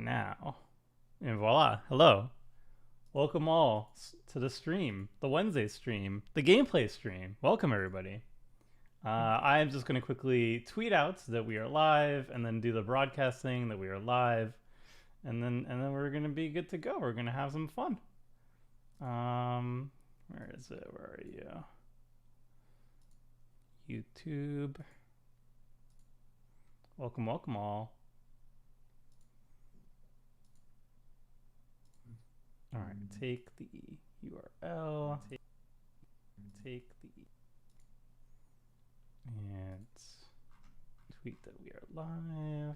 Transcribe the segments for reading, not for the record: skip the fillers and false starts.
now. And voila, hello. Welcome all to the stream, the Wednesday stream, the gameplay stream. Welcome everybody. I am just going to quickly tweet out that we are live, and then do the broadcasting that we are live, and then we're going to be good to go. We're going to have some fun. Where is it? Where are you? YouTube. Welcome all. All right, take the URL. Take the and tweet that we are live.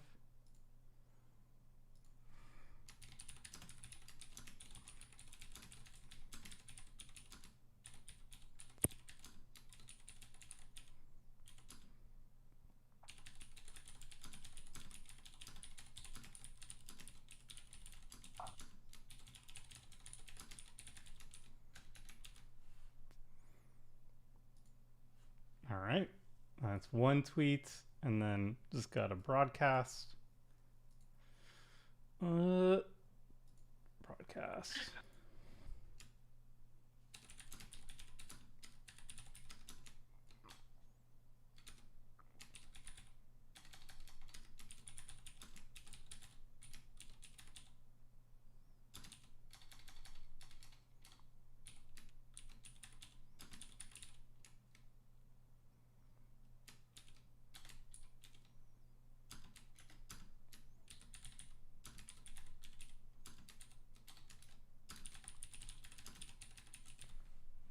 All right, that's one tweet, and then just got a broadcast. Broadcast.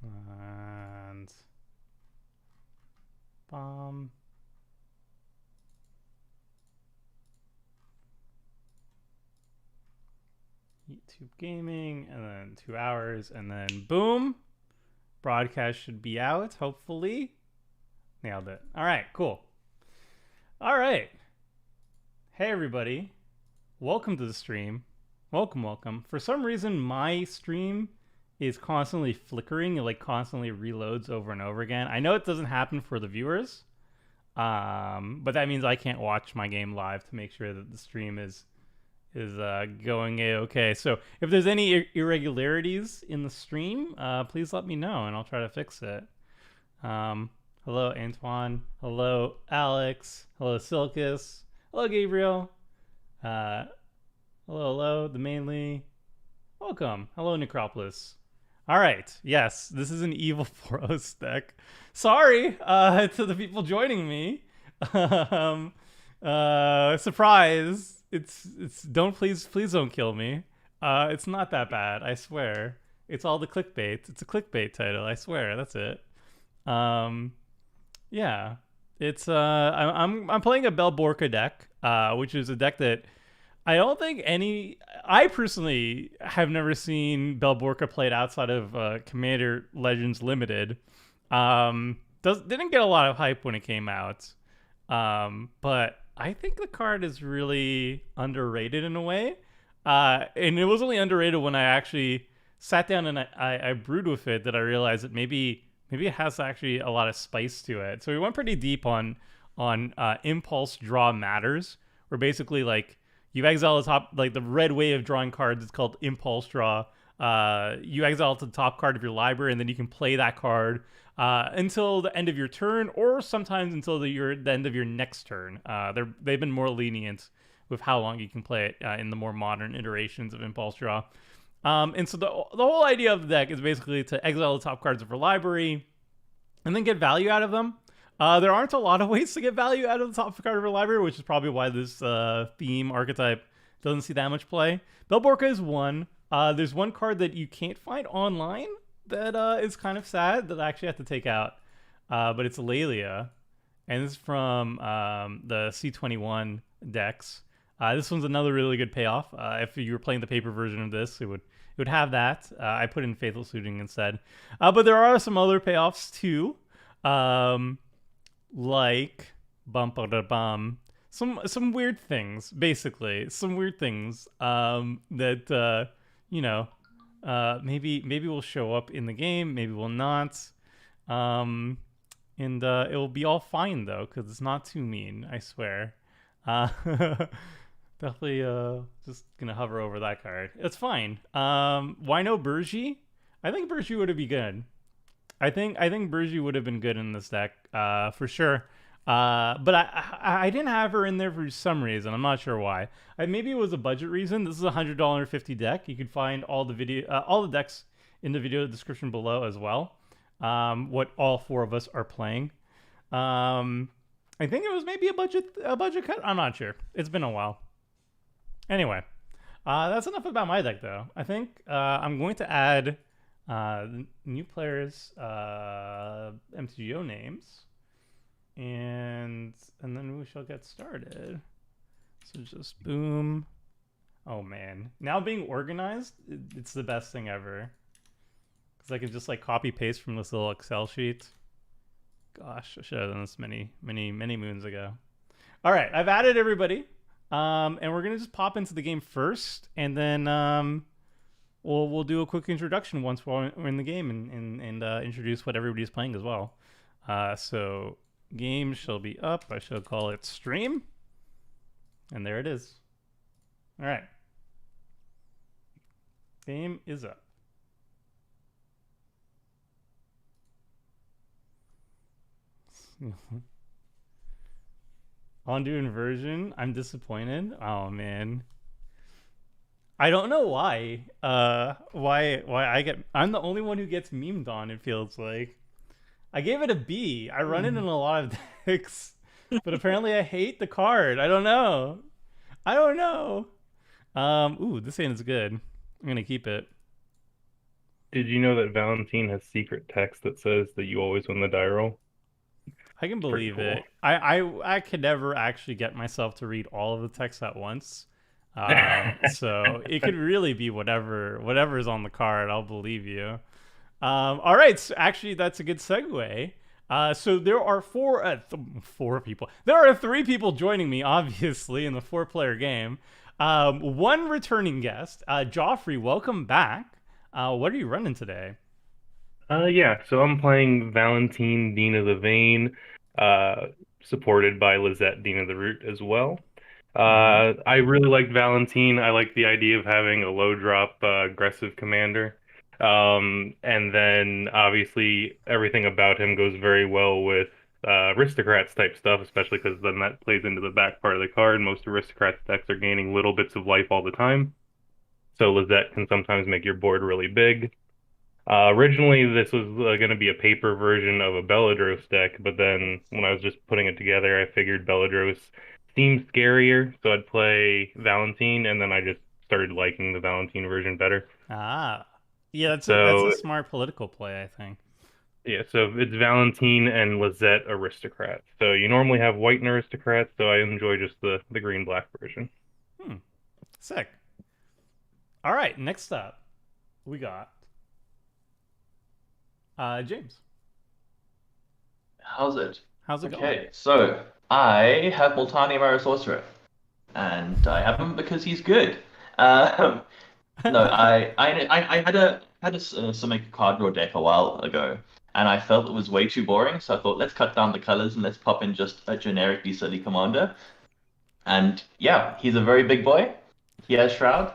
And bomb. YouTube gaming, and then 2 hours, and then boom. Broadcast should be out, hopefully. Nailed it. All right, cool. All right. Hey, everybody. Welcome to the stream. Welcome. For some reason, my stream is constantly flickering. It like constantly reloads over and over again. I know it doesn't happen for the viewers, but that means I can't watch my game live to make sure that the stream is going okay. So if there's any irregularities in the stream, please let me know and I'll try to fix it. Hello, Antoine. Hello, Alex. Hello, Silkus. Hello, Gabriel. Hello, the mainly. Welcome. Hello, Necropolis. All right. Yes, this is an evil Boros deck. Sorry to the people joining me. Surprise. It's don't please don't kill me. It's not that bad, I swear. It's all the clickbait. It's a clickbait title, I swear. That's it. Yeah. It's I'm playing a Belborka deck, which is a deck that I personally have never seen Belborka played outside of Commander Legends Limited. Didn't get a lot of hype when it came out. But I think the card is really underrated in a way. And it was only underrated when I actually sat down and I brewed with it, that I realized that maybe it has actually a lot of spice to it. So we went pretty deep on impulse draw matters, where basically like you exile the top, like the red way of drawing cards is called impulse draw. You exile to the top card of your library, and then you can play that card until the end of your turn, or sometimes until the end of your next turn. They've been more lenient with how long you can play it in the more modern iterations of impulse draw. And so the whole idea of the deck is basically to exile the top cards of your library and then get value out of them. There aren't a lot of ways to get value out of the top card of your library, which is probably why this theme archetype doesn't see that much play. Belborka is one. There's one card that you can't find online that is kind of sad that I actually have to take out, but it's Lelia, and this is from the C21 decks. This one's another really good payoff. If you were playing the paper version of this, it would have that. I put in Faithful Suiting instead, but there are some other payoffs too, like bum some weird things, basically some weird things that maybe will show up in the game, maybe will not. And it will be all fine though, because it's not too mean, I swear. Definitely just gonna hover over that card. It's fine. Why no Burji? I think Burji would be good. I think Burji would have been good in this deck, for sure. But I didn't have her in there for some reason. I'm not sure why. Maybe it was a budget reason. This is a $100.50 deck. You can find all the decks in the video description below as well. What all four of us are playing. I think it was maybe a budget cut. I'm not sure. It's been a while. Anyway, that's enough about my deck though. I think I'm going to add new players' MTGO names, and then we shall get started. So just boom. Oh man, now being organized, it's the best thing ever. Because I can just like copy paste from this little Excel sheet. Gosh, I should have done this many moons ago. All right, I've added everybody, and we're gonna just pop into the game first, and then we'll do a quick introduction once we're in the game, and introduce what everybody's playing as well. So game shall be up. I shall call it stream, and there it is. All right, game is up. Ondu inversion. I'm disappointed. Oh man. I don't know why. Why I'm the only one who gets memed on, it feels like. I gave it a B. I run it in a lot of decks. But apparently I hate the card. I don't know. Ooh, this hand is good. I'm gonna keep it. Did you know that Valentine has secret text that says that you always win the die roll? I can Pretty believe cool. it. I could never actually get myself to read all of the text at once. So it could really be whatever is on the card. I'll believe you. All right. So actually, that's a good segue. So there are four people. There are three people joining me, obviously, in the four-player game. One returning guest, Joffrey. Welcome back. What are you running today? Yeah, so I'm playing Valentine, Dean of the Vein, supported by Lizette, Dean of the Root as well. Mm-hmm. I really like Valentine. I like the idea of having a low drop aggressive commander. And then obviously everything about him goes very well with aristocrats type stuff, especially because then that plays into the back part of the card. Most aristocrats decks are gaining little bits of life all the time. So Lizette can sometimes make your board really big. Originally, this was going to be a paper version of a Belladros deck, but then when I was just putting it together, I figured Belladros seemed scarier, so I'd play Valentine, and then I just started liking the Valentine version better. Ah, yeah, that's a So smart political play, I think. yeah, so it's Valentine and Lizette Aristocrat. So you normally have white and Aristocrat, so I enjoy just the green black version. Hmm, sick. All right, next up, we got James. How's it? How's it going? Okay, so I have Multani Mirror Sorcerer, and I have him because he's good. Um, no, I had a Simic card draw deck a while ago, and I felt it was way too boring. So I thought, let's cut down the colors and let's pop in just a generically silly commander. And yeah, he's a very big boy. He has Shroud.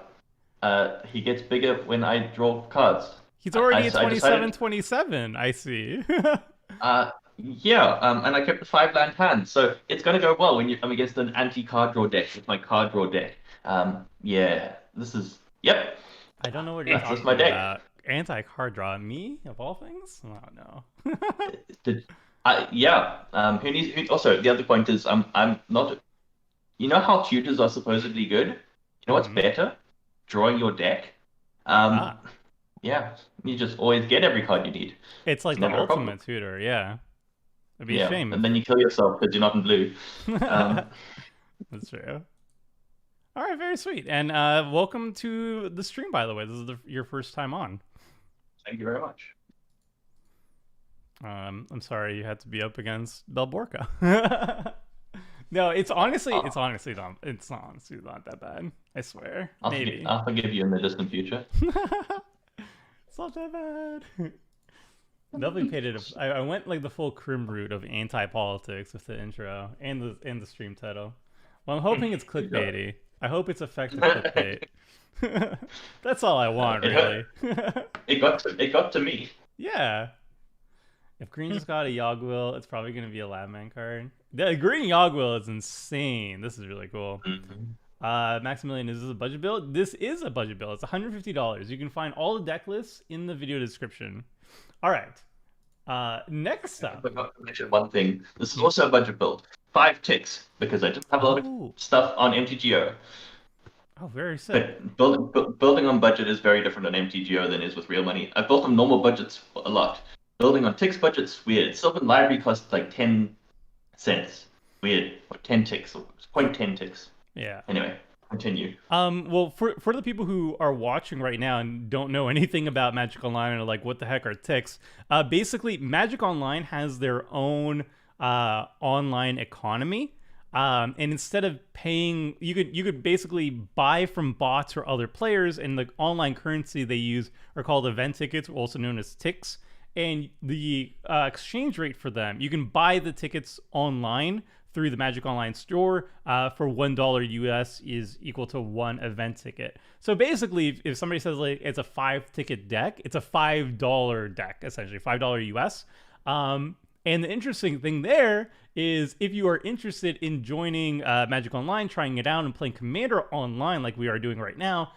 He gets bigger when I draw cards. He's already at I decided 27/27. I see. Yeah, and I kept the 5 land hand, so it's gonna go well when I'm against an anti-card draw deck with my card draw deck. Yeah, yep, I don't know what you're that's my talking deck. about. Anti-card draw, me of all things? Oh no. Did, yeah. Also, the other point is, I'm not. You know how tutors are supposedly good? You know what's Hmm. better? Drawing your deck. Um, Ah, yeah, you just always get every card you need. it's like It's the never a problem. ultimate tutor. Yeah, it'd be a Yeah, shame and then you kill yourself because you're not in blue. if. Um, That's true. All right, very sweet. And welcome to the stream, by the way. This is your first time on. Thank you very much. I'm sorry you had to be up against Belborka. No, it's honestly not that bad. I swear. Maybe. I'll forgive you in the distant future. It's not that bad. Definitely paid it. I went like the full crim route of anti-politics with the intro and the stream title. Well, I'm hoping it's Good job. clickbaity. I hope it's effective clickbait. That's all I want, It hurt. really. It got to me. Yeah. If green just got a Yogwill, it's probably going to be a Labman card. The green Yogwill is insane. This is really cool. Mhm. Maximilian, is this a budget build? This is a budget build. It's $150. You can find all the deck lists in the video description. All right. Next I up. forgot to mention one thing. This is also a budget build. 5 ticks because I don't have a lot of Oh, stuff on MTGO. oh, very sick. But building on budget is very different on MTGO than is with real money. I've built on normal budgets a lot. Building on ticks budget's weird. Sylvan Library costs like 10 cents. Weird. Or 10 ticks. Or 0.10 ticks. Yeah. Anyway, continue. Well, for the people who are watching right now and don't know anything about Magic Online or like what the heck are ticks, basically Magic Online has their own online economy. And instead of paying, you could basically buy from bots or other players, and the online currency they use are called event tickets, also known as ticks. And the exchange rate for them, you can buy the tickets online through the Magic Online store for $1 US is equal to one event ticket. So basically, if somebody says like it's a 5-ticket deck, it's a $5 deck, essentially $5 US. And the interesting thing there is if you are interested in joining Magic Online, trying it out, and playing Commander online like we are doing right now,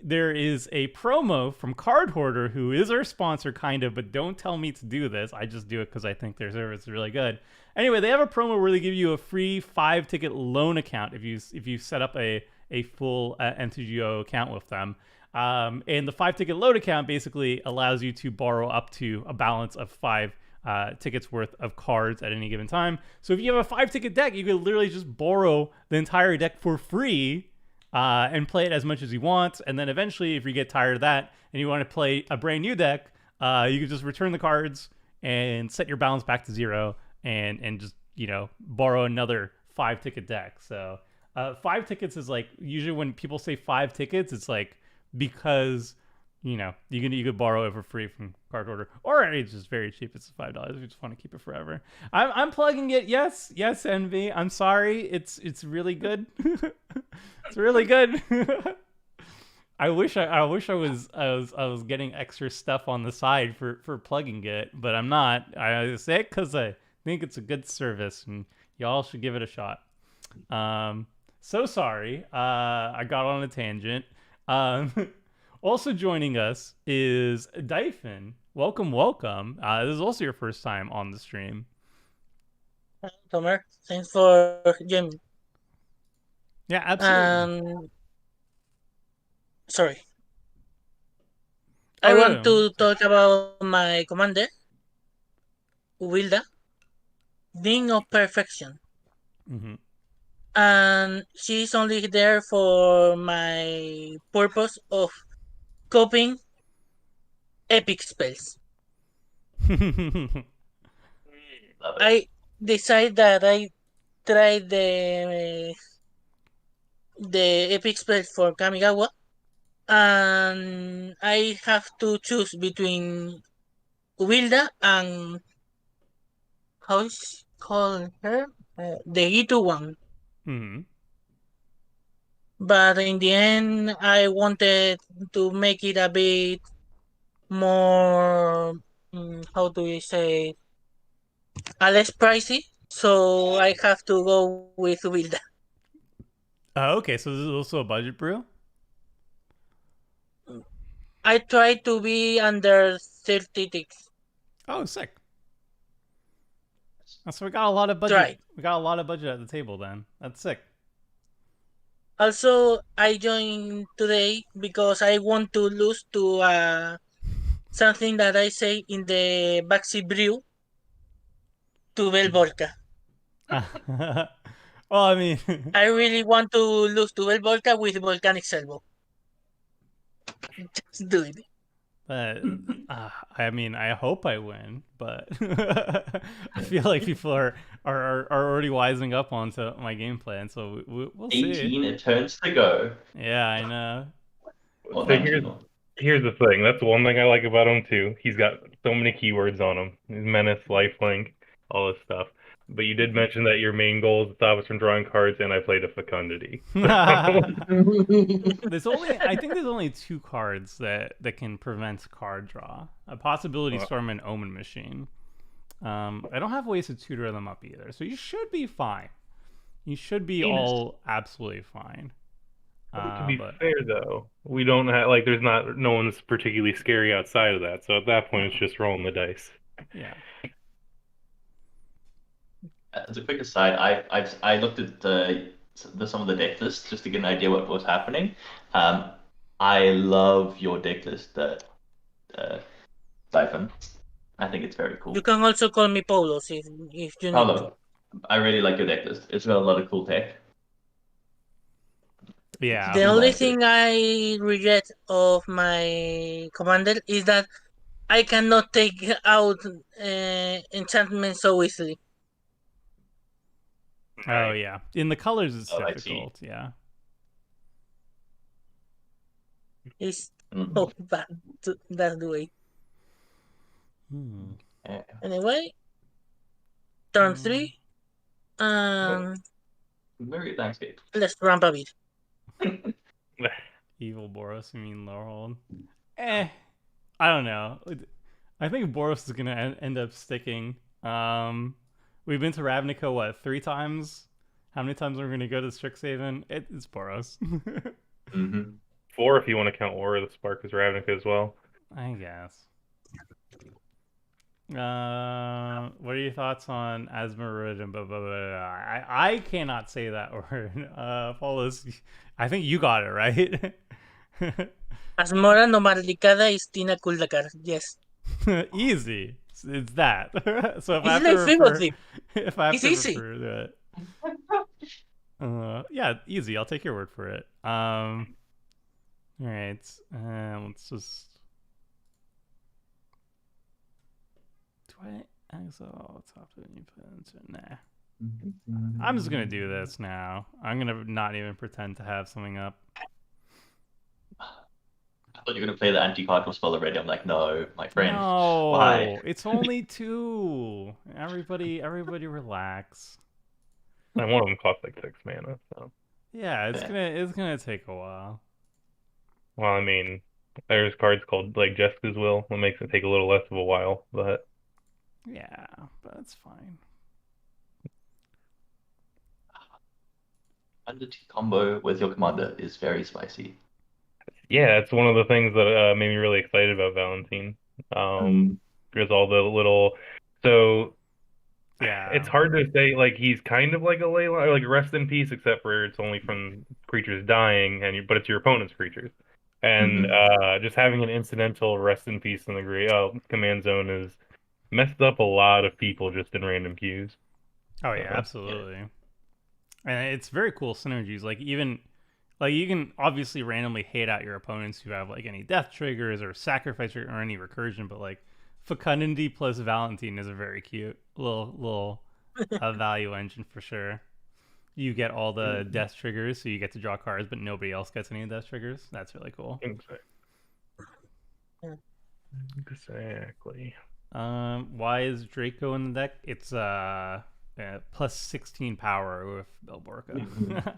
there is a promo from Card Hoarder, who is our sponsor, kind of, but don't tell me to do this. I just do it because I think their service is really good. Anyway, they have a promo where they give you a free 5-ticket loan account if you set up a full MTGO account with them. And the 5-ticket loan account basically allows you to borrow up to a balance of 5 tickets worth of cards at any given time. So if you have a 5-ticket deck, you could literally just borrow the entire deck for free and play it as much as you want. And then eventually, if you get tired of that and you want to play a brand new deck, you can just return the cards and set your balance back to 0 and just, borrow another 5-ticket deck. So 5 tickets is like, usually when people say 5 tickets, it's like because you could borrow it for free from Card Order, or it's just very cheap. It's $5 if you just want to keep it forever. I'm plugging it. Yes, Envy. I'm sorry. It's really good. It's really good. I wish I was getting extra stuff on the side for plugging it, but I'm not. I say it because I think it's a good service, and y'all should give it a shot. So sorry. I got on a tangent. Also joining us is Dyphon. Welcome. This is also your first time on the stream. Tomer, thanks for joining me. Yeah, absolutely. Sorry. Oh, I no, want to no. talk about my commander, Wilda, being of perfection. Mm-hmm. And she's only there for my purpose of copying epic spells. Love it. I decide that I try the epic spell for Kamigawa, and I have to choose between Wilda and how is she called her? The Gitu one. Mm-hmm. But in the end, I wanted to make it a bit more, how do you say, less pricey. So I have to go with Wilda. Oh, okay. So this is also a budget brew. I try to be under 30 ticks. Oh, sick. So we got a lot of budget. Try. We got a lot of budget at the table. Then that's sick. Also, I joined today because I want to lose to something that I say in the Baxi Brew to Velvolka. Well, I mean, I really want to lose to Velvolka with Volcanic Salvo. Just do it. I mean, I hope I win, but I feel like people are already wising up onto my game plan, so we'll see. 18 it turns to go. Yeah, I know. Or So 19. here's the thing. That's one thing I like about him too. He's got so many keywords on him. His menace, lifelink, all this stuff. But you did mention that your main goal is to stop us from drawing cards, and I played a fecundity. I think there's only two cards that can prevent card draw. A possibility Well, storm and omen machine. I don't have ways to tutor them up either, so you should be fine. You should be Venus. all absolutely fine. to be But fair, though, we don't have like there's not no one's particularly scary outside of that. So at that point, it's just rolling the dice. yeah, As a quick aside, I looked at some of the deck lists just to get an idea what was happening. Um, I love your deck list, Siphon. I think it's very You cool. can also call me Polos if you need to. Paolo, I really like your deck list. It's got a lot of cool tech. yeah. The Too only bad. thing I regret of my commander is that I cannot take out enchantment so easily. Oh Right. yeah. In the colors, it's Oh, I see. difficult. Yeah. It's Mhm. so bad. That's the way. Hmm. Yeah. Anyway, turn Mm. 3. Very landscape. Let's ramp a bit. Evil Boros. You mean Lorehold? I don't know. I think Boros is gonna end up sticking. We've been to Ravnica what 3 times? How many times are we gonna go to Strixhaven? It's Boros. Mm-hmm. 4 if you want to count Aura of the Spark as Ravnica as well. I guess. What are your thoughts on Asmarud and blah blah blah? I cannot say that word. Paulus, I think you got it right. Asmora Nomarlicada is Tina Kuldakar. Yes. Easy. It's that. So if I It's have to my favorite refer, thing. if I have It's to easy. refer to it, yeah, easy. I'll take your word for it. All right. Let's just. Do I exile top of the influencer? Nah. I'm just gonna do this now. I'm gonna not even pretend to have something up. I thought you were gonna play the anti-cardinal spell already. I'm like, no, my friend. No, Why? it's only 2. Everybody, relax. And one of them costs like 6 mana. So, Yeah, Yeah. it's gonna take a while. well, I mean, there's cards called like Jessica's Will, that makes it take a little less of a while. But Yeah, but it's fine. Under T combo with your commander is very spicy. yeah, it's one of the things that made me really excited about Valentine. There's all the little so Yeah. it's hard to say like he's kind of like a Layla, like rest in peace, except for it's only from creatures dying, but it's your opponent's creatures. And just having an incidental rest in peace in the great command zone has messed up a lot of people just in random queues. Oh yeah, Uh, absolutely. And it's very cool synergies. Like even like you can obviously randomly hate out your opponents who have like any death triggers or sacrifice or any recursion, but like Fecundity plus Valentine is a very cute little value engine for sure. You get all the death triggers, so you get to draw cards, but nobody else gets any death triggers. That's really cool. Exactly. Why is Draco in the deck? It's plus 16 power with Belborca.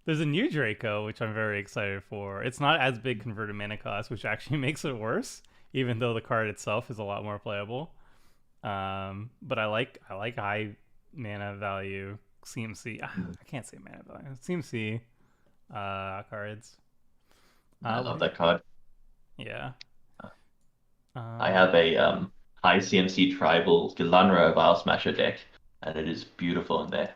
There's a new Draco, which I'm very excited for. It's not as big converted mana cost, which actually makes it worse, even though the card itself is a lot more playable. But I like high mana value CMC. I can't say mana value. CMC cards. I love that card. Yeah. I have a high CMC tribal Gilanra Vile Smasher deck, and it is beautiful in there.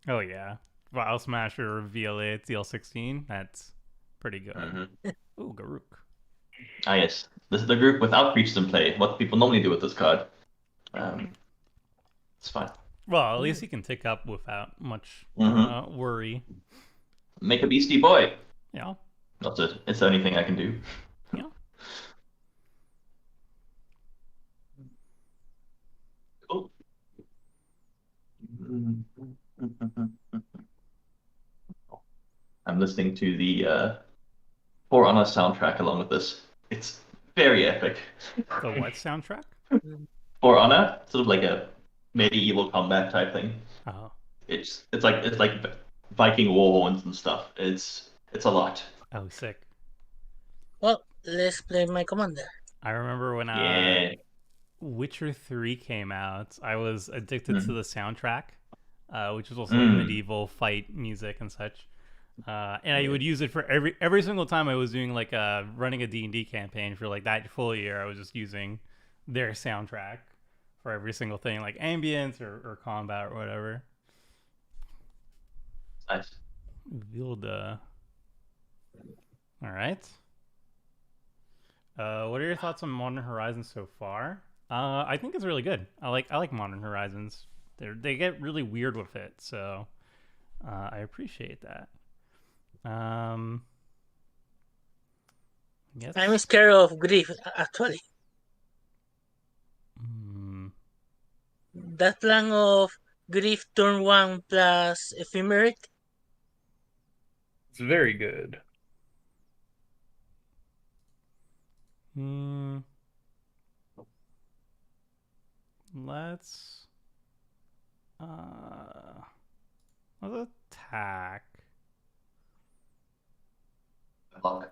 Oh yeah. Vile Smasher VLA DL16. That's pretty good. Ooh, Garuk. Ah yes, this is the group without creatures in play. What people normally do with this card. It's fine. Well, at least he can tick up without much worry. Make a beastie boy. Yeah. That's it. It's the only thing I can do. Yeah. Cool. I'm listening to the For Honor soundtrack along with this. It's very epic. The what soundtrack? For Honor, sort of like a medieval combat type thing. Oh, It's like Viking war horns and stuff. It's a lot. oh, sick. Well, let's play my commander. I remember when Yeah. Witcher 3 came out, I was addicted to Mm. the soundtrack, which was also like Mm. medieval fight music and such. And I would use it for every single time I was doing like running a D&D campaign for like that full year. I was just using their soundtrack for every single thing, like ambience or combat or whatever. Nice. Vilda. All right. What are your thoughts on Modern Horizons so far? I think it's really good. I like Modern Horizons. They get really weird with it, so I appreciate that. Yes. I'm scared of grief, actually. Hmm. That plan of grief turn 1 plus ephemerate. It's very good. Hmm. Let's let's attack. Fuck.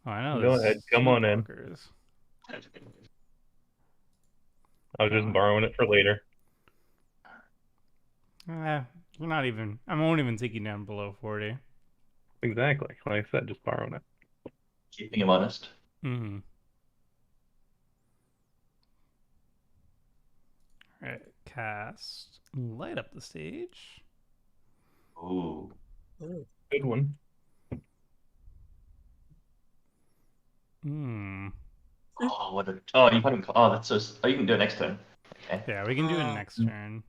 Oh, I know. Go there's ahead, come on in. sleepwalkers. I was just borrowing it for later. You're not even. I won't even take you down below 40. Exactly. Like I said, just borrowing it. Keeping him honest. Mm-hmm. All right, cast light up the stage. Ooh. Ooh. Good one. Hmm. Oh, what a. Oh, you haven't. Oh, that's so. Oh, you can do it next turn. Okay. Yeah, we can do it next turn.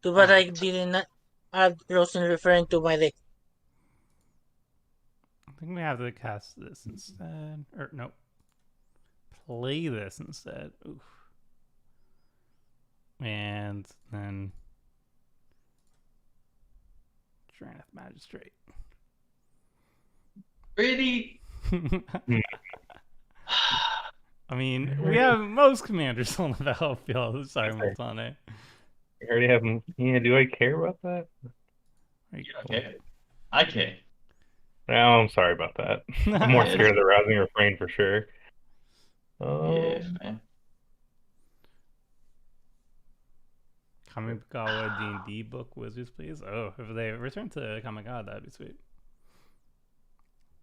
Too bad I didn't add Rosen referring to my deck. I think we have to cast this instead. Or no, play this instead. Oof. And then Draenith Magistrate. Really? I mean, we have most commanders on the battlefield. Sorry, Multane. I already have them. Yeah, do I care about that? Very You cool. okay. I care. No, I'm sorry about that. I'm more scared of the rousing refrain for sure. Yeah, man. Kamigawa D&D book wizards, please. Oh, if they return to Kamigawa, that'd be sweet.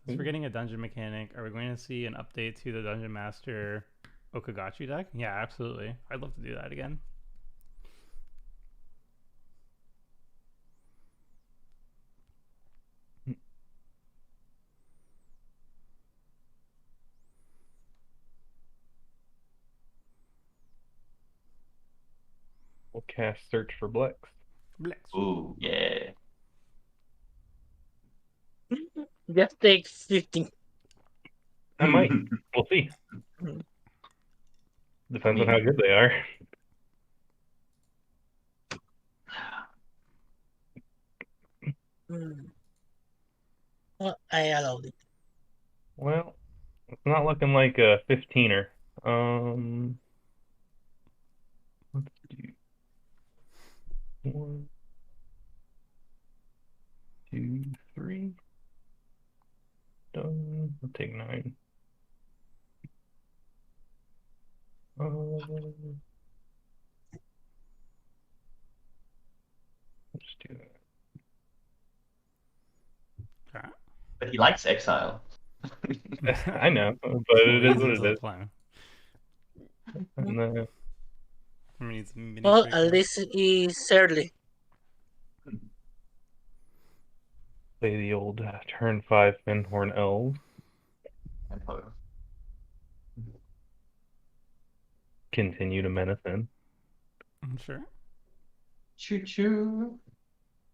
Is forgetting a dungeon mechanic, are we going to see an update to the Dungeon Master Okagachi deck? Yeah, absolutely. I'd love to do that again. We'll cast Search for Blex. Ooh, yeah. Just take 15. I might. We'll see. Depends on how good they are. Well, I allowed it. Well, it's not looking like a 15er. Let's do 1, 2, 3. Done. I'll take 9. Let's do that. Okay. But he likes exile. I know, but it is what it is. Plan. And then I mean, it's mini Well, trick, at least it's early. play the old turn 5 Finhorn Elves. Continue to menace in. I'm sure. Choo choo.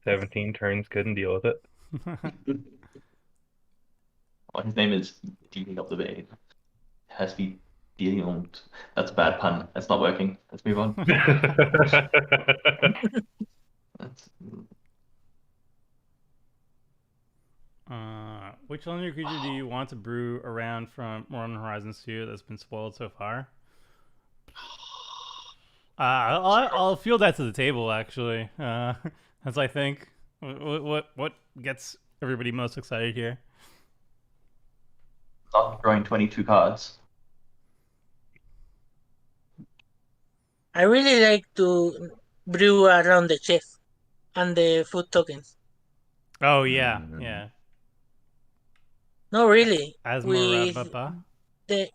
17 turns, couldn't deal with it. Well, his name is Dealing Up the Bay. Has to be dealing. That's a bad pun. That's not working. Let's move on. That's... Which legendary creature do you want to brew around from Modern Horizons 2 that's been spoiled so far? I'll field that to the table actually. As I think, what gets everybody most excited here? Not drawing 22 cards. I really like to brew around the chef and the food tokens. Oh yeah, Mm. yeah. No, really. Asmorababa. The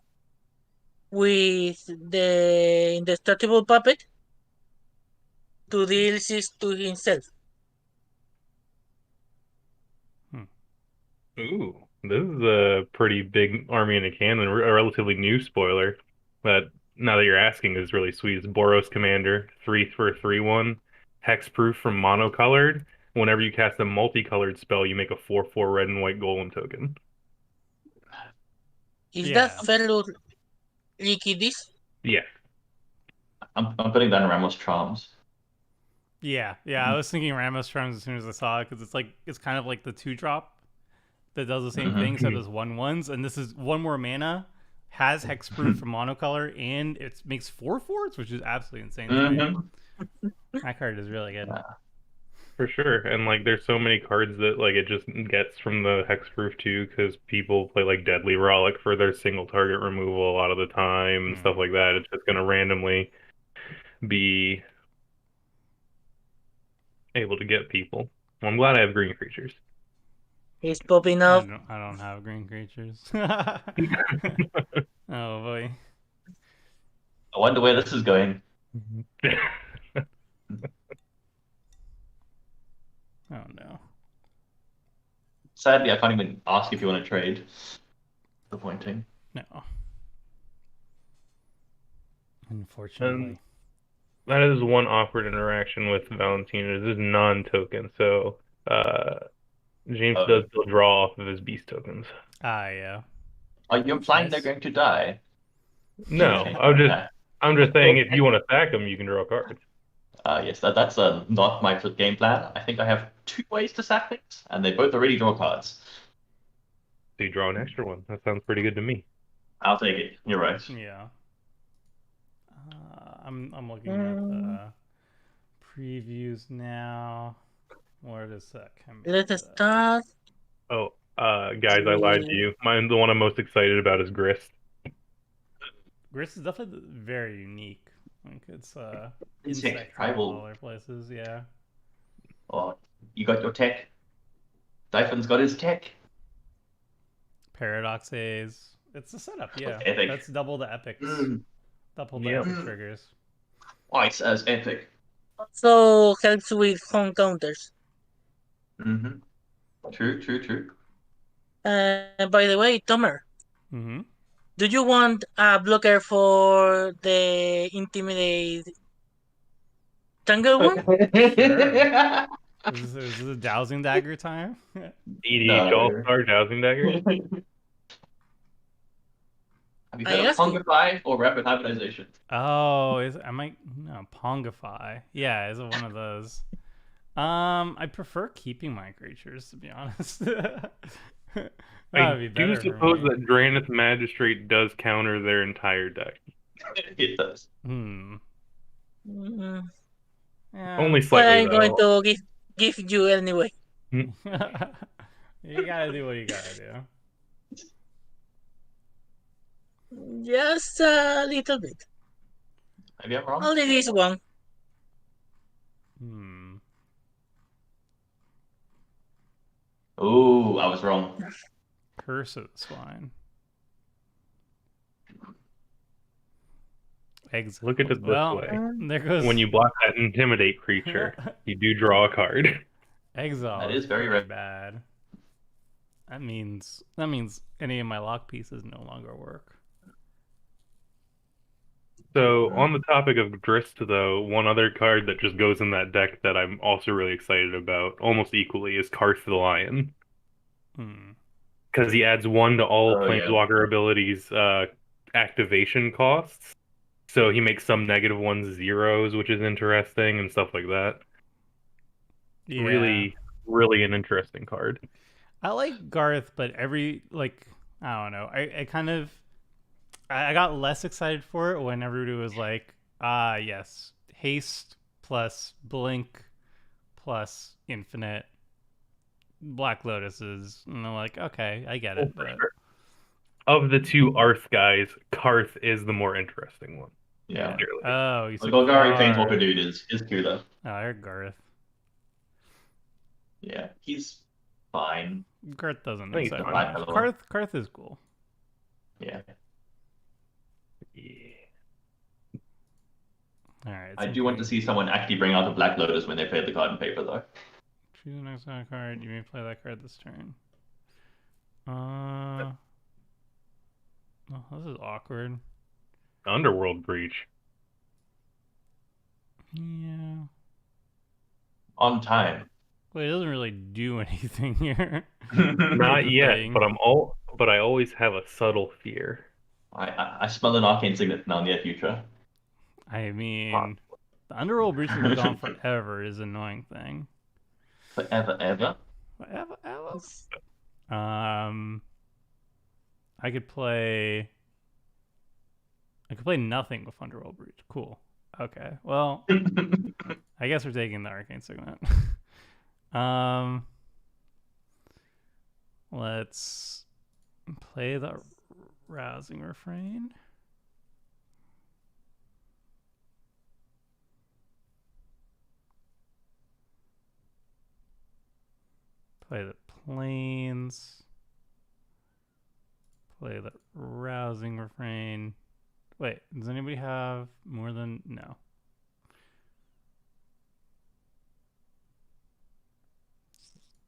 with the indestructible puppet to deal 6 to himself. Ooh, this is a pretty big army in a can and a relatively new spoiler. But now that you're asking, is really sweet. It's Boros Commander, 3 for 3/1, hexproof from monocolored. Whenever you cast a multicolored spell, you make a 4/4 red and white golem token. Is that Yeah. fellow Liquidis? Yeah, I'm putting down Ramos Charms. Yeah, I was thinking Ramos Charms as soon as I saw it because it's kind of like the 2-drop that does the same thing except as 1/1s, and this is one more mana, has hexproof from monocolor, and it makes 4/4s, which is absolutely insane to me. That card is really good. for sure. And like, there's so many cards that like it just gets from the hexproof too, because people play like Deadly Relic for their single target removal a lot of the time and stuff like that. It's just gonna randomly be able to get people. Well, I'm glad I have green creatures. He's popping I up. don't have green creatures. Oh boy. I wonder where this is going. Oh no. Sadly, I can't even ask if you want to trade. Disappointing. No. Unfortunately. That is one awkward interaction with Valentina. This is non-token, so James does still draw off of his beast tokens. Yeah. Are you implying Nice. they're going to die? No, I'm just saying if you want to sack them, you can draw cards. Yes, that's not my game plan. I think I have 2 ways to sack things, and they both already draw cards. So you draw an extra one. That sounds pretty good to me. I'll take it. You're right. Yeah. I'm looking at the previews now. Where does that come? Let's start. Oh, guys, I lied to you. The one I'm most excited about is Grist. Grist is definitely very unique. Like it's Insect in tribal. all other places. Yeah. Oh, you got your tech. Dyphon's got his tech. Paradox Haze. It's a setup. Yeah. Epic. That's double the epics. Double the Yep. epic triggers. Ice as epic. Also helps with home counters. Mm-hmm. True. By the way, Tomer, Mm-hmm. do you want a blocker for the Intimidate Tangle one? Sure. Is this a dowsing dagger time? EDH All-Star Dowsing Dagger. Have you heard of Pongify or Rapid Hybridization? Oh, Pongify. Yeah, is it one of those? I prefer keeping my creatures, to be honest. I do suppose that Drannith Magistrate does counter their entire deck. It does. Mm, Yeah. Only but slightly, I'm going though. to give you anyway. You gotta do what you gotta do. Just a little bit. Maybe I'm wrong. Only this one. Oh, I was wrong. Curse of the Swine. Exile. Look at it this way. There goes. When you block that Intimidate creature, you do draw a card. Exile. That is very bad. That means any of my lock pieces no longer work. So on the topic of Grist, though, one other card that just goes in that deck that I'm also really excited about, almost equally, is Karth the Lion. Because he adds 1 to all Planeswalker abilities activation costs. So he makes some negative ones zeros, which is interesting, and stuff like that. Yeah. Really, really an interesting card. I like Garth, but I don't know. I got less excited for it when everybody was like, yes, haste plus blink plus infinite Black Lotuses. And I'm like, okay, I get it. For But sure. Of the two Arth guys, Karth is the more interesting one. Yeah. Clearly. oh, you The said Golgari Karth. Planeswalker dude is cooler. Oh, I heard Garth. Yeah, he's fine. Garth doesn't I think he's excite me fine. much. Hello. Karth is cool. Yeah. Yeah. All right. I do want to see someone actually bring out a Black Lotus when they play the card in paper, though. Choose the next card. You may play that card this turn. Oh, this is awkward. Underworld Breach. Yeah. On time. Well, it doesn't really do anything here. Not the yet, thing. but I always have a subtle fear. I smell an arcane signet in the near future. I mean, the Underworld Breach has been gone forever is an annoying thing. Forever, ever. Forever. I could play nothing with Underworld Breach. Cool. Okay. Well, I guess we're taking the Arcane Signet. Let's play the Rousing Refrain. Play the Plains. Play the Rousing Refrain. Wait, does anybody have more than... No.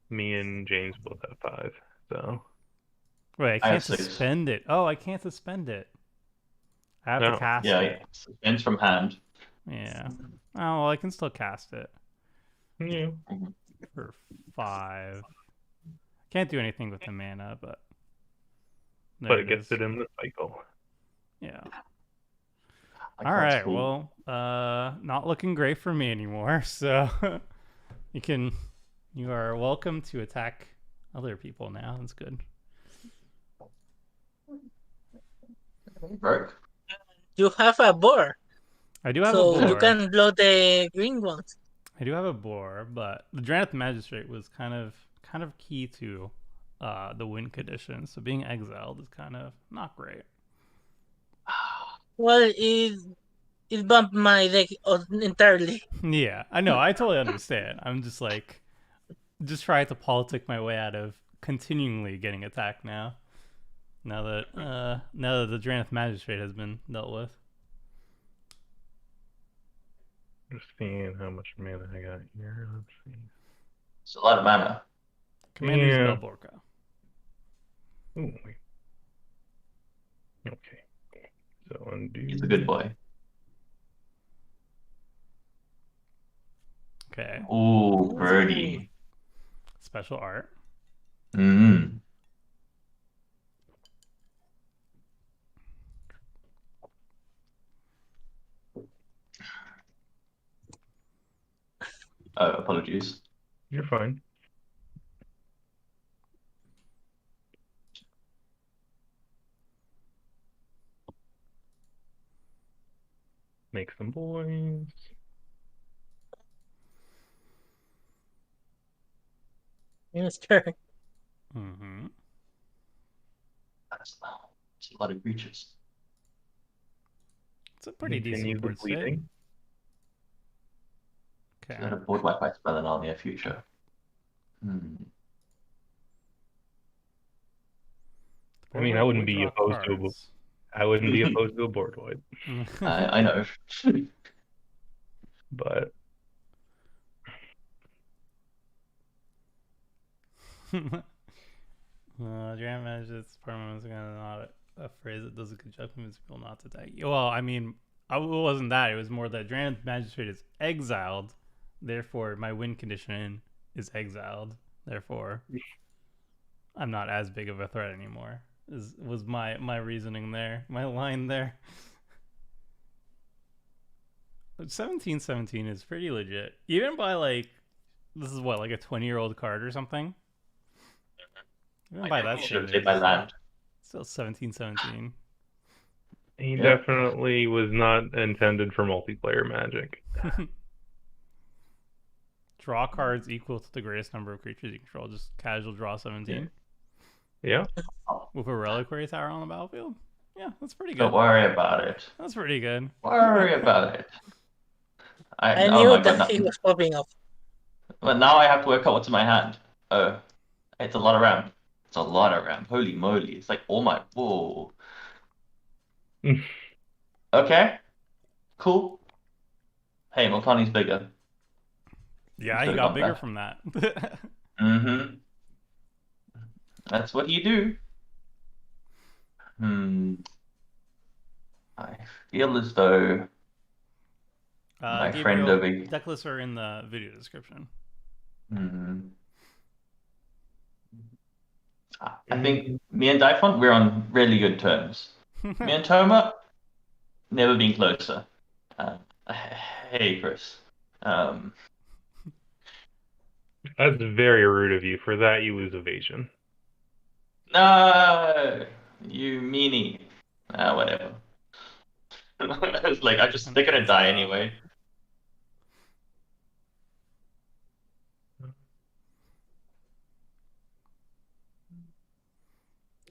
Me and James both have 5, so... Wait, I I can't have 6. suspend it. Oh, I can't suspend it. I have to No. cast Yeah, it. ends from hand. Yeah. Oh, well, I can still cast it Yeah. for 5. Can't do anything with the mana, but... there But it gets is. it in the cycle. Yeah. Like, All that's right. cool. Well, not looking great for me anymore. So you are welcome to attack other people now. That's good. Broke. You have a boar, I do have a so boar. you can blow the green ones. I do have a boar, but the Draneth Magistrate was kind of key to the win condition. So being exiled is kind of not great. Well, it bumped my deck entirely. Yeah, I know. I totally understand. I'm just trying to politic my way out of continually getting attacked now. Now that the Draneth Magistrate has been dealt with. Just seeing how much mana I got here. Let's see. It's a lot of mana. Commander's Yeah. Belborca. Ooh, wait. Okay. So undo. He's a good boy. Okay. Ooh, birdie. Special art. Mm. Oh, apologies. You're fine. Make some boys. Minister. Mm-hmm. That's a lot of creatures. It's a pretty Continue decent the board state. bleeding. Is Okay. that a board wipe by spell in our near future? Hmm. I mean, I wouldn't be Draw opposed to a cards. I wouldn't be opposed to a board wipe, I know. but Dram Magistrate's permanent is not a phrase that does a good job convincing people not to attack you. Well, I mean, it wasn't that. It was more that Dram Magistrate is exiled. Therefore, my win condition is exiled. Therefore, I'm not as big of a threat anymore. Was my reasoning there, my line there. 1717 is pretty legit. Even by this is what, like a 20-year-old card or something? Even I by guess that you should have standard, saved my land. still 17-17. He Yeah. definitely was not intended for multiplayer Magic. Draw cards equal to the greatest number of creatures you control. Just casual draw 17 Yeah. with a reliquary tower on the battlefield. Yeah, that's pretty Don't good. worry about it. That's pretty good. Worry about it. I Oh knew my god, that he was popping up. but now I have to work out what's in my hand. Oh, it's a lot of ramp. It's a lot of ramp. Holy moly. It's like, oh my, whoa. Okay, cool. Hey, Multani's bigger. Yeah, Should he have got gone bigger there. from that. Mm-hmm. That's what you do. I feel as though my friend Gabriel, over here. deck lists are in the video description. I think me and Dyphon, we're on really good terms. Me and Toma, never been closer. Uh, hey, Chris. That's very rude of you. For that, you lose evasion. No, you meanie. Whatever. I was like, they're gonna die anyway.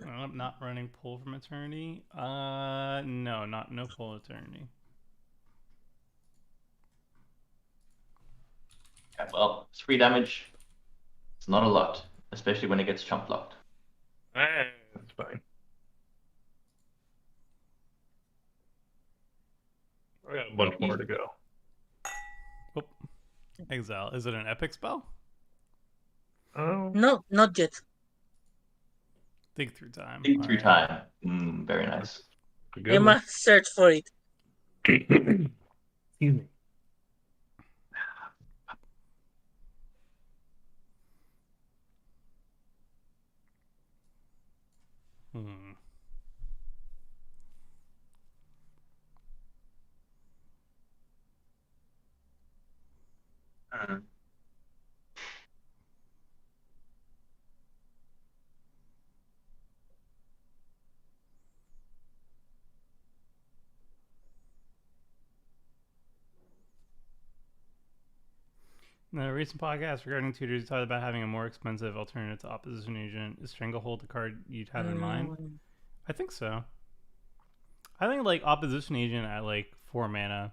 I'm not running Pull from Eternity. No Pull Eternity. Okay, well, it's 3 damage. It's not a lot, especially when it gets chump blocked. That's fine. I got a bunch more to go. Oh, Exile. Is it an epic spell? Oh, No, not yet. Dig through time. Dig through Alright. time. Very nice. a I good one. must search for it. Excuse me. Hmm. In a recent podcast regarding tutors, you talked about having a more expensive alternative to Opposition Agent. Is Stranglehold the card you'd have in mind? I think so. I think like Opposition Agent at like 4 mana.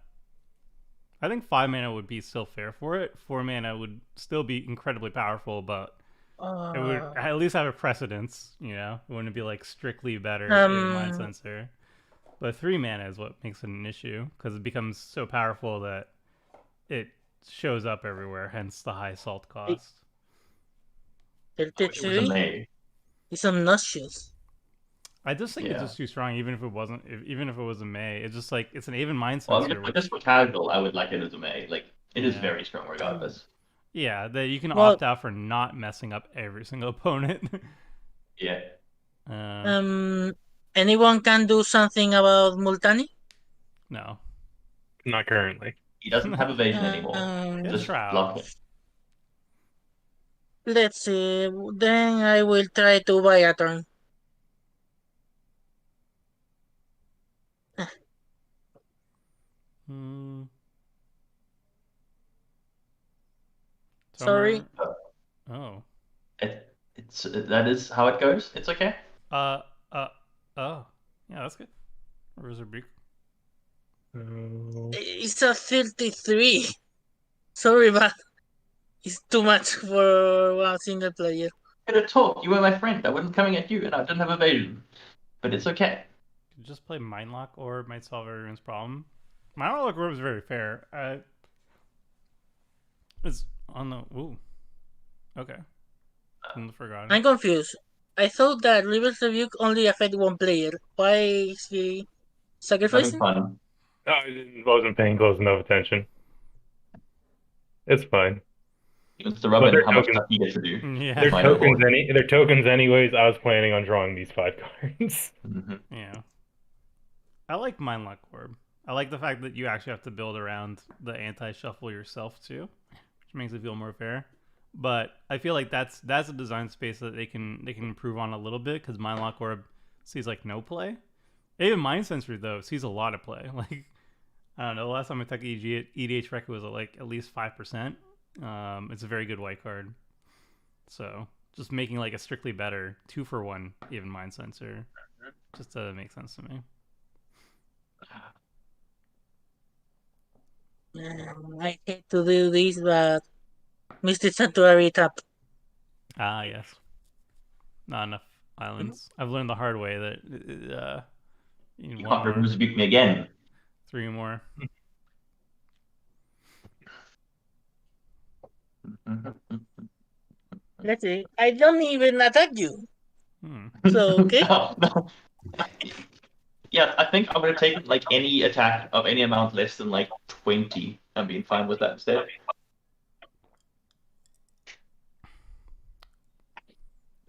I think 5 mana would be still fair for it. 4 mana would still be incredibly powerful, but it would at least have a precedence, you know? It wouldn't be like strictly better in Mind Sensor. But 3 mana is what makes it an issue, because it becomes so powerful that it shows up everywhere, hence the high salt cost. 33 is obnoxious. I just think it's just too strong, even if it wasn't. Even if it was a May, it's just like it's an even Mind Sensor. Well, just for casual, I would like it as a May. Like it is very strong regardless. Yeah, that you can opt out for not messing up every single opponent. Yeah. Anyone can do something about Multani? No. Not currently. He doesn't have evasion anymore. Just block it. Let's see. Then I will try to buy a turn. Sorry. Oh. That is how it goes. It's okay. Oh. Yeah, that's good. Reserve It's a 33. Sorry, but it's too much for one single player. Could have talked. You were my friend. I wasn't coming at you, and I didn't have evasion. But it's okay. Just play Mindlock Orb might solve everyone's problem. Mindlock Orb is very fair. It's on the okay. Forgotten. I'm confused. I thought that Reverse Rebuke only affect one player. Why is he sacrificing? Fun. I wasn't paying close enough attention. It's fine. It's the rub in how much stuff you get to do. Yeah. They're tokens anyways. I was planning on drawing these 5 cards. Yeah. I like Mindlock Orb. I like the fact that you actually have to build around the anti-shuffle yourself too, which makes it feel more fair. But I feel like that's a design space that they can improve on a little bit, because Mindlock Orb sees like no play. Even Mind Sensor though sees a lot of play. Like, I don't know. The last time I took EDH record was like at least 5%. It's a very good white card. So just making like a strictly better 2-for-1 even Mind Sensor just doesn't make sense to me. I hate to do this, but Mystic Sanctuary tap. Ah, yes. Not enough islands. I've learned the hard way that you need You one can't more, rebuke me again. 3 more. Let's see. I don't even attack you. Hmm. So, okay. No. Yeah, I think I'm gonna take like any attack of any amount less than like 20. I'm being fine with that instead.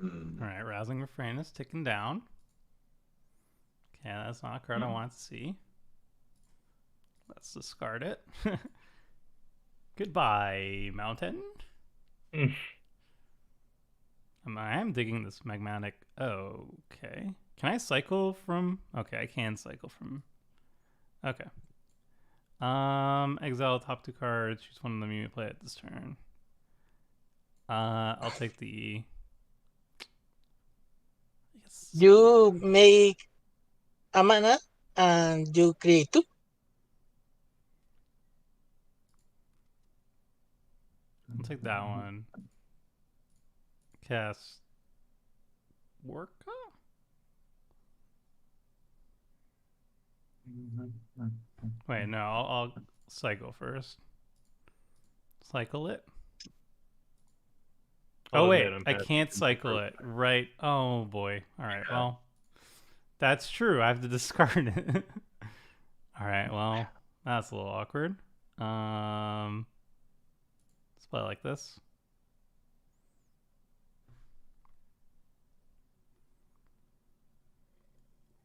All right, Rousing Refrain is ticking down. Okay, that's not a card I want to see. Let's discard it. Goodbye, Mountain. I am digging this magmatic. Okay. Can I cycle from? Okay, I can cycle from. Okay. Exile top 2 cards. Choose one of them you play at this turn. I'll take the. Yes. You make a mana and you create 2. I'll take that one. Cast Worka? Wait, no, I'll cycle first. Cycle it. Oh wait, I can't cycle it. Right. Oh boy. All right. Well, that's true. I have to discard it. All right. Well, that's a little awkward. Let's play like this.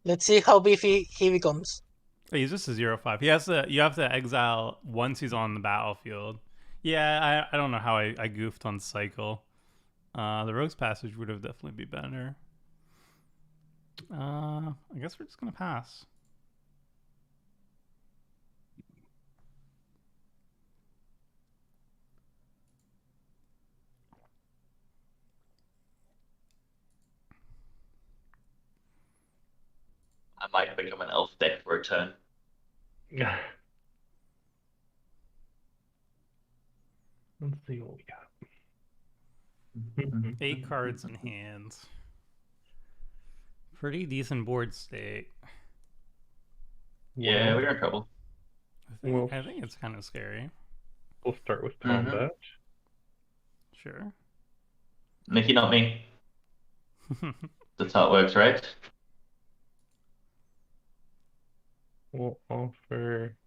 Let's see how beefy he becomes. Oh, he's just a 0/5. He has to. You have to exile once he's on the battlefield. Yeah, I don't know how I goofed on cycle. The Rogue's Passage would have definitely be better. I guess we're just gonna pass. I might become an elf deck for a turn. Let's see what we got. 8 cards in hand. Pretty decent board state. Yeah, we're in trouble. I think it's kind of scary. We'll start with combat. Sure. Mickey, not me. That's how it works, right? We'll offer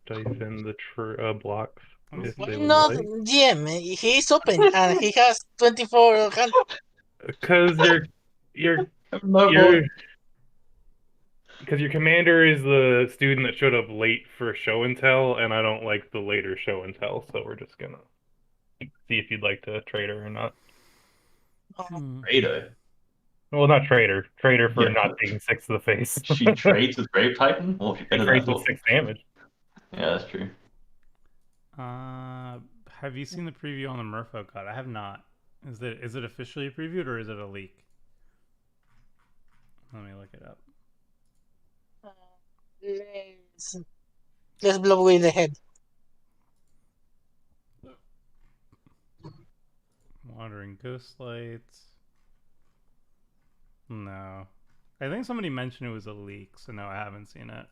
Dyson the blocks if Why they would not like. GM? He's open and he has 24 hand. Because your commander is the student that showed up late for show and tell, and I don't like the later show and tell, so we're just gonna see if you'd like to trade her or not. Trader. Well, not traitor. Traitor for not taking 6 to the face. She trades with Grave Titan? Well, she's better than I trades with thought. 6 damage. Yeah, that's true. Have you seen the preview on the Merfolk card? I have not. Is it officially previewed or is it a leak? Let me look it up. Let's blow away the head. Wandering Ghost Lights. No. I think somebody mentioned it was a leak, so no, I haven't seen it.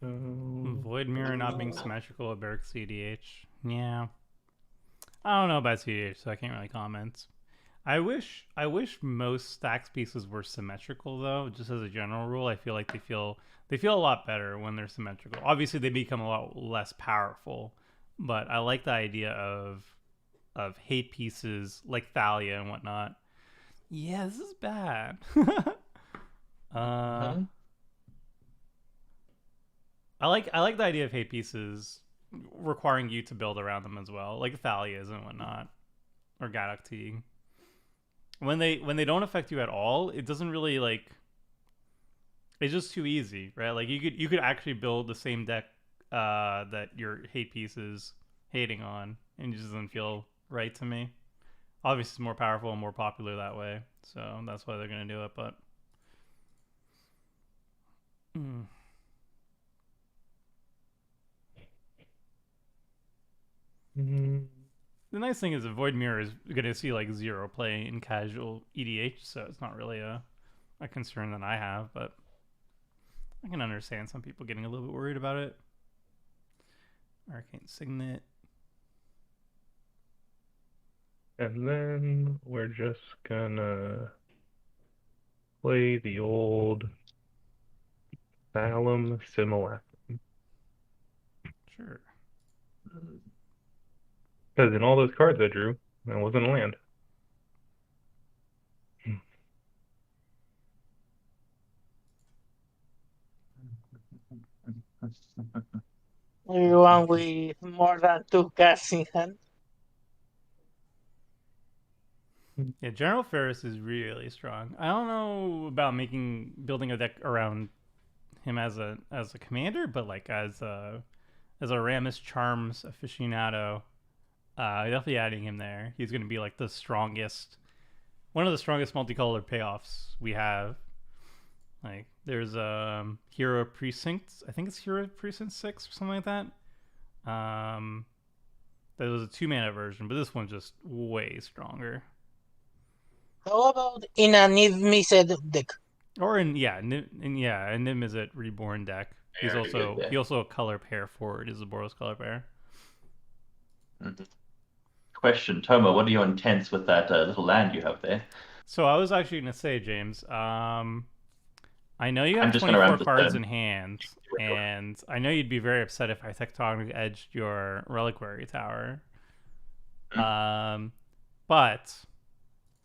Void Mirror not being symmetrical at Barrack CDH. Yeah. I don't know about CDH, so I can't really comment. I wish most stacks pieces were symmetrical though, just as a general rule. I feel like they feel a lot better when they're symmetrical. Obviously they become a lot less powerful, but I like the idea of of hate pieces like Thalia and whatnot. Yeah, this is bad. Mhm. I like the idea of hate pieces requiring you to build around them as well, like Thalia's and whatnot, or Gadokti. When they don't affect you at all, it doesn't really like. It's just too easy, right? Like you could actually build the same deck that your hate pieces hating on, and it just doesn't feel right to me. Obviously, it's more powerful and more popular that way, so that's why they're gonna do it. But mm. Mm, The nice thing is, the Void Mirror is gonna see like zero play in casual EDH, so it's not really a concern that I have. But I can understand some people getting a little bit worried about it. Arcane Signet. and then we're just gonna play the old Salem Simulacrum. Sure. Because in all those cards I drew, that wasn't a land. Everyone with more than 2 cards in hand. Yeah, General Ferris is really strong. I don't know about building a deck around him as a commander, but like as a Ramus Charms aficionado, definitely adding him there. He's going to be like one of the strongest multicolored payoffs we have. Like there's Hero Precinct. I think it's Hero Precinct 6 or something like that. There was a 2-mana version, but this one's just way stronger. How about in a need missed deck? Or in Nim is at Reborn deck. He's Very good also there. he also a color pair forward. Is a Boros color pair. Mhm. Question, Toma, what are your intents with that little land you have there? So I was actually gonna say, James. I know you I'm have just going to 24 ramp this cards turn. in hand, and I know you'd be very upset if I tectonic edged your Reliquary Tower. But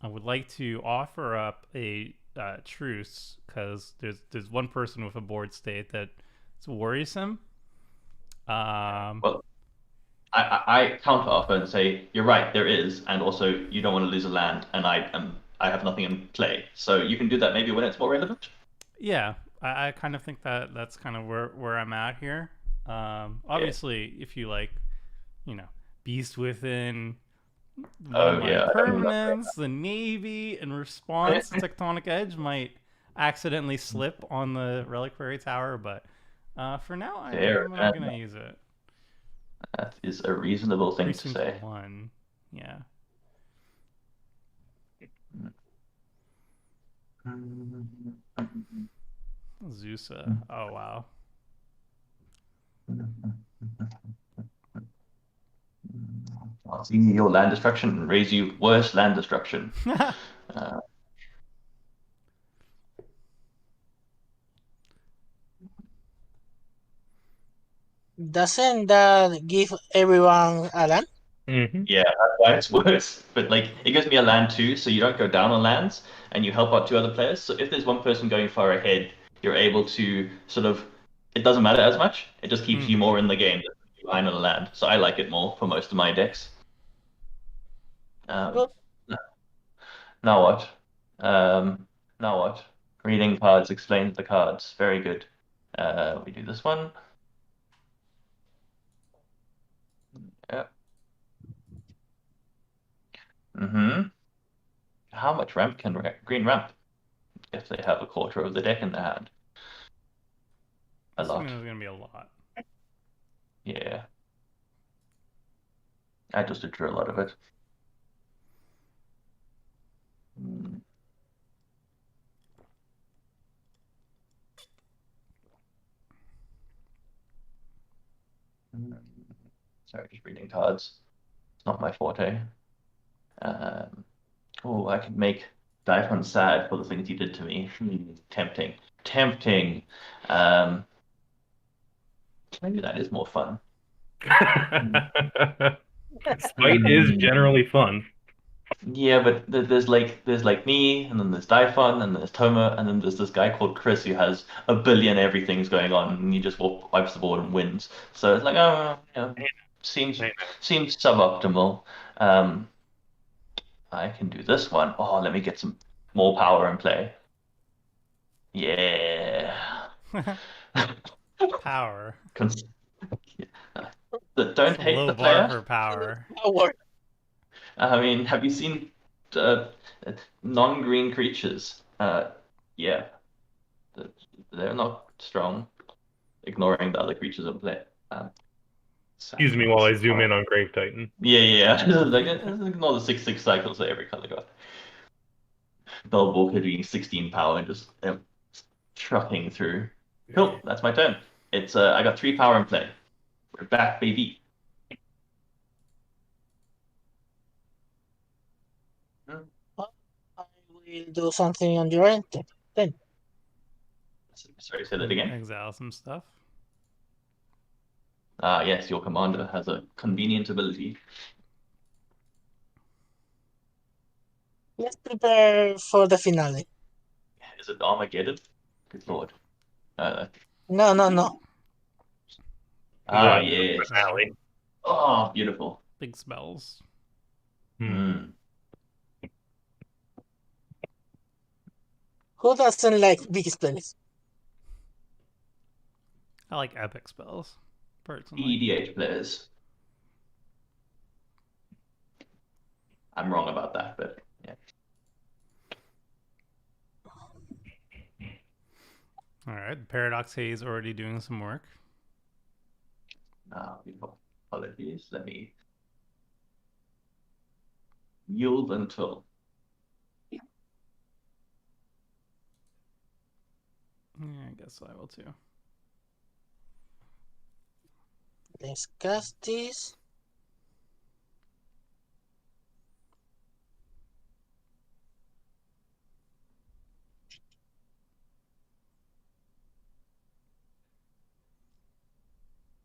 I would like to offer up a truce because there's one person with a board state that's worrisome. Well, I counter offer and say you're right, there is, and also you don't want to lose a land, and I have nothing in play, so you can do that maybe when it's more relevant. Yeah, I kind of think that that's kind of where I'm at here. Yeah. Obviously, if you like, you know, Beast Within one of Oh my yeah, I don't know. permanents, the Navy, in response to Tectonic Edge might accidentally slip on the Reliquary Tower, but for now, I think Fair I'm gonna enough. use it. That is a reasonable thing to Precinct say. 1, yeah. Zusa. Oh wow. I'll see your land destruction and raise you worse land destruction. Uh, Doesn't that give everyone a land? Mm-hmm. yeah, that's why it's worse. But like, it gives me a land too, so you don't go down on lands, and you help out 2 other players. So if there's one person going far ahead, you're able to sort of. It doesn't matter as much. It just keeps you Mm-hmm. more in the game than you behind on the land. So I like it more for most of my decks. Um, Good. now what? Now what? Reading cards explains the cards. Very good. We do this one. Yeah. Mm-hmm. How much ramp can green ramp? If they have a quarter of the deck in their hand. A Assuming lot. there's gonna be a lot. Yeah. I just drew a lot of it. Mm. Sorry, just reading cards. It's not my forte. Oh, I could make Daifun sad for the things he did to me. Tempting. Tempting. Maybe that is more fun. Spite is generally fun. Yeah, but there's like me, and then there's Daifun, and there's Toma, and then there's this guy called Chris who has a billion everythings going on, and he just wipes the board and wins. So it's like, oh, seems Hey, seems suboptimal. Um, I can do this one. Oh, let me get some more power in play. Yeah. Power. Cons- Don't It's a hate low the bar player. for power. Power. I mean, have you seen uh, non-green creatures? Yeah, th- they're not strong. Ignoring the other creatures in play. excuse me while I Sacrifice. zoom in on Grave Titan. Yeah. Like, ignore the 6/6 cycles that every color got. Bellwalker doing 16 power and just trucking through. Cool, that's my turn. It's I got 3 power in play. We're back, baby. I will do something on your end then. Sorry, say that again. Exile some stuff. Ah, yes, your commander has a convenient ability. Let's prepare for the finale. Is it Armageddon? Good lord. Uh, No. Yeah. Finale. Oh, beautiful. Big spells. Hmm. Who doesn't like big spells? I like epic spells, personally. EDH players. I'm wrong about that, but yeah. All right, Paradox Haze already doing some work. Beautiful. Apologies. Let me yield until. Yeah, I guess I will too. Let's cast this.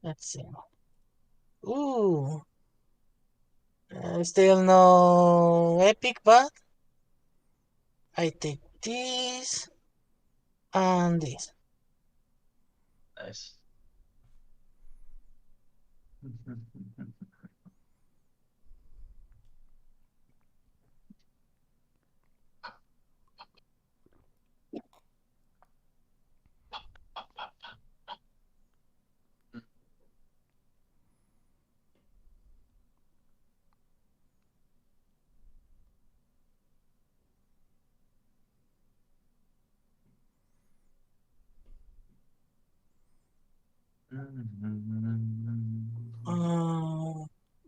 Let's see. Ooh. Still no epic, but I take this and this. Nice.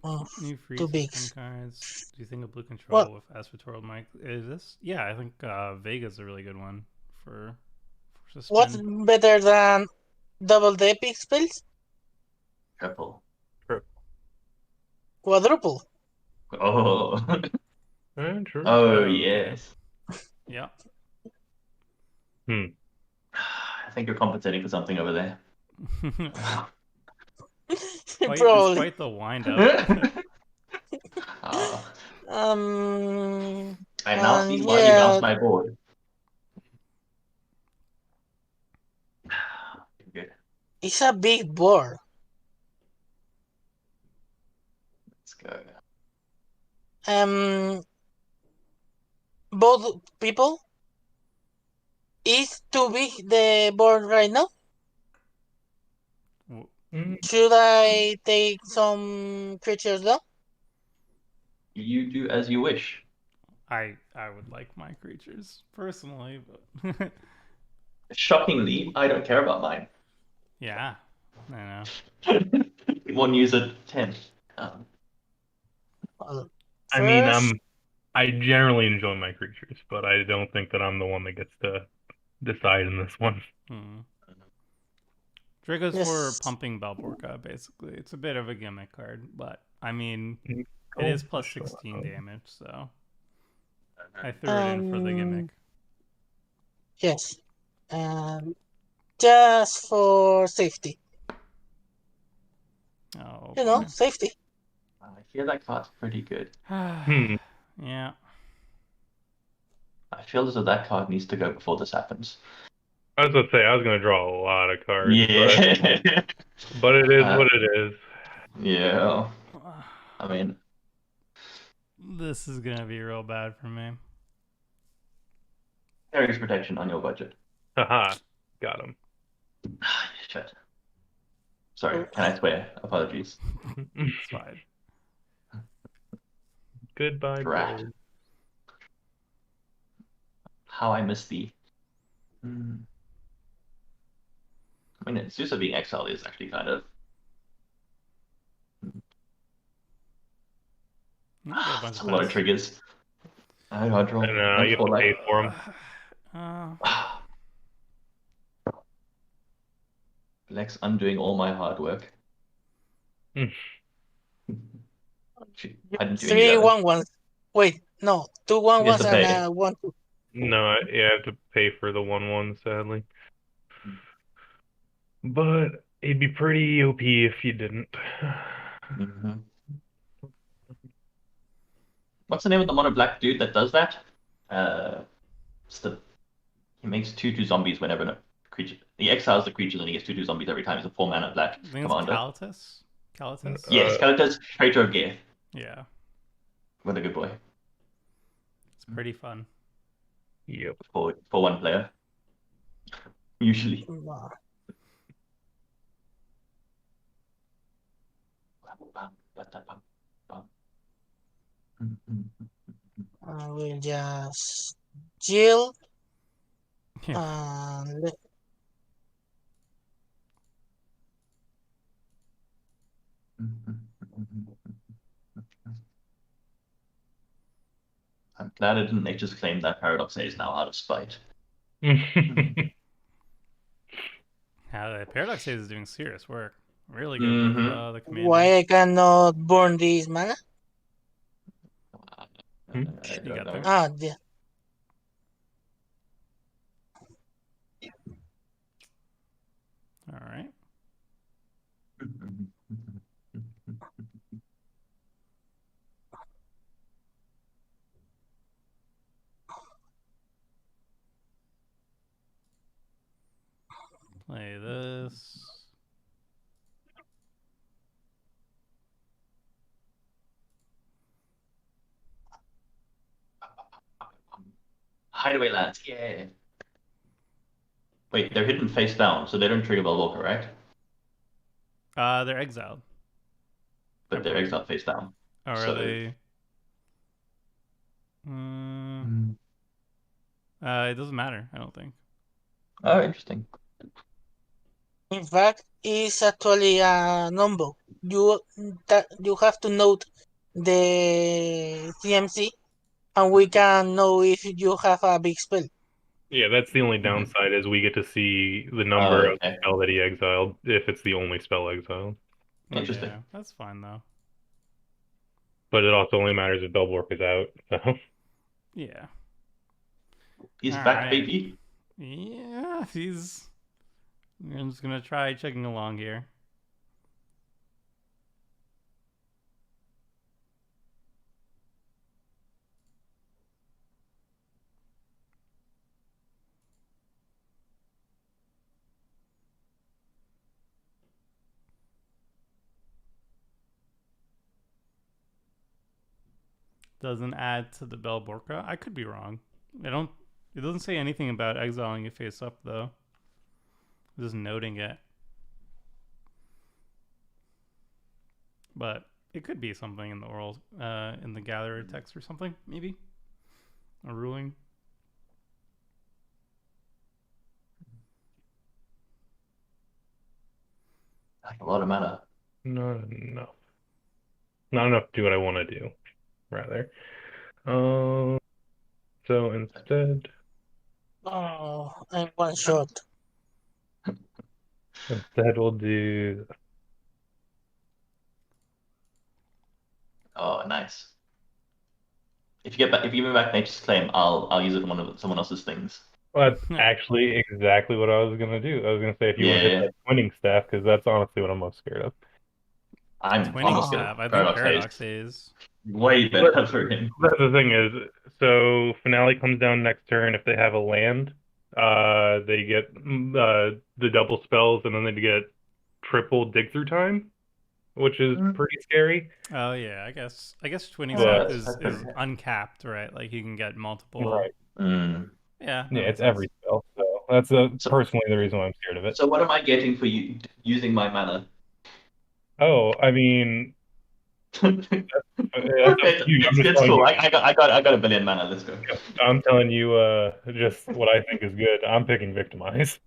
Oh, New free too big. system cards. Do you think a blue Well, control with Asphatorial Mike is this? Yeah, I think Vega's a really good one for what's spin. better than double the epic spells? Triple. Quadruple. Oh. True. Oh, Okay. yes. Yeah. I think you're compensating for something over there. It's Probably. quite the wind up. I now see why you bounced my board. Good. It's a big board. Let's go. Both people. Is too big the board right now? Should I take some creatures though? You do as you wish. I would like my creatures personally, but Shockingly, I don't care about mine. yeah, I know. One user 10. Well, I mean, I generally enjoy my creatures, but I don't think that I'm the one that gets to decide in this one. Draco's Yes. for pumping Balborka, basically. It's a bit of a gimmick card, but I mean, it is plus 16 damage, so I threw it in for the gimmick. Yes. Just for safety. Oh, You know, boy. safety. I hear that card's pretty good. Hmm. Yeah. I feel as though that card needs to go before this happens. I was gonna say I was gonna draw a lot of cards, Yeah. but it is Uh, what it is. yeah. I mean, This is gonna be real bad for me. Ares protection on your budget. Haha, got him. Shit. Sorry, can I swear? Apologies. It's fine. Goodbye, Drat. Joe. How I miss thee. I mean, Zeus being exiled is actually kind of. You get a bunch It's of a lot of pets. triggers. I gotta draw. And And you have for to pay like. for them. Lex undoing all my hard work. Hmm. I didn't do any Three damage. 1-1s. Wait, no, two one You have ones to and pay. 1-2. No, you have to pay for the 1/1, sadly. But it'd be pretty OP if you didn't. Mhm. What's the name of the mono black dude that does that? It's the he makes 2/2 zombies whenever a creature he exiles the creature and he gets 2/2 zombies every time. It's a 4 mana black I think it's commander. Calatus. Calatus. Yes, Calitus, Traitor of Gear. Yeah, What a good boy. it's pretty fun. Yep. For one player. Usually. I will just chill Yeah. and I'm glad I didn't just claim that Paradox A is now out of spite. Paradox Haze is doing serious work. Really good with the commander. why I cannot burn this mana? I You don't got know. there. Ah, yeah. All right. Play this. Hideaway lands, yeah. Wait, they're hidden face down, so they don't trigger Velvolca, right? They're exiled. But they're exiled face down. Or so... are they? It doesn't matter. I don't think. Oh, interesting. In fact, it's actually a number. You have to note the CMC, and we can know if you have a big spell. Yeah, that's the only downside is we get to see the Oh, number of okay. spell that he exiled if it's the only spell exiled. Interesting. Yeah, that's fine though. But it also only matters if Belbork is out. So Yeah. He's All back, right. baby. Yeah, he's. I'm just gonna try checking along here. Doesn't add to the Belborca. I could be wrong. I don't. It doesn't say anything about exiling it face up though. Just noting it. But it could be something in the oral, in the gatherer text or something, maybe a ruling. Like a lot of mana. not enough. Not enough to do what I want to do, rather. So instead Oh, I'm one shot. we'll do Oh, nice. If you give me back Nature's Claim, I'll use it on one of someone else's things. well, that's actually exactly what I was gonna do. I was gonna say if you want to hit Yeah. that winning staff, because that's honestly what I'm most scared of. Twinning almost Oh, gonna sap. I think Paradox Haze. Paradox Haze. Way But better for him. that's the thing is, so finale comes down next turn. If they have a land, they get the double spells, and then they get triple dig through time, which is pretty scary. Oh yeah, I guess Twinning But sap That's, is that's pretty is good. uncapped, right? Like you can get multiple. right, Mm. Yeah, yeah, that makes it's sense. every spell. So that's So, personally the reason why I'm scared of it. so what am I getting for you using my mana? Oh, I mean, Okay, that's up to you. I'm just it's telling cool. you. I got a billion mana. Let's go. I'm telling you, just what I think is good. I'm picking victimize.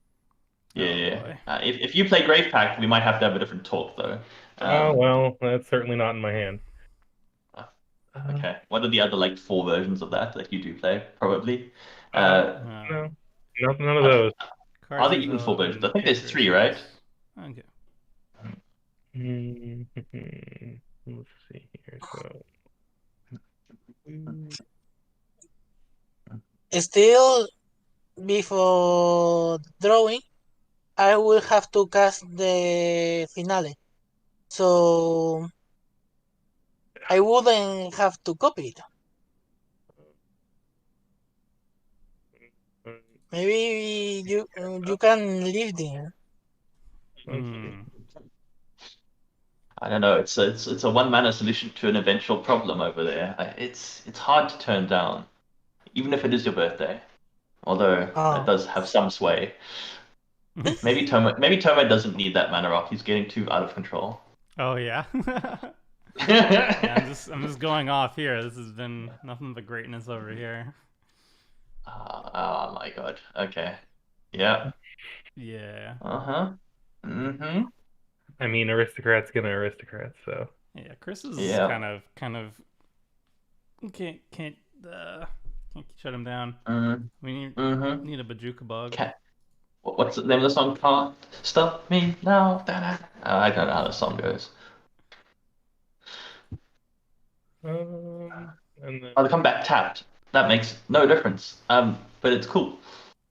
Yeah, Oh yeah. boy. If you play Grave Pact, we might have to have a different talk though. Oh Um, well, that's certainly not in my hand. uh, Uh, okay. What are the other like four versions of that you do play? Probably. uh, Uh, no, Um, none of are, those. are Cards there even four revealed versions? I in think there's character three, right? sheets. Okay. Hmm, Let's see here. So, still before drawing, I will have to cast the finale. So I wouldn't have to copy it. Maybe you can leave there. let's see. Hmm. I don't know. It's a one mana solution to an eventual problem over there. It's hard to turn down, even if it is your birthday. Although that Oh, does have some sway. Maybe Toma doesn't need that mana rock. He's getting too out of control. Oh yeah. Yeah, I'm just going off here. This has been nothing but greatness over here. Oh my god. Okay. Yeah. Yeah. Uh-huh. Mm-hmm. I mean, aristocrat's gonna aristocrat. So, Yeah. Chris is Yeah. kind of can't can't shut him down. Mm, We need mm-hmm. need a Bajuka bug. What's the name of the song? Can't stop me now. Da-da. I don't know how the song goes. and then Oh, the comeback tapped. That makes no difference. But it's cool.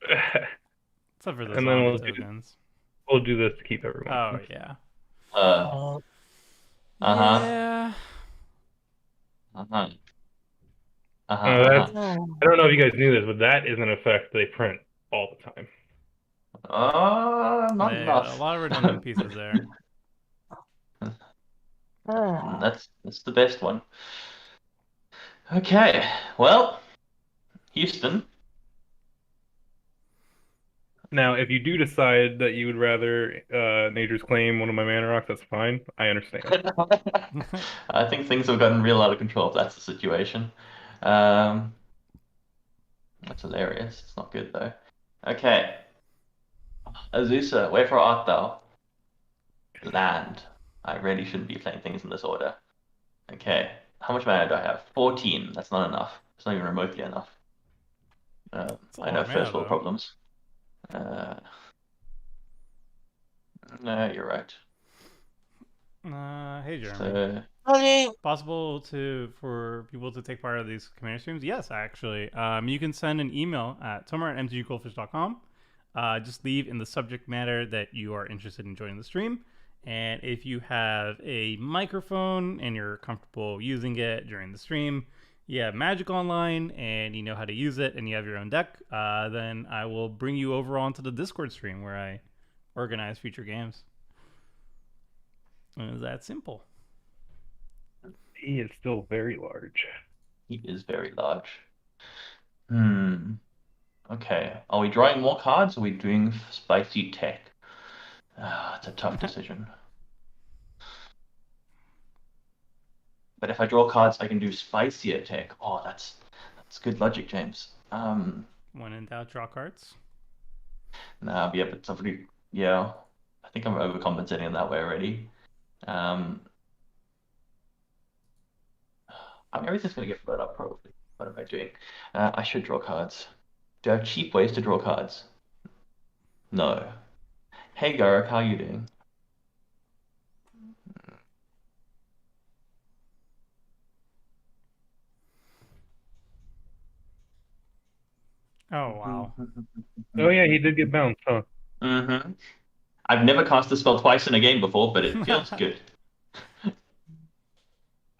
Except for the and then zombie tokens. we'll do this to keep everyone. Oh yeah. Uh, oh, uh-huh. Yeah. Uh-huh. Uh-huh. That's Uh-huh. no. I don't know if you guys knew this, but that is an effect they print all the time. Not Yeah, a enough. lot of redundant pieces there. Ah. That's the best one. Okay. Well, Houston. Now, if you do decide that you would rather Nature's Claim one of my mana rocks, that's fine. I understand. I think things have gotten real out of control if that's the situation. Um, that's hilarious. It's not good though. Okay. Azusa, wherefore art thou? Land. I really shouldn't be playing things in this order. Okay. How much mana do I have? 14. That's not enough. It's not even remotely enough. It's a I lot know of mana first world though. problems. Uh, no, you're right. Hey Jeremy. So, Okay. Possible for people to take part of these community streams? Yes, actually. You can send an email at tomar@mtggoldfish.com. Just leave in the subject matter that you are interested in joining the stream. And if you have a microphone and you're comfortable using it during the stream, you have Magic Online and you know how to use it and you have your own deck, then I will bring you over onto the Discord stream where I organize future games. And it's that simple. He is still very large. he is very large. Hmm. Okay. Are we drawing more cards or are we doing spicy tech? It's a tough decision. But if I draw cards, I can do spicier tech. Oh, that's good logic, James. When in doubt, draw cards. Nah, yeah, but somebody, yeah, I think I'm overcompensating in that way already. I mean, everything's gonna get split up probably. What am I doing? I should draw cards. Do I have cheap ways to draw cards? No. Hey, Garrick, how are you doing? Oh, wow. Oh yeah, he did get bounced, huh? Mm-hmm. I've never cast a spell twice in a game before, but it feels good.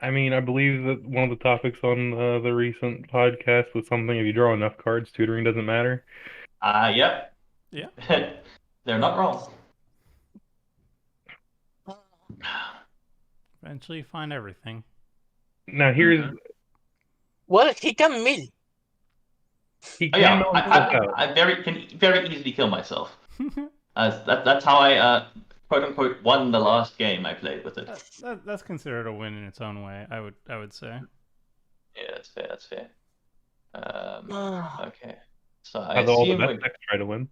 I mean, I believe that one of the topics on the recent podcast was something if you draw enough cards, tutoring doesn't matter. Yep. Yeah. They're not wrong. Eventually you find everything. Now here's Well, he can mill. he Oh can yeah, know himself out. I can very easily kill myself. That's how I quote unquote won the last game I played with it. That's considered a win in its own way. I would say. Yeah, that's fair. That's fair. Ah, Okay. So How all the best decks try to win.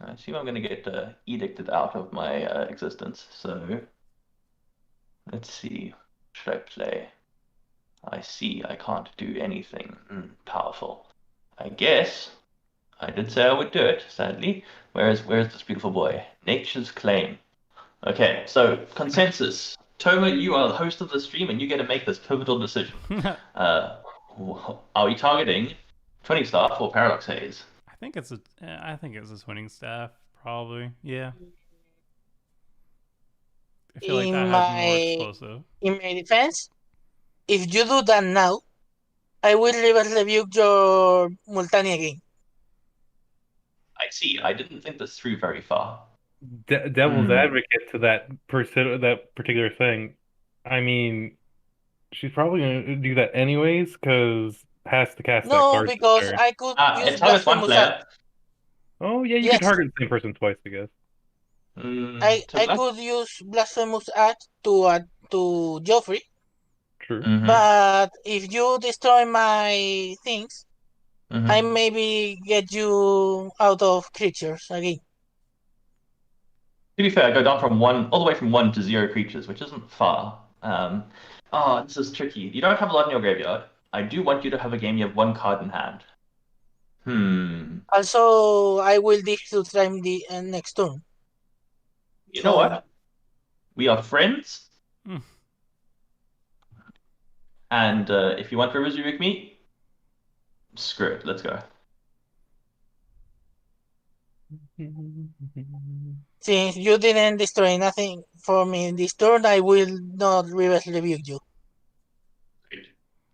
I assume I'm gonna get edicted out of my existence. So let's see. Should I play? I see. I can't do anything. Powerful. I guess I did say I would do it. Sadly, where's this beautiful boy? Nature's Claim. Okay. So consensus. Toma, you are the host of the stream, and you get to make this pivotal decision. Are we targeting 20 staff or Paradox Haze? I think it's a swinging staff, probably. Yeah. I feel like that has more explosive. In my defense, if you do that now, I will reverse rebuke your Multani again. I see. I didn't think this through very far. Devil's advocate to that particular thing. I mean, she's probably gonna do that anyways because has to cast that No, card. because I could use It targets one Blasphemous player. Act. Oh yeah, you Yes. can target the same person twice, I guess. I could use Blasphemous Act to Joffrey. True. But if you destroy my things, I maybe get you out of creatures again. To be fair, I go down all the way from 1 to 0 creatures, which isn't far. This is tricky. You don't have a lot in your graveyard. I do want you to have a game you have 1 card in hand. Also, I will dig to try the next turn. You know what? We are friends. And if you want to rebuke me, screw it. Let's go. Since you didn't destroy nothing for me this turn, I will not reverse rebuke you.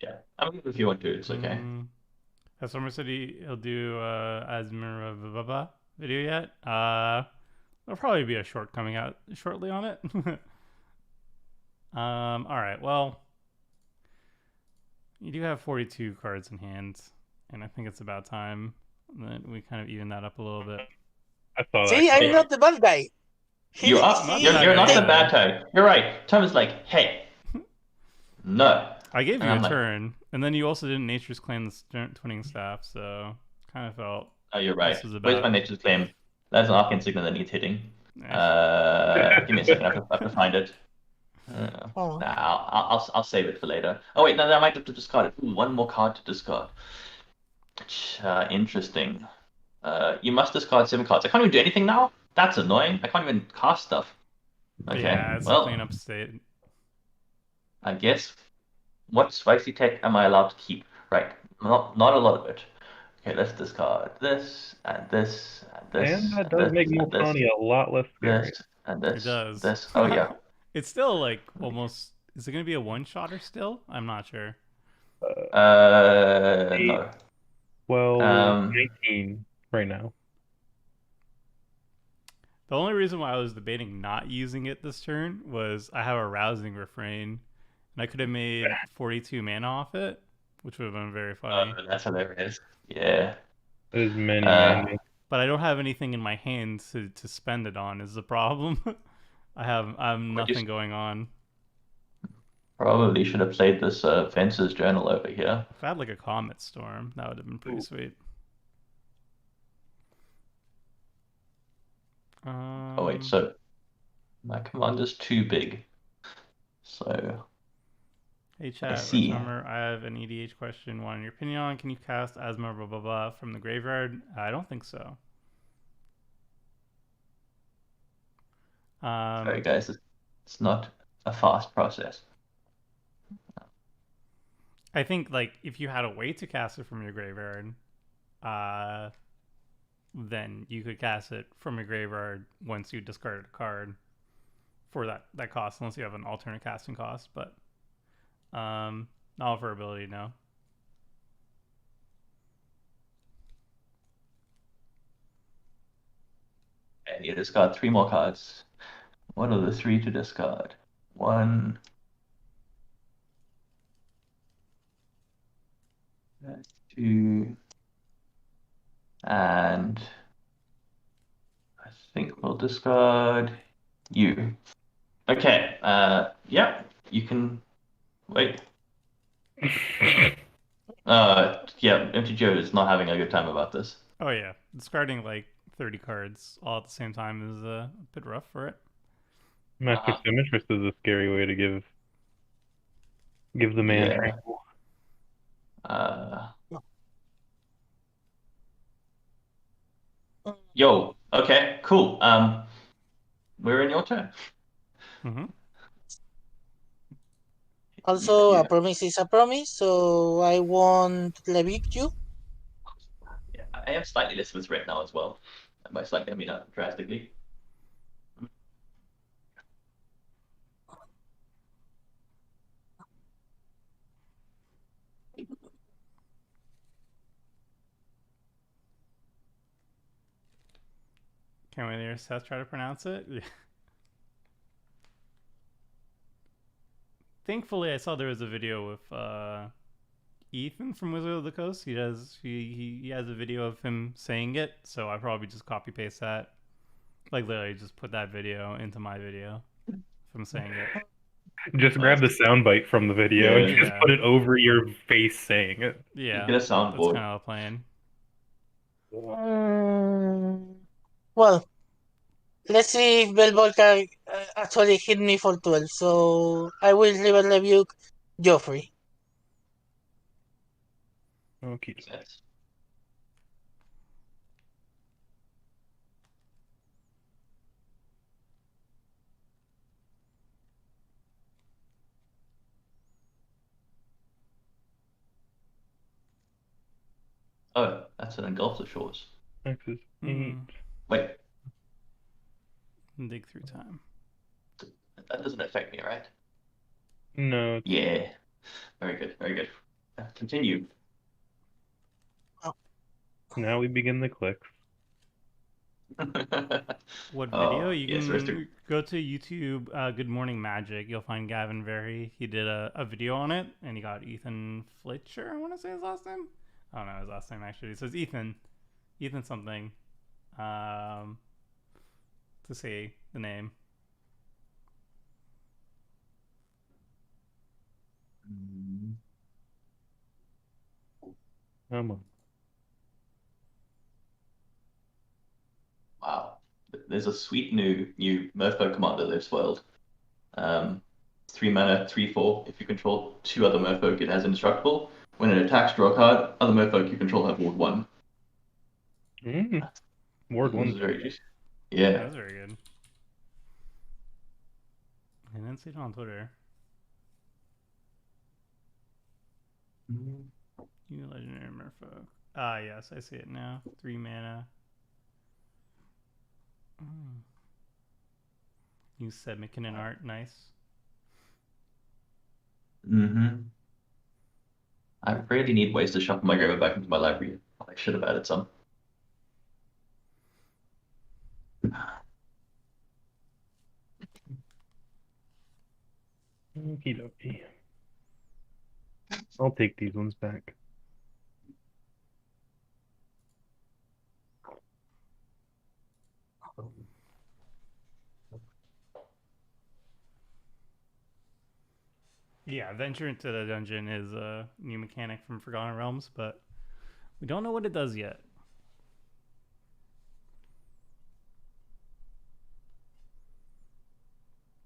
Yeah, I mean, if you want to, it's okay. Has Summer said he'll do Asmir video yet? There'll probably be a short coming out shortly on it. All right. Well, you do have 42 cards in hand, and I think it's about time that we kind of even that up a little bit. I saw that. See, I'm not the bad guy. You're not the bad guy. You're right. Tom is like, hey, no. I gave you a turn, and then you also didn't Nature's Claim the Twinning Staff, so kind of felt. Oh, you're right. Where's my Nature's Claim? That's an Arc Insignia that needs hitting. Give me a second. I have to find it. I'll save it for later. Oh wait, no, I might have to discard it. Ooh, 1 more card to discard. Interesting. You must discard 7 cards. I can't even do anything now? That's annoying. I can't even cast stuff. Okay, yeah, it's a cleanup state. I guess. What spicy tech am I allowed to keep? Right, not a lot of it. Okay, let's discard this, and this, and this. And that does make Multani a lot less scary. This, and this. It does. This. Oh, yeah. It's still like almost... Is it going to be a one-shotter still? I'm not sure. No. Well, 19 right now. The only reason why I was debating not using it this turn was I have a Rousing Refrain, and I could have made 42 mana off it, which would have been very funny. That's hilarious. Yeah. There's many mana. But I don't have anything in my hand to spend it on is the problem. I have nothing going on. Probably should have played this Fence's Journal over here. If I had like a Comet Storm, that would have been pretty sweet. Oh wait, so my commander's too big. So hey chat, Summer, I have an EDH question. Want your opinion on? Can you cast Asma blah blah blah from the graveyard? I don't think so. Sorry guys, it's not a fast process. I think like if you had a way to cast it from your graveyard, then you could cast it from your graveyard once you discarded a card for that cost, unless you have an alternate casting cost. But Not for ability, no. And you discard 3 more cards. What are the 3 to discard? 1, 2, and I think we'll discard you. Okay. Yeah, you can wait. Yeah, Empty Joe is not having a good time about this. Oh yeah, discarding like 30 cards all at the same time is a bit rough for it. Master Uh-huh. Symmetrist is a scary way to give the man Yeah. tranquil. Uh, Yo. Okay. Cool. We're in your turn. Mm-hmm. Also, a Yeah. promise is a promise, so I won't evict you. Yeah. I am slightly listless right now as well. And by slightly, I mean drastically. Can't wait to hear Seth try to pronounce it. Thankfully, I saw there was a video with Ethan from Wizard of the Coast. He has a video of him saying it, so I probably just copy paste that. Like literally just put that video into my video from saying it. Just grab the soundbite from the video and Yeah. just Yeah. put it over your face saying it. Yeah. Get a That's soundboard. kind of the plan. Well, let's see if Bellvolca actually hit me for 12. So I will river rebuke Joffrey. Okay. Yes. Oh, that's an engulf the shores. Axis 8. Mm. Wait, Dig through time. that doesn't affect me, right? No, Yeah. Very good. Very good. Continue. now we begin the clicks. What video? Oh, You yes, can go to YouTube, Good Morning Magic. You'll find Gavin Very. He did a video on it, and he got Ethan Fletcher, I want to say his last name. I don't know his last name, actually. It says Ethan something, um, to say the name. Come on. Wow. There's a sweet new Merfolk commander they've spoiled. 3 mana, 3/4. If you control 2 other Merfolk, it has indestructible. When it attacks, draw a card. Other Merfolk you control have Ward 1. Ward This is 1. very juicy. Yeah. That's very good. I didn't see it on Twitter. You legendary merfolk. Ah, yes, I see it now. 3 mana. You said McKinnon art, nice. I really need ways to shuffle my Graver back into my library. I should have added some. Okie dokie. I'll take these ones back. Yeah, venture into the dungeon is a new mechanic from Forgotten Realms, but we don't know what it does yet.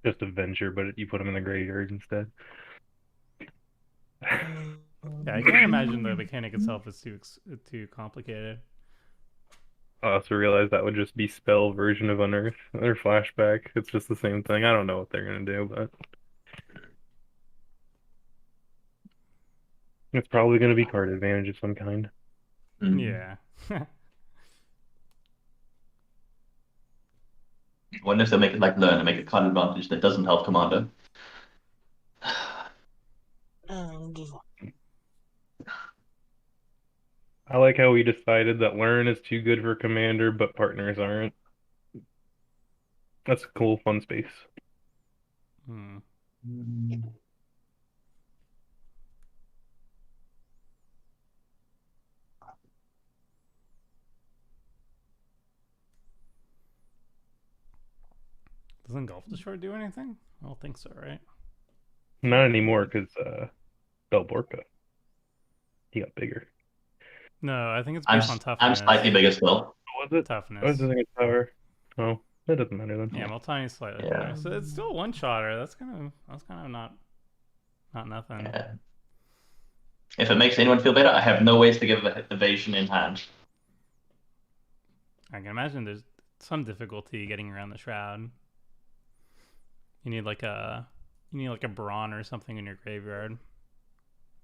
Just a venture, but you put them in the graveyard instead. Yeah, I can't imagine the mechanic itself is too complicated. I also realized that would just be spell version of Unearth or Flashback. It's just the same thing. I don't know what they're gonna do, but it's probably gonna be card advantage of some kind. Yeah. Wonder if they'll make it like learn and make a card advantage that doesn't help commander. This one. I like how we decided that learn is too good for commander, but partners aren't. That's a cool, fun space. Hmm. Doesn't Golf Destroyer do anything? I don't think so, right? Not anymore because Belborca. He got bigger. No, I think it's I'm based on I'm slightly toughness. bigger still. What was it? I was Toughness. thinking power. Oh, that doesn't matter then. Yeah, Multani's slightly Yeah. bigger. So it's still one shotter. That's kind of not nothing. Yeah. If it makes anyone feel better, I have no ways to give evasion in hand. I can imagine there's some difficulty getting around the shroud. You need like a brawn or something in your graveyard.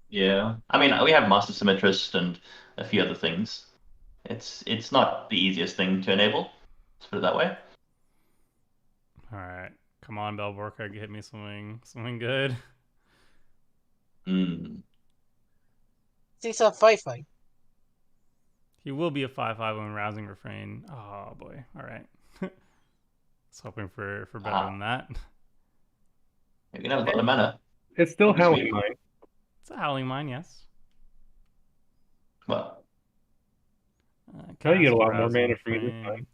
Yeah. I mean, we have Master Symmetrist and a few other things. It's not the easiest thing to enable. Let's put it that way. All right, come on, Belborka, hit me something good. Mm. It's a 5/5. He will be a 5/5 when rousing refrain. Oh boy. All right. I was hoping for better than that. You can have a lot of mana. It's still Obviously. Howling Mine. It's a Howling Mine, yes. Well, Now you get a Cast lot more Rousing mana from me this Refrain. time.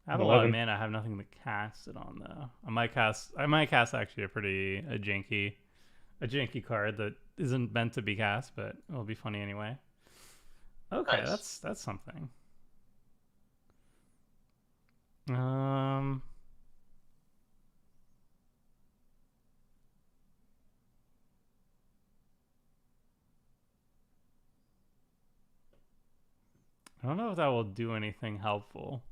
I have a lot of 11. mana. I have nothing to cast it on though. I might cast actually a janky card that isn't meant to be cast, but it'll be funny anyway. Okay, nice. that's something. I don't know if that will do anything helpful.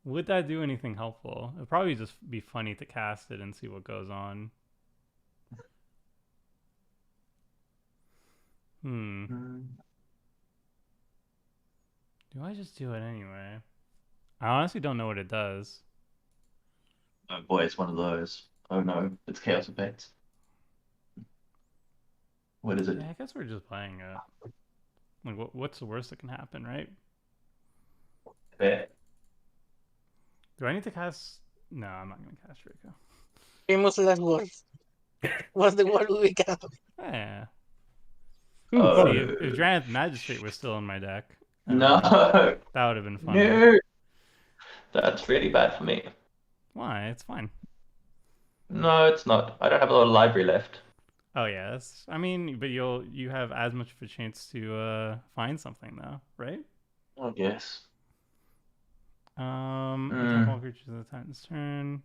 Would that do anything helpful? It'd probably just be funny to cast it and see what goes on. Do I just do it anyway? I honestly don't know what it does. Oh boy, it's one of those. Oh no, it's Chaos Effects. What is it? Yeah, I guess we're just playing it. Like, what's the worst that can happen, right? Fair. Do I need to cast? No, I'm not gonna cast Rico. Famous last words. What's the word we got? Yeah. Ooh, See, if Drannith Magistrate was still in my deck, No. that would have been funny. No. That's really bad for me. Why? It's fine. No, it's not. I don't have a lot of library left. Oh yeah, I mean, but you have as much of a chance to find something though, right? I guess. Attack all creatures of the Titan's turn.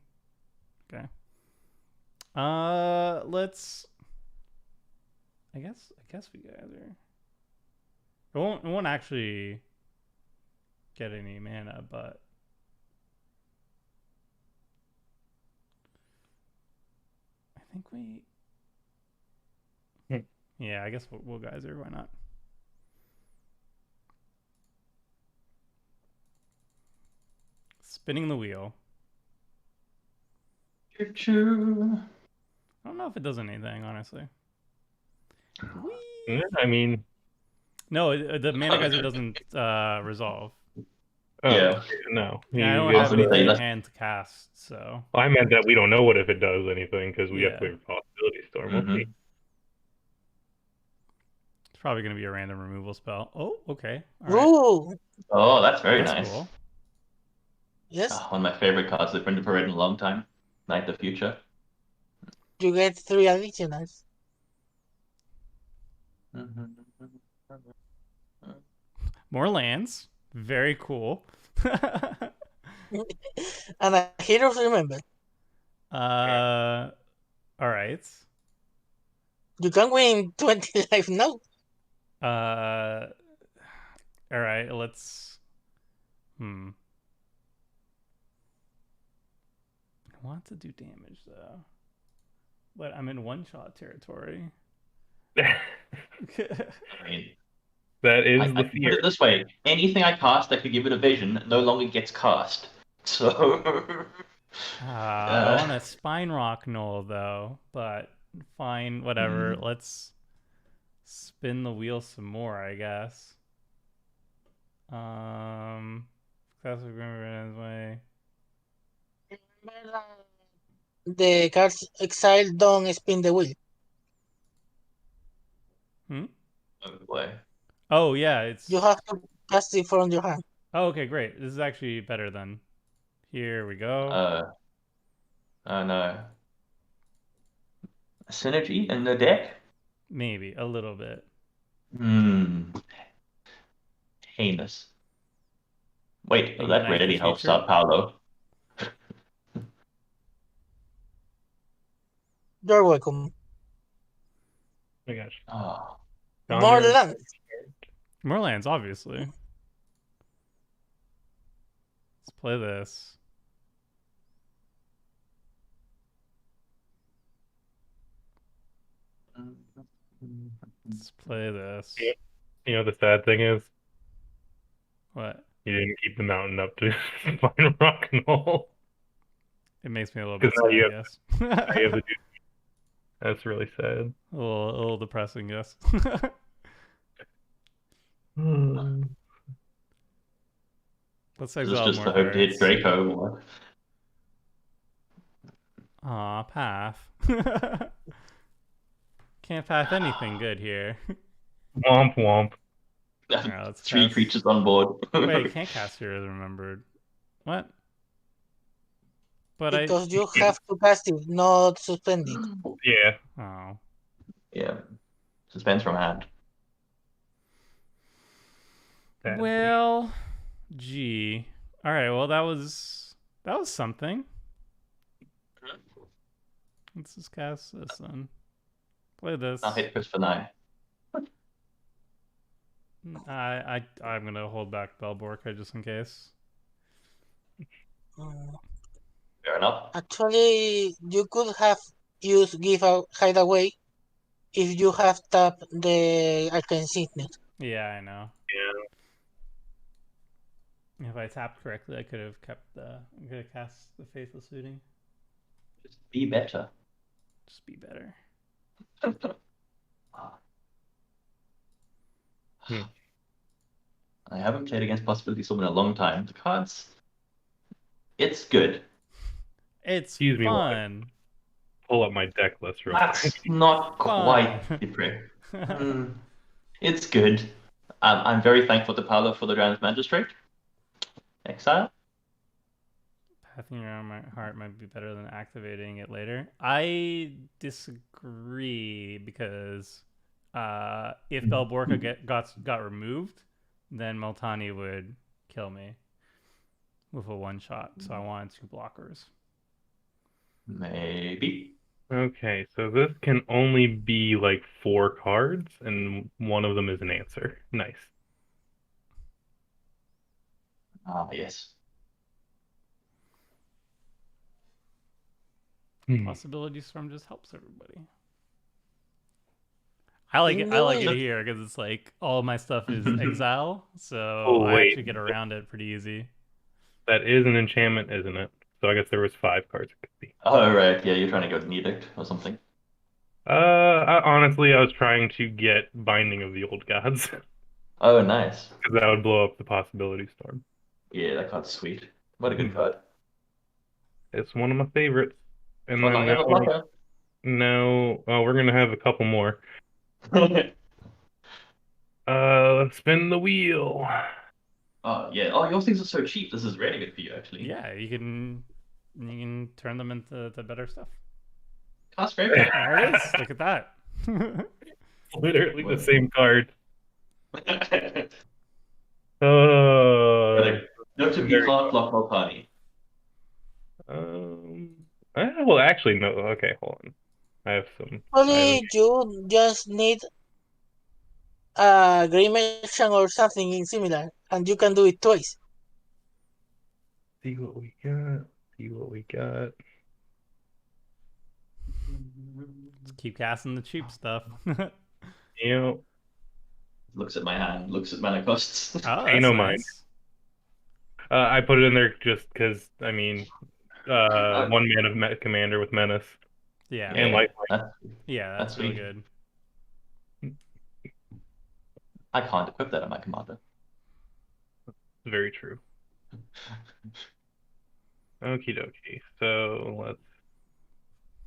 Okay. Let's. I guess we guys are. It won't actually get any mana, but I think we. Yeah, I guess we'll geyser. Why not? Spinning the wheel. Choo-choo. I don't know if it does anything, honestly. yeah, I mean, No, the mana geyser doesn't resolve. oh, Yeah. no. Yeah, I don't You have get- anything in that's- hand to cast, so. I meant that we don't know what if it does anything because we have to Yeah. wait for Possibility Storm. We'll see. It's probably going to be a random removal spell. Oh, okay. All right. Ooh, Oh, that's very That's nice. cool. yes. One of my favorite cards they've printed for it in a long time. Night the Future. You get 3 additionals. More lands. Very cool. And a Heroes Remember. All right. You can win 20 life now. All right. Let's. I want to do damage though, but I'm in one-shot territory. I mean, That is I the put fear. it this way: anything I cast that could give it a vision no longer gets cast. So I Uh, want a Spine Rock Knoll though, but fine, whatever. hmm. Let's spin the wheel some more, I guess. Classic Grimmer's way. The cards exiled don't spin the wheel. Hmm? Oh boy. Oh yeah, You it's. have to cast it from your hand. Oh, okay, great. This is actually better than. Here we go. Oh no. Synergy in the deck? Maybe a little bit. Hmm. Heinous. Wait, that Ignite the really helps future. out Paolo. You're welcome. Oh my gosh. Oh. More Chandra. land. More lands, obviously. Let's play this. Let's play this. Yeah. You know the sad thing is What? you didn't keep the mountain up to Spine Rock and Roll. It makes me a little Because bit now sad, you yes. have to do. That's really sad. A little depressing, yes. Let's Is this exile just more the hope to hit cards. Draco? Or... Aw, path. Can't path anything good here. Womp womp. Alright, let's Three cast. creatures on board. Wait, can't cast Heroes Remembered. What? But I. Because you have to cast it, not suspend it. Yeah. Oh. Yeah. Suspense from hand. Sadly. Well, gee. All right. Well, that was something. Let's just cast this then. Play this. I'll hit Chris for 9. I'm gonna hold back Belborca just in case. Mm. Fair enough. Actually, you could have used give out hideaway if you have tapped the arcane signet. Yeah, I know. Yeah. If I tapped correctly, I could have kept the. I could have cast the Faithless Looting. Just be better. Just be better. I haven't played against Possibility Storm in a long time. The cards, it's good. It's Excuse me, fun. Pull up my deck list real That's quick. not Fun. quite different. It's good. I'm very thankful to Paolo for the Grand Magistrate. Exile. Pathing around my heart might be better than activating it later. I disagree because if Belborca got removed, then Multani would kill me with a one shot. So I wanted 2 blockers. Maybe. Okay, so this can only be like 4 cards, and one of them is an answer. Nice. Ah, yes. Possibility Storm just helps everybody. I like it here because it's like all my stuff is exile, so Oh, I wait. actually get around it pretty easy. That is an enchantment, isn't it? So I guess there was 5 cards it could be. Oh, right. Yeah, you're trying to go with an edict or something. Honestly, I was trying to get Binding of the Old Gods because Oh, nice. that would blow up the Possibility Storm. Yeah, that card's sweet. What a good Hmm. card. It's one of my favorites. And Well, then I have a blocker. we're gonna have a couple more. Spin the wheel. Oh, yeah. Oh, your things are so cheap. This is really good for you, actually. Yeah, you can turn them into the better stuff. That's very good. There it is. Look at that. Literally the What? same card. Notably, very can't block Multani. well, actually, no. Okay, hold on. I have some. Only you just need a Grey Merchant or something in similar, and you can do it twice. See what we got. See what we got. Just keep casting the cheap stuff. Yeah. Looks at my hand, looks at mana costs. Oh, Pay that's no nice. mind. I put it in there just because, I mean, one man of commander with menace Yeah. and Yeah, life. Yeah, that's that's really sweet. good. I can't equip that on my commander. Very true. Okie dokie. So let's.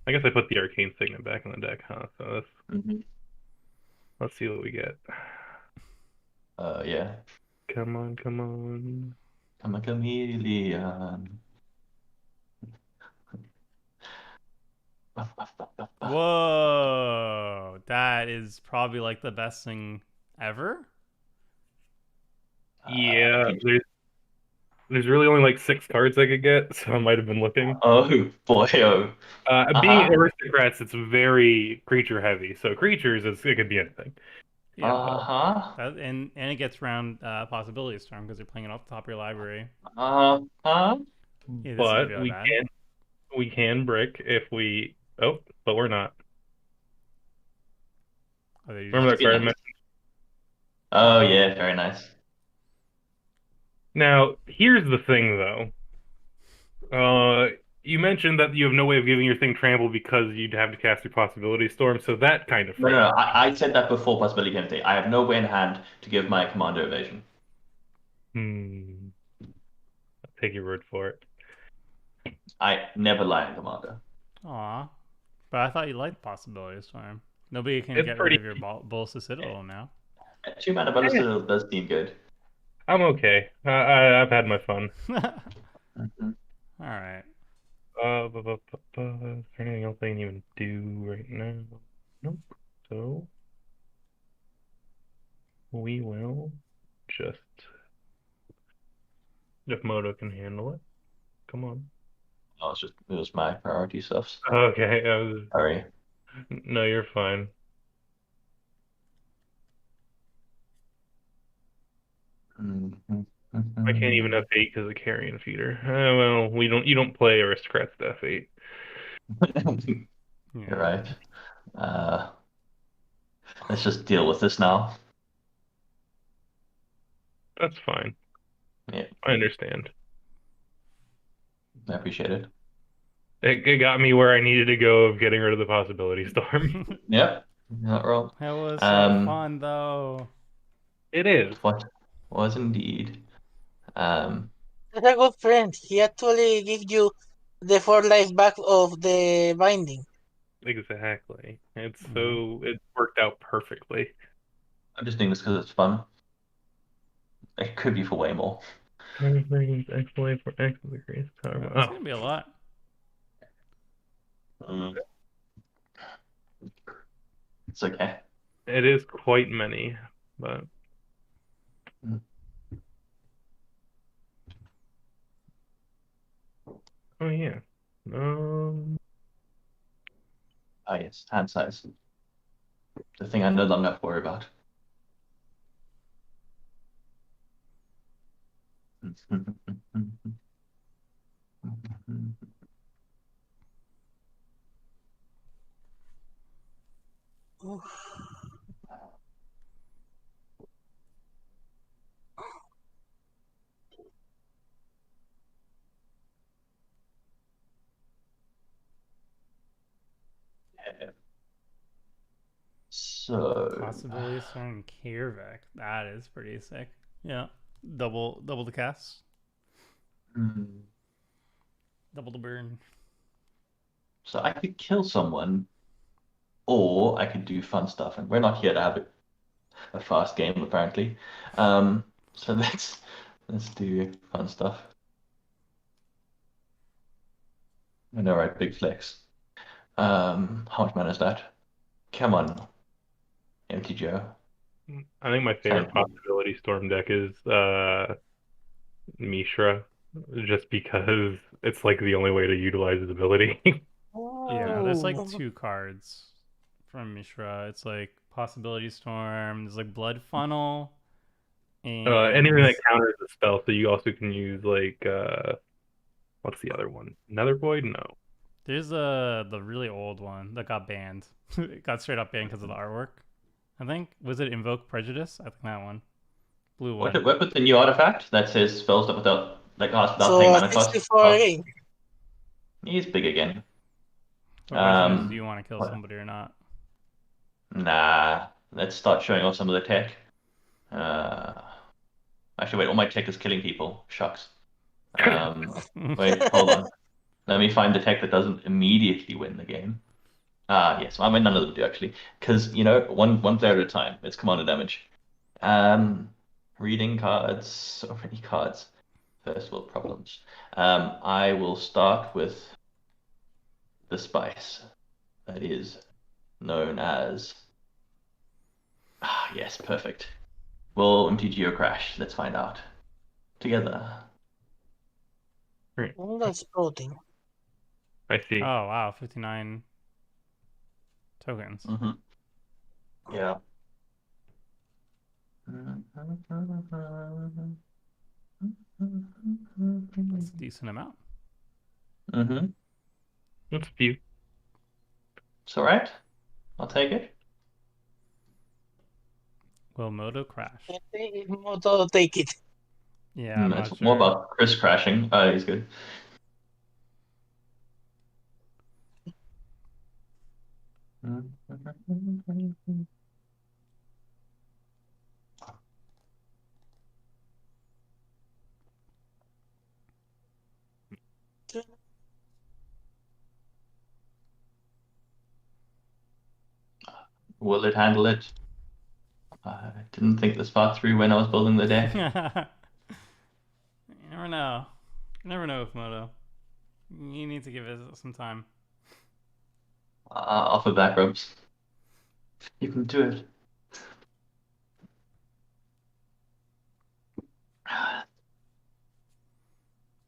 I guess I put the arcane signet back in the deck, huh? So Hmm. let's see what we get. Yeah. Come on, come on. I'm a chameleon. Whoa, that is probably like the best thing ever. Yeah, Did there's really only like 6 cards I could get, so I might have been looking. Oh boy, oh. Being Uh-huh. aristocrats, it's very creature heavy. So creatures, it could be anything. Yeah, Uh-huh. and it gets around possibility storm because you're playing it off the top of your library. Uh-huh. Yeah, this isn't But really bad. we can brick if we. Oh, but we're not. Oh, you Remember just that card I mentioned? Oh yeah, very nice. Now, here's the thing, though. You mentioned that you have no way of giving your thing trample because you'd have to cast your possibility storm, so that kind of No, frees no, no. up. I said that before possibility penalty. I have no way in hand to give my commander evasion. Hmm. I'll take your word for it. I never lie in commander. Aw, but I thought you liked possibility storm. Nobody can It's get rid pretty. of your Bolsa Citadel now. 2 mana Ballista does seem good. I'm okay. I've had my fun. Mhm. All right. Is there anything else I can even do right now? Nope. So we will just, if Moto can handle it. Come on. Oh, it was my priority stuff. Okay. Sorry. No, you're fine. Mhm. I can't even F8 because of carrion feeder. Well, we don't. You don't play aristocrats to F8. You're Yeah. right. Uh, let's just deal with this now. That's fine. Yeah, I understand. I appreciate it. It got me where I needed to go of getting rid of the possibility storm. Yep, not wrong. That was so Um, fun though. It is. what was indeed. Um, That's a good friend. He actually gives you the 4 life back of the binding. Exactly. Yeah. It worked out perfectly. I'm just doing this because it's fun. It could be for way more. 20 seconds, X for X degrees. That's gonna be a lot. Mm, it's okay. It is quite many, but Mm. oh yeah. Um, Ah, yes, hand size. The thing I no longer have to worry about. So, Possibility storm Kirvek. That is pretty sick. Yeah. Double the cast. mm, Double the burn. so I could kill someone, or I could do fun stuff, and we're not here to have a fast game apparently. So let's do fun stuff. I know, right? Big flex. How much mana is that? Come on, Empty Joe. I think my favorite 10. possibility storm deck is Mishra, just because it's like the only way to utilize his ability. Yeah, there's like Oh. 2 cards from Mishra. It's like Possibility Storm, there's like Blood Funnel, and Anything that counters the spell, so you also can use like what's the other one? Nether Void? No. there's the really old one that got banned. It got straight up banned because of the artwork. I think was it Invoke Prejudice? I think that one. Blue one. What with the new artifact that says spells that without like last without So paying mana cost? 64 Oh, again. He's big again. The question is, do Um, you want to kill somebody or not? nah. Let's start showing off some of the tech. Uh, actually, wait. All my tech is killing people. Shucks. Wait. Hold on. Let me find the tech that doesn't immediately win the game. Yes. I mean, none of them do actually, because one player at a time. It's commander damage. Um, reading cards. So many cards. First world problems. I will start with the spice that is known as. Yes, perfect. Will MTG or crash? Let's find out together. Oh, that's floating. I see. Oh wow, 59 tokens. Mm-hmm. Yeah. That's a decent amount. Mm-hmm. That's a few. It's all right. I'll take it. Will Moto crash? Moto, take it. Yeah, I'm It's not more sure. about Chris crashing. He's good. Will it handle it? I didn't think this far through when I was building the deck. You never know. You never know with Moto. You need to give it some time. Off of back rubs. You can do it.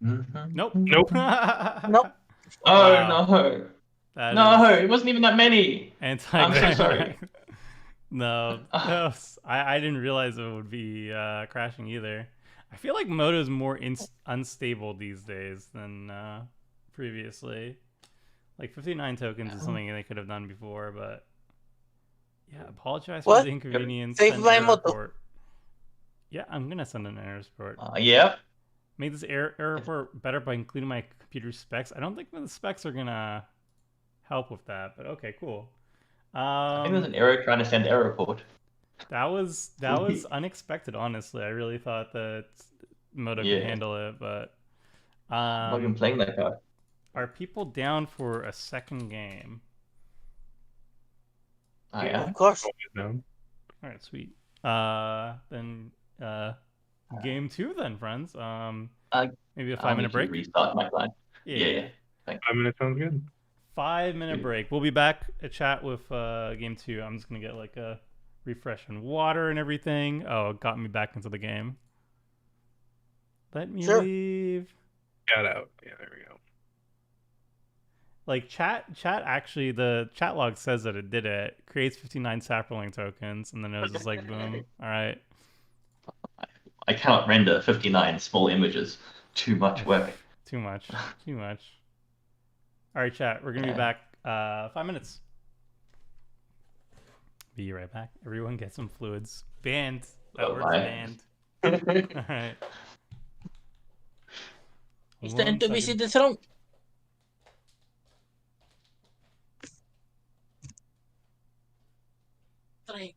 Nope. Nope. Nope. Oh Wow. no. That No, is it wasn't even that many. I'm so sorry. No, I didn't realize it would be crashing either. I feel like Moto's more unstable these days than previously. Like 59 tokens is something they could have done before, but yeah, apologize for What? the inconvenience. Save Send my error Moto. report. Yeah, I'm gonna send an error report. Yeah. Make this error report better by including my computer specs. I don't think the specs are gonna help with that, but okay, cool. I think there's an error trying to send error report. That was unexpected. Honestly, I really thought that Moto could handle it, but I'm not even playing that card. are people down for a second game? I am. Of course. No. All right, sweet. Then game 2, then, friends. Maybe a 5-minute break. Restart my line. Yeah. Yeah. Thanks. 5 minutes sounds good. 5-minute break. We'll be back at chat with game 2. I'm just gonna get like a refresh and water and everything. Oh, it got me back into the game. Let me leave. Got out. Yeah, there we go. Like chat actually, the chat log says that it did it. Creates 59 sapling tokens, and then it was just like boom. All right. I cannot render 59 small images. Too much work. Too much. All right, chat. We're gonna be back 5 minutes. Be right back. Everyone get some fluids. Banned. That word's banned. All right. It's time to visit the throne. Try.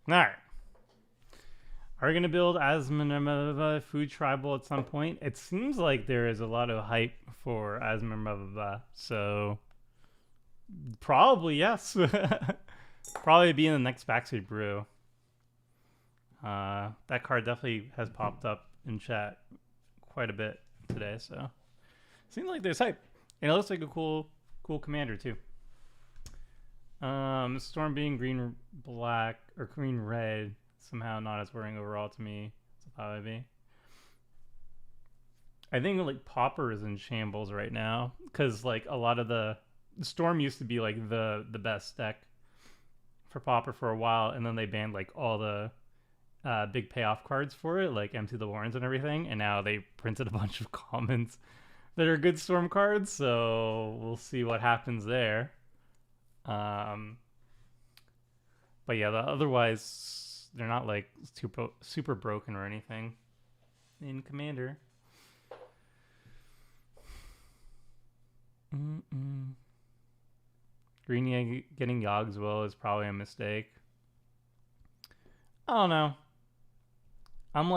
All right. Are we going to build Asmanova Food Tribal at some point? It seems like there is a lot of hype for Asmanova, so probably yes. Probably be in the next Backseat Brew. That card definitely has popped up in chat quite a bit today, so seems like there's hype. And it looks like a cool commander too. Storm being green black or green red somehow not as worrying overall to me. So probably be. I think like Pauper is in shambles right now because like a lot of the Storm used to be like the best deck for Pauper for a while, and then they banned like all the big payoff cards for it, like Empty the Warrens and everything, and now they printed a bunch of commons that are good Storm cards, so we'll see what happens there. But yeah, otherwise they're not like super broken or anything in Commander. Green getting Yogswell is probably a mistake. I don't know. I'm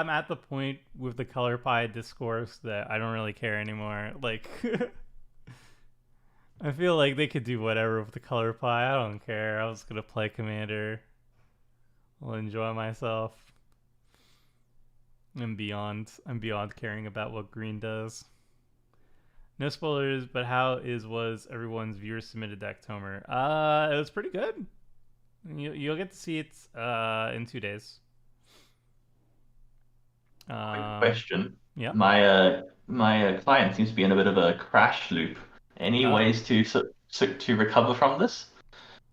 at the point with the color pie discourse that I don't really care anymore. Like, I feel like they could do whatever with the color pie. I don't care. I was gonna play Commander. I'll enjoy myself. I'm beyond caring about what green does. No spoilers, but how was everyone's viewer submitted deck, Tomer? It was pretty good. You'll get to see it in 2 days. Quick question. Yeah. My client seems to be in a bit of a crash loop. Any ways to recover from this?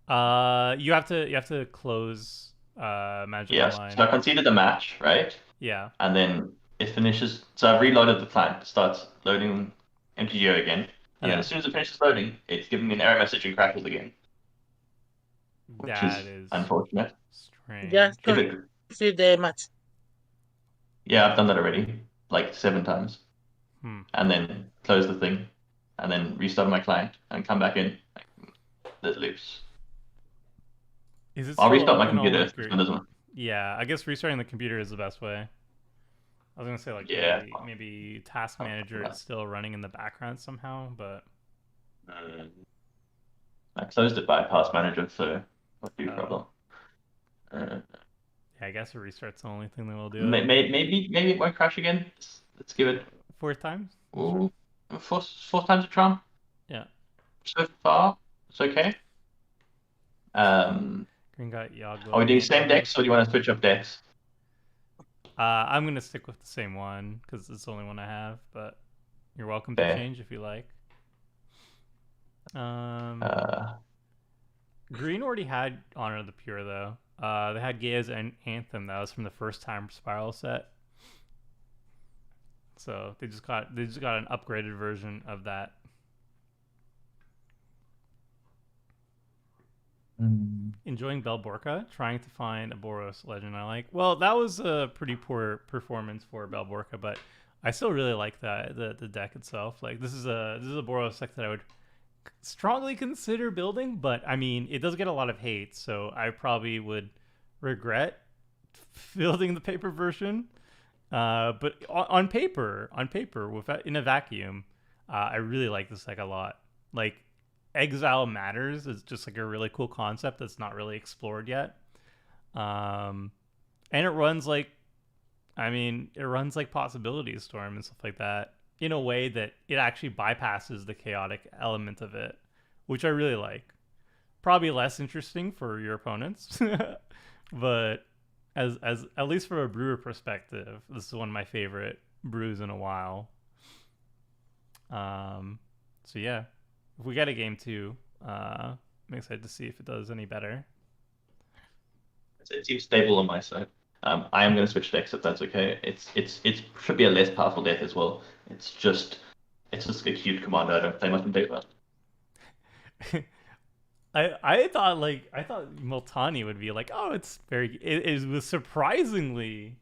You have to close Magic Online. So I conceded the match, right? Yeah. And then it finishes. So I've reloaded the client. It starts loading MTGO again, and then as soon as it finishes loading, it's giving me an error message and crashes again. Which is unfortunate. Strange. Just see the match. Yeah, I've done that already, like 7 times. And then close the thing, and then restart my client and come back in. It loops. I'll restart my computer. Yeah, I guess restarting the computer is the best way. I was gonna say like maybe Task Manager is still running in the background somehow, but I closed it by Task Manager, so not too problem. Yeah, I guess a restart's the only thing that will do. Maybe it won't crash again. Let's give it 4th time. Ooh, fourth time's a charm. Yeah. So far, it's okay. Green got Yoggle. Are we doing same decks, or do you want to switch up decks? I'm gonna stick with the same one because it's the only one I have. But you're welcome to change if you like. Green already had Honor of the Pure though. They had Gaia's Anthem that was from the first time Spiral set. So they just got an upgraded version of that. Enjoying Belborca, trying to find a Boros legend I like. Well, that was a pretty poor performance for Belborca, but I still really like the deck itself. Like this is a Boros deck that I would strongly consider building, but I mean it does get a lot of hate, so I probably would regret building the paper version. But on paper, in a vacuum, I really like this deck a lot. Like Exile Matters is just like a really cool concept that's not really explored yet. And it runs like Possibility Storm and stuff like that in a way that it actually bypasses the chaotic element of it, which I really like. Probably less interesting for your opponents, but as at least from a brewer perspective, this is one of my favorite brews in a while. So yeah. If we get a game 2, I'm excited to see if it does any better. It seems stable on my side. I am going to switch decks if that's okay. It should be a less powerful deck as well. It's just a cute commander. I don't play much in deck that. I thought Multani would be like, oh, it's it was surprisingly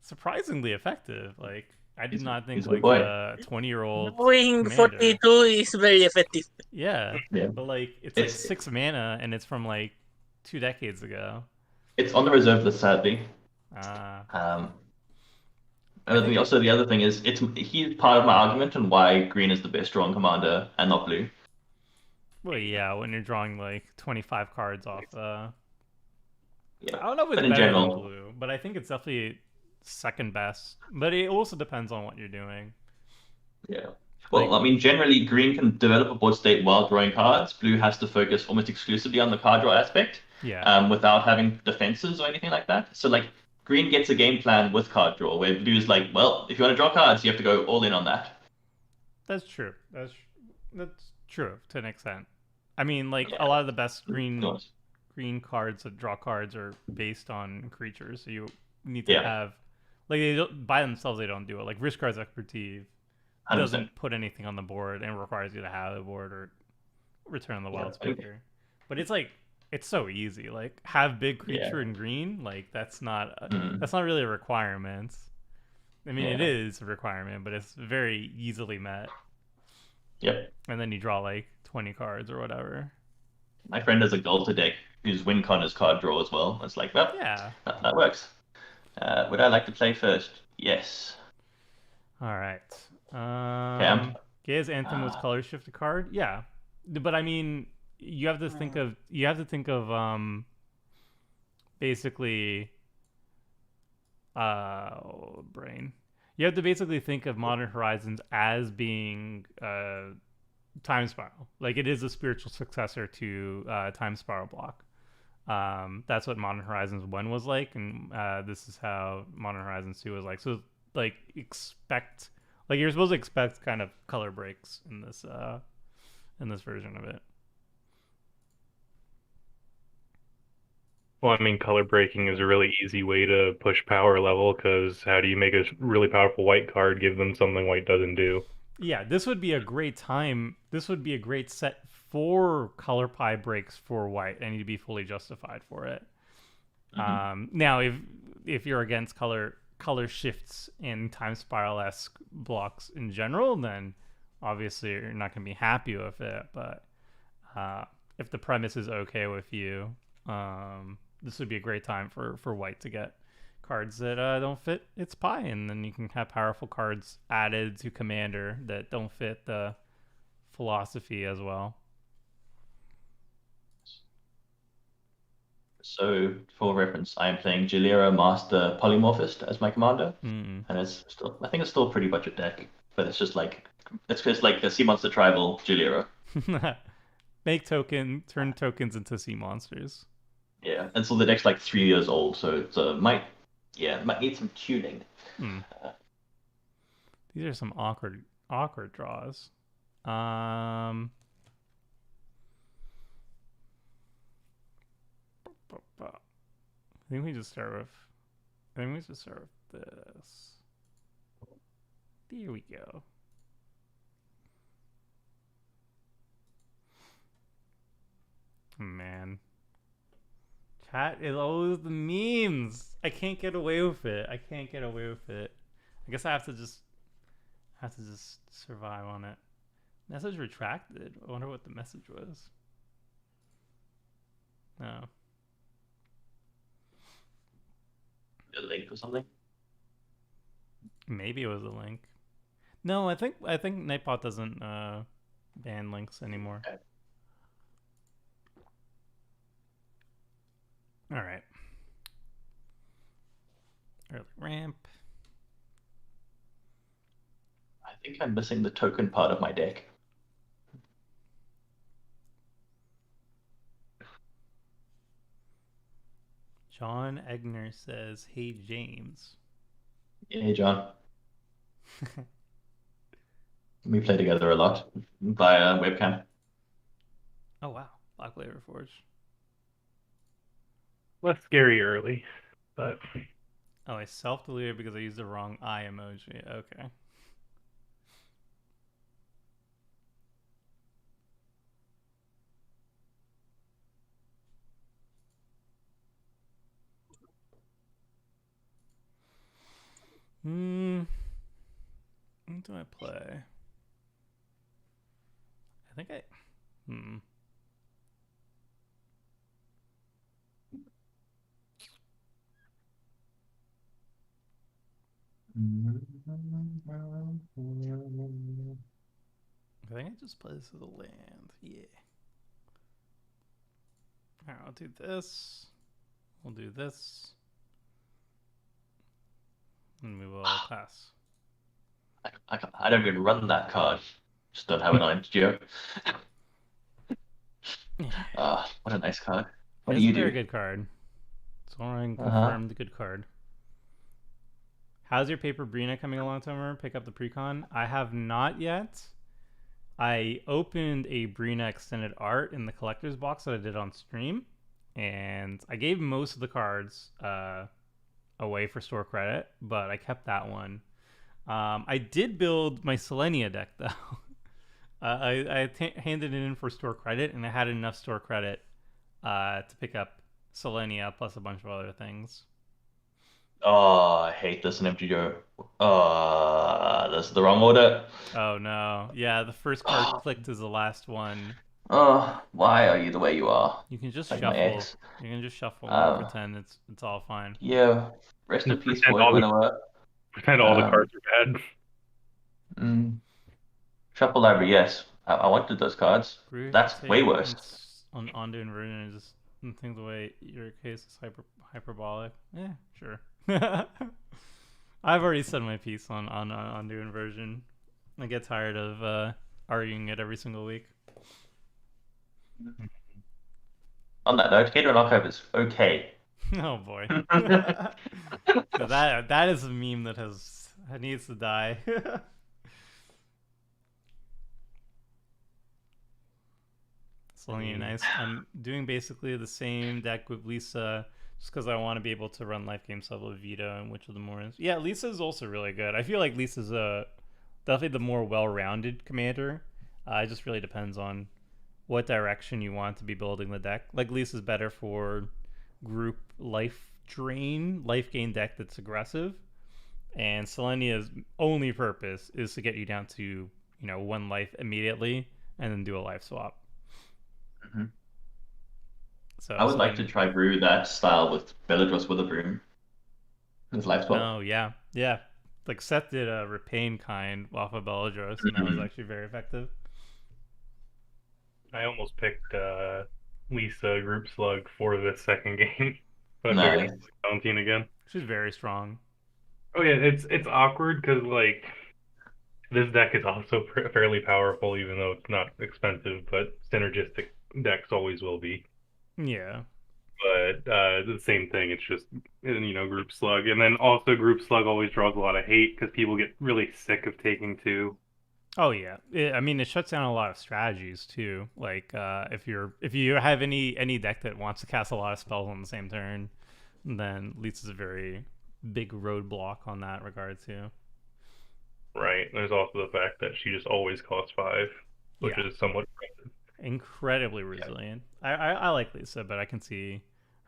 effective. Like I did not think like a 20-year-old Wing 42 is very effective. Yeah. But like it's like 6 mana and it's from like 2 decades ago. It's on the reserve list, sadly. Uh, Um, I and think. also the other thing is, he's part of my argument on why green is the best drawing commander and not blue. Well, yeah, when you're drawing like 25 cards off. Yeah, I don't know if but it's in better than general, blue, but I think it's definitely second best. But it also depends on what you're doing. yeah. Well, Like, I mean, generally, green can develop a board state while drawing cards. Blue has to focus almost exclusively on the card draw aspect, yeah, without having defenses or anything like that. So, like, green gets a game plan with card draw, where blue's like, well, if you want to draw cards, you have to go all in on that. that's true. That's true to an extent. I mean, like a Yeah. lot of the best Nice. green cards that draw cards are based on creatures, so you need to Yeah, have like they don't, by themselves they don't do it. Like Risk Cards Expertise 100%. doesn't put anything on the board and requires you to have the board or Return on the Yeah, Wild Speaker. But it's like it's so easy. Like have big yeah. creature in green. Like Mm, that's not really a requirement. I mean, it yeah. is a requirement, but it's very easily met. Yep. And then you draw like 20 cards or whatever. My friend has a Galter deck whose win con is card draw as well. It's like, well, Yeah. that works. Would I like to play first? Yes. All right. Okay, Gaia's Anthem was uh, color shift a card. Yeah, but I mean, you have to think of basically brain. You have to basically think of Modern Horizons as being Time Spiral. Like it is a spiritual successor to Time Spiral block. That's what Modern Horizons 1 was like, and this is how Modern Horizons 2 was like. So, like, you're supposed to expect kind of color breaks in this version of it. Well, I mean, color breaking is a really easy way to push power level because how do you make a really powerful white card give them something white doesn't do? Yeah, this would be a great time. This would be a great set for color pie breaks for white. I need to be fully justified for it. mhm. Now, if you're against color shifts and time spiral esque blocks in general, then obviously you're not going to be happy with it. But if the premise is okay with you, this would be a great time for white to get cards that don't fit its pie, and then you can have powerful cards added to commander that don't fit the philosophy as well. So, for reference, I am playing Jalera Master Polymorphist as my commander, Mm. and I think it's still a pretty budget deck, but it's just like a Sea Monster Tribal Jalera. Turn tokens into sea monsters. Yeah, and so the deck's like 3 years old, so it might need some tuning. Hmm. Uh, These are some awkward draws. Um, I think we just start with. I think we just start with this. There we go. Man, chat is always the memes. I can't get away with it. I can't get away with it. I guess I have to just survive on it. Message retracted. I wonder what the message was. No. a link or something. Maybe it was a link. No, I think Nightbot doesn't ban links anymore. Okay. All right. Early ramp. I think I'm missing the token part of my deck. John Egner says, "Hey James." Hey, John. We play together a lot via webcam. Oh wow, Black Labor Forge. Less scary early, but Oh, I self-deleted because I used the wrong eye emoji. Okay. What do I play? I think I. Hmm. I think I just play this as a land. Yeah. Alright, I'll do this. We'll do this. And we will pass. I don't even run that card. Just don't have an MTGO. What a nice card. What do It's a you very do? good card. Soren Uh-huh. confirmed good card. How's your paper Brina coming along, Tomer? Pick up the precon? I have not yet. I opened a Brina extended art in the collector's box that I did on stream, and I gave most of the cards away for store credit, but I kept that one. I did build my Selenia deck though. I handed it in for store credit, and I had enough store credit to pick up Selenia plus a bunch of other things. Oh, I hate this in MTGO. That's the wrong order. Oh no. Yeah, the first card clicked as the last one. Why are you the way you are? You can just Like my shuffle. ex. You can just shuffle and Um, pretend it's all fine. yeah. Rest in Just peace, Void Winnower. pretend all the Um, cards are bad. mm, Shuffle Library, yes. I wanted those cards. Groove That's way take worse. on onto inversion and just think the way your case is hyperbolic. Yeah, sure. I've already said my piece on onto inversion. I get tired of arguing it every single week. On that note, Catering Archive is okay. Oh boy. that is a meme that needs to die. Selenia, nice. I'm doing basically the same deck with Lisa just because I want to be able to run life game sub with Vita and Witch of the Moors. Yeah, Lisa is also really good. I feel like Lisa's definitely the more well-rounded commander. It just really depends on what direction you want to be building the deck. Like Lisa's better for group life gain deck that's aggressive, and Selenia's only purpose is to get you down to one life immediately and then do a life swap. Mhm. So I would like to something. try brew that style with Belladros with a broom. With life swap. Oh yeah. Like Seth did a Repain kind off of Belladros, and that was actually very effective. I almost picked Lisa Group Slug for the second game, but I figured Nice. I'd play Valentine again. She's very strong. Oh yeah, it's awkward because like this deck is also fairly powerful, even though it's not expensive. But synergistic decks always will be. Yeah. But the same thing. It's just Group Slug, and then also Group Slug always draws a lot of hate because people get really sick of taking two. Oh yeah. I mean, it shuts down a lot of strategies too. Like if you have any deck that wants to cast a lot of spells on the same turn, then Lisa's a very big roadblock on that regard too. Right. There's also the fact that she just always costs 5, which Yeah. is somewhat impressive. Incredibly resilient. I like Lisa, but I can see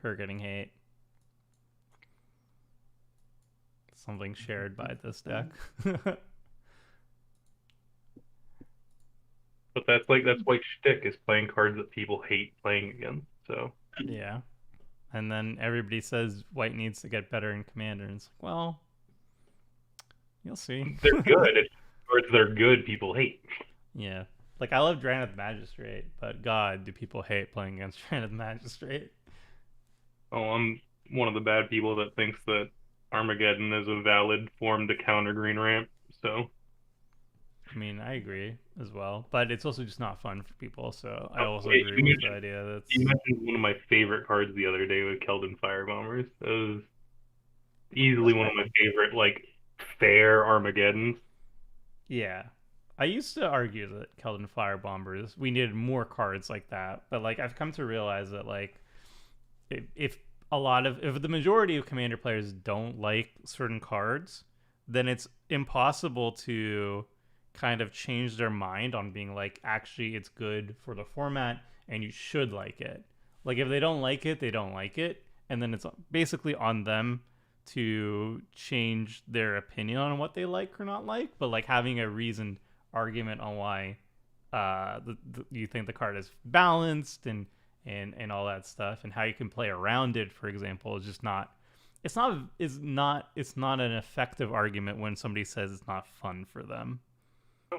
her getting hate. Something shared by this deck. But that's White shtick is playing cards that people hate playing against. So Yeah. And then everybody says White needs to get better in Commander, and it's like, well, you'll see. they're good. It's cards that are good people hate. Yeah. Like, I love Drannith Magistrate, but God, do people hate playing against Drannith Magistrate. Oh, I'm one of the bad people that thinks that Armageddon is a valid form to counter Green Ramp. So I mean, I agree as well, but it's also just not fun for people, so I also wait, agree with the idea that's... you mentioned one of my favorite cards the other day with Keldon Firebombers. It was easily one of my favorite, like, fair Armageddons. Yeah. I used to argue that Keldon Firebombers, we needed more cards like that, but, like, I've come to realize that, like, if the majority of Commander players don't like certain cards, then it's impossible to kind of change their mind on being like, actually it's good for the format and you should like it. Like, if they don't like it, they don't like it, and then it's basically on them to change their opinion on what they like or not like. But like having a reasoned argument on why you think the card is balanced and all that stuff, and how you can play around it, for example, is just not it's not an effective argument when somebody says it's not fun for them.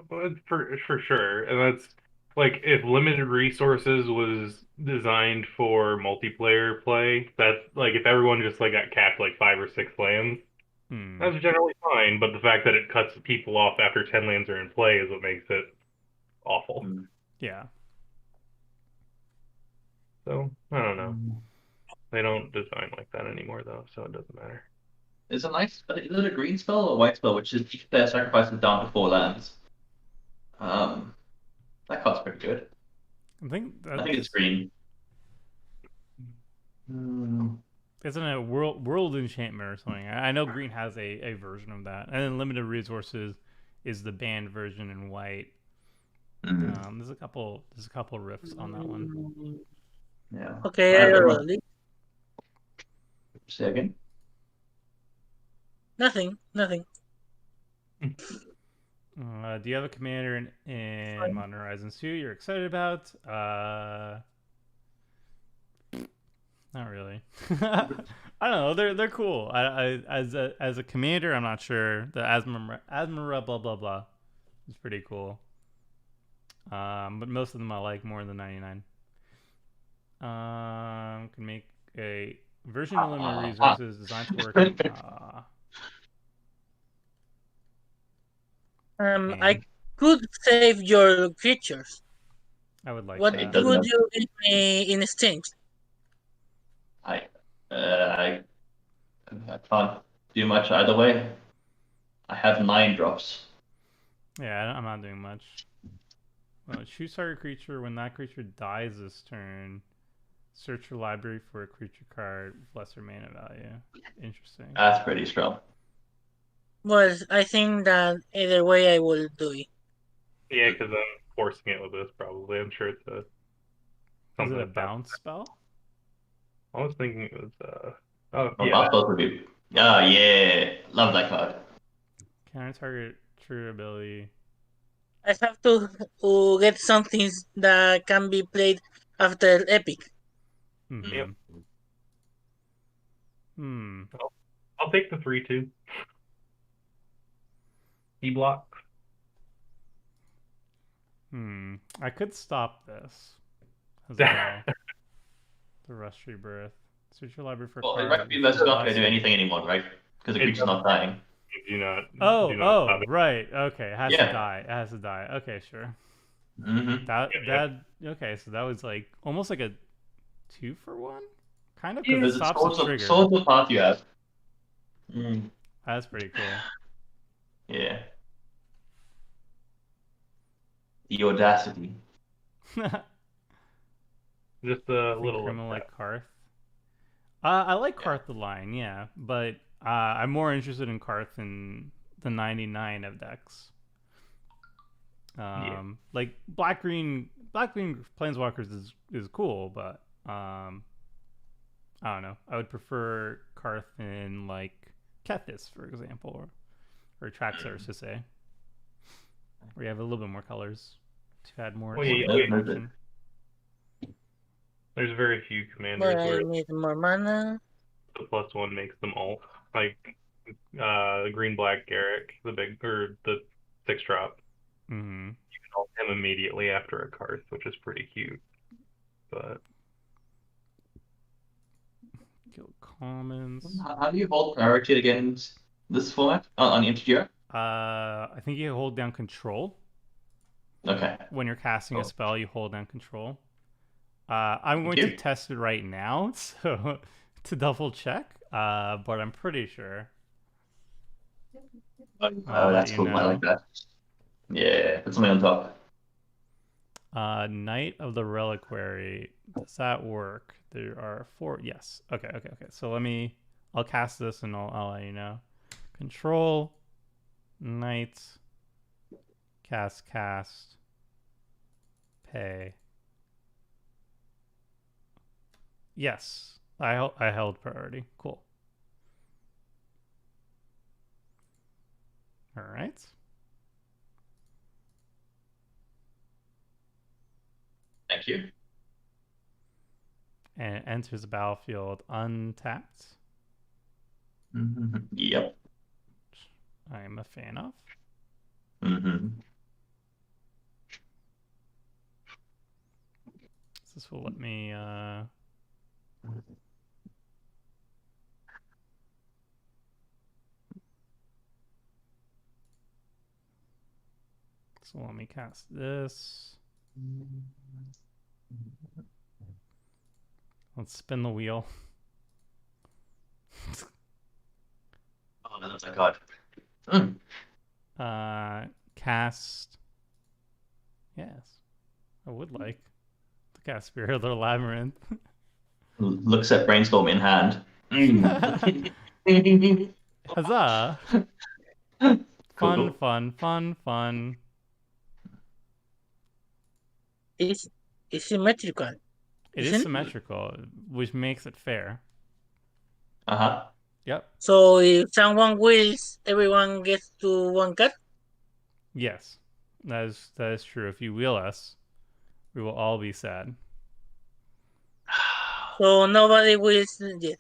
For sure, and that's like if limited resources was designed for multiplayer play, that's like if everyone just like got capped like 5 or 6 lands, Hmm. that's generally fine. But the fact that it cuts people off after 10 lands are in play is what makes it awful. Yeah. So I don't know. They don't design like that anymore though, so it doesn't matter. Is it a green spell or a white spell, which is each player sacrifices down to 4 lands? That card's pretty good. I think I think it's green. Isn't it world enchantment or something? I know green has a version of that, and then limited resources is the banned version in white. There's a couple riffs on that one. Yeah. Okay, I roll it. Say again? Nothing. Do you have a commander in Modern Horizons 2 you're excited about? Not really. I don't know. They're cool. As a commander, I'm not sure. The Asmara blah blah blah is pretty cool. But most of them I like more than 99. Can make a version of limited resources designed to work. I could save your creatures. I would like What that. could you give me in exchange? I can't do much either way. I have 9 drops. Yeah, I'm not doing much. Well, choose target creature. When that creature dies this turn, search your library for a creature card with lesser mana value. Interesting. That's pretty strong. Well, I think that either way I will do it. Yeah, because I'm forcing it with this probably. I'm sure it's a. Is it a bounce spell? I was thinking it was Bounce spells would be. Oh yeah, love that card. Counter target trigger ability. I have to get something that can be played after Epic. Yep. Hmm. I'll take the 3/2. E-block. I could stop this as well. The Rust Rebirth. Search your library for Well, it card. recommends that's not going to do anything anymore, right? Because the creature's not dying. Do not. Oh, right. Okay, it has to Yeah. die. It has to die. Okay, sure. Mm-hmm. That okay. So that was like almost like a 2-for-1, kind of, Yeah, because it there's stops the trigger. swords of path you have. That's pretty cool. Yeah. The audacity. Just a little criminal like Karth. I like Karth the line, yeah, but I'm more interested in Karth in the 99 of decks. Like black green planeswalkers is cool, but I don't know. I would prefer Karth in like Kethis, for example, or Traxxas to say, where you have a little bit more colors to add more action. There's very few commanders But I where need more mana. the +1 makes them all like green black Garrick, the 6-drop. Mm-hmm. You can ult him immediately after a card, which is pretty cute. But Kill commons. How do you hold priority against this format on the MTGR? I think you hold down control. Okay. When you're casting a spell, you hold down control. I'm going to test it right now, so to double check. But I'm pretty sure. Oh, that's cool. I like that. Yeah, put something on top. Knight of the Reliquary. Does that work? There are 4. Yes. Okay. So I'll cast this and I'll let you know. Control. Knight. Cast. Pay. Yes. I held priority. Cool. All right. Thank you. And it enters the battlefield untapped. Yep. I am a fan of. Hmm. This will let me. So let me cast this. Let's spin the wheel. Oh, that's a god. Mm. Cast. Yes, I would like to cast Spirit of the Labyrinth. Looks at brainstorm in hand. Mm. Huzzah! Fun, Cool. fun, fun, fun. It's symmetrical, It is isn't it? symmetrical, which makes it fair. Uh-huh. Yep. So if someone wins, everyone gets to one card. Yes, that is true. If you wheel us, we will all be sad. So nobody wins yet.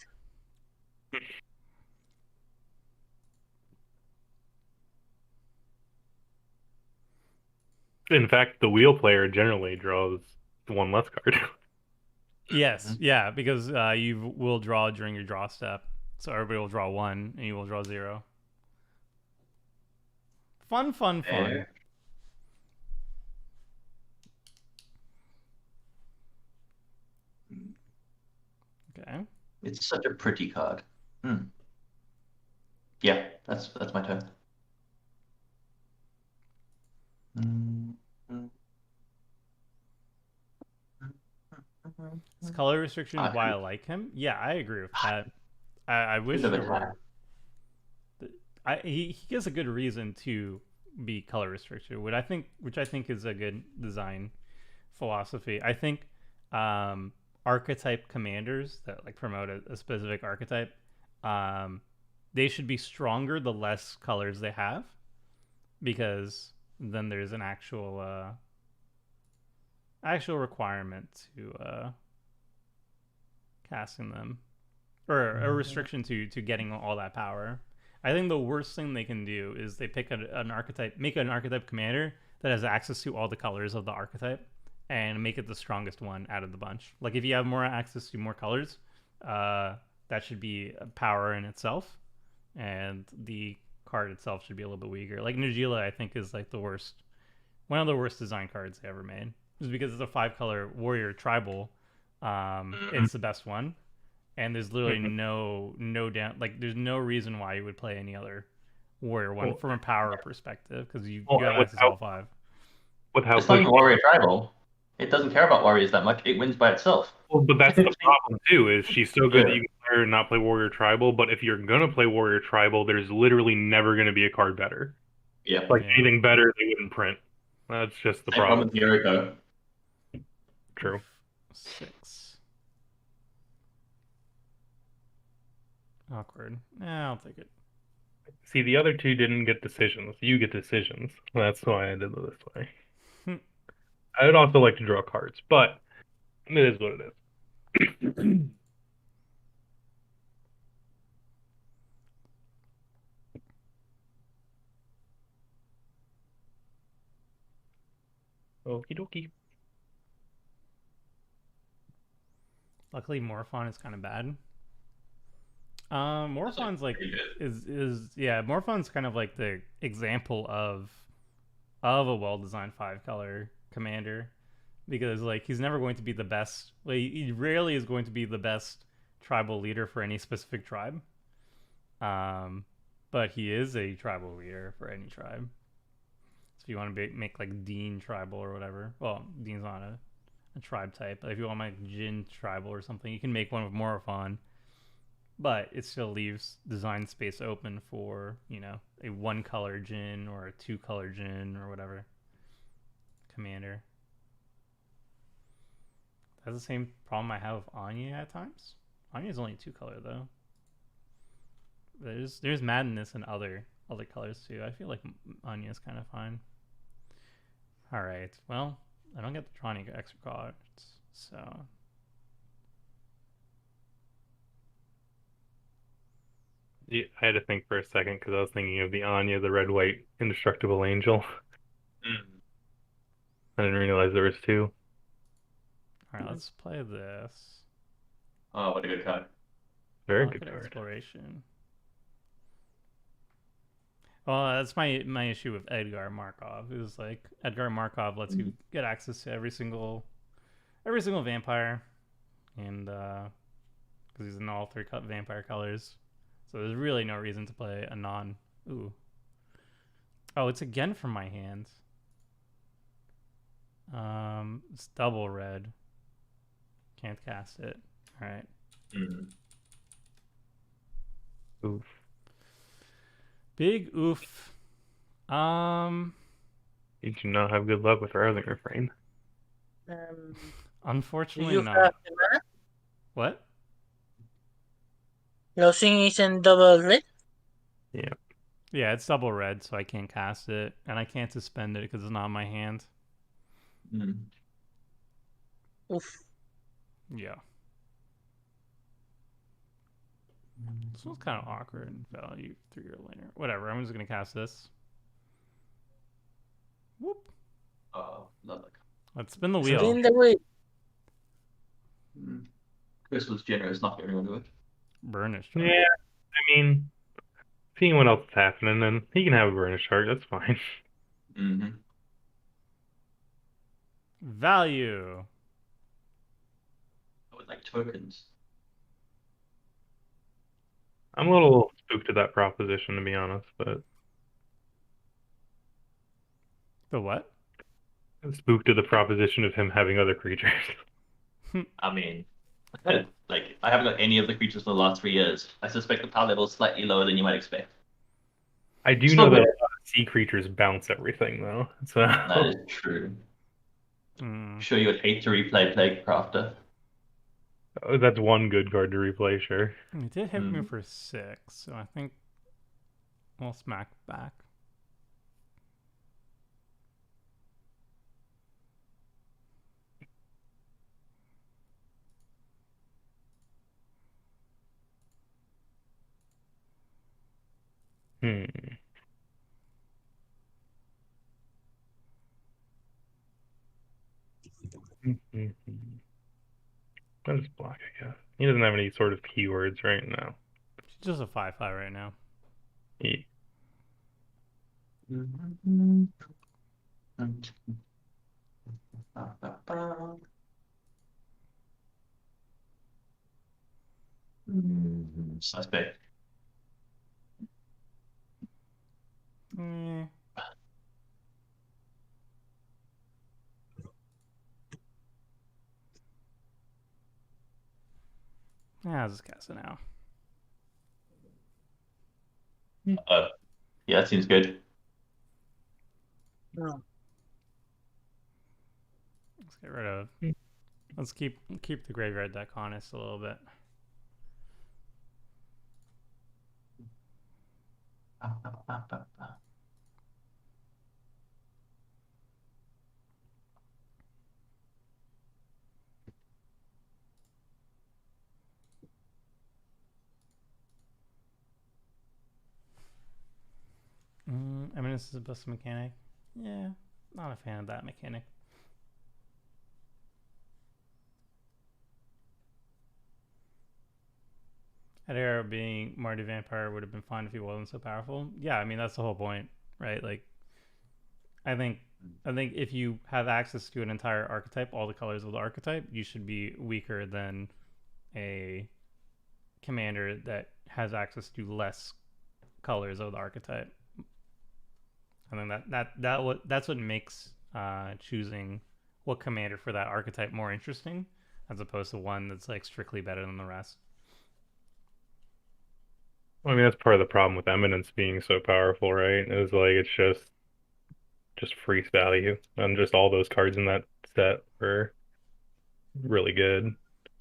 In fact, the wheel player generally draws one less card. Yes, yeah, because you will draw during your draw step, so everybody will draw one, and you will draw 0. Fun, fun, fun. Fair. Okay. It's such a pretty card. Hmm. Yeah, that's my turn. Is color restriction I why I should, like him? Yeah, I agree with that. I wish should have there attacked. were. He gives a good reason to be color restricted, which I think is a good design philosophy. I think archetype commanders that like promote a specific archetype, um, they should be stronger the less colors they have, because then there's an actual requirement to casting them, or a restriction to getting all that power. I think the worst thing they can do is they pick an archetype, make an archetype commander that has access to all the colors of the archetype, and make it the strongest one out of the bunch. Like if you have more access to more colors, that should be a power in itself, and the card itself should be a little bit weaker. Like Nujila, I think is like one of the worst design cards they ever made, just because it's a 5-color warrior tribal. It's the best one, and there's literally no down, like there's no reason why you would play any other warrior one Well, from a power perspective, because you well, have and access to all 5. with how It's not pushy, even warrior tribal. It doesn't care about warriors that much. It wins by itself. well, but that's the problem too. Is she's so good that Yeah. you can play her and not play warrior tribal. But if you're gonna play warrior tribal, there's literally never gonna be a card better. Yep. Like Yeah. anything better, they wouldn't print. That's just the Same problem problem. with Yuriko. True. 6. Awkward. I'll take it. See, the other two didn't get decisions. You get decisions. That's why I did it this way. I would also like to draw cards, but it is what it is. Okie dokie. Luckily, Morphon is kind of bad. Morphon's like Pretty good. is yeah, Morphon's kind of like the example of a well-designed 5-color commander, because like he's never going to be the best. Like, he rarely is going to be the best tribal leader for any specific tribe. But he is a tribal leader for any tribe. So if you want to make like Dean tribal or whatever, well, Dean's not a tribe type, but if you want to make Jin tribal or something, you can make one with Morphon. But it still leaves design space open for, a 1-color Jin or a 2-color Jin or whatever commander. That's the same problem I have with Anya at times. Anya's only 2-color though. There's madness in other colors too. I feel like Anya's kind of fine. All right. Well, I don't get to draw any extra cards, so Yeah, I had to think for a second because I was thinking of the Anya, the red white indestructible angel. Mm. I didn't realize there was two. All right, let's play this. Oh, what a good card. Very Rocket good card. Exploration. Well, that's my issue with Edgar Markov. Is like Edgar Markov lets you get access to every single vampire, and because he's in all three vampire colors, so there's really no reason to play a non. Ooh. Oh, it's again from my hand. It's double red. Can't cast it. All right. Mm. Oof. Big oof. You do not have good luck with Rousing Refrain. Do Unfortunately you not. have the mana? What? Losing isn't double red? Yeah. Yeah, it's double red, so I can't cast it, and I can't suspend it because it's not in my hand. Mm. Oof. Yeah. This one's kind of awkward. Value 3 or later. Whatever, I'm just going to cast this. Whoop. Oh, love that. Let's spin the wheel. Spin the wheel. Mm. Chris was generous not getting rid of it. Burnish. Yeah, I mean, seeing what else is happening, and he can have a burnish chart. That's fine. Mm-hmm. Value. I would like tokens. I'm a little spooked at that proposition, to be honest, but The what? I'm spooked at the proposition of him having other creatures. I mean, like, I haven't got any of the creatures for the last 3 years. I suspect the power level is slightly lower than you might expect. I do Still know that a good. lot of sea creatures bounce everything, though. So That is true. Mm. Sure, you would hate to replay Plague Crafter. that's one good card to replay, sure. It did hit me for 6, so I think we'll smack back. Hmm. What is block, I guess? He doesn't have any sort of keywords right now. She's just a 5/5 right now. He, Suspect. Eh. Yeah, I'll just cast it now. Yeah, that seems good. No. Let's get rid of. Let's keep the graveyard deck honest a little bit. Eminence is the best mechanic. Yeah, not a fan of that mechanic. Adara being Marty Vampire would have been fine if he wasn't so powerful. Yeah, I mean that's the whole point, right? Like, I think if you have access to an entire archetype, all the colors of the archetype, you should be weaker than a commander that has access to less colors of the archetype. I think that's what makes choosing what commander for that archetype more interesting, as opposed to one that's like strictly better than the rest. I mean, that's part of the problem with Eminence being so powerful, right? Is like it's just freeze value, and just all those cards in that set were really good.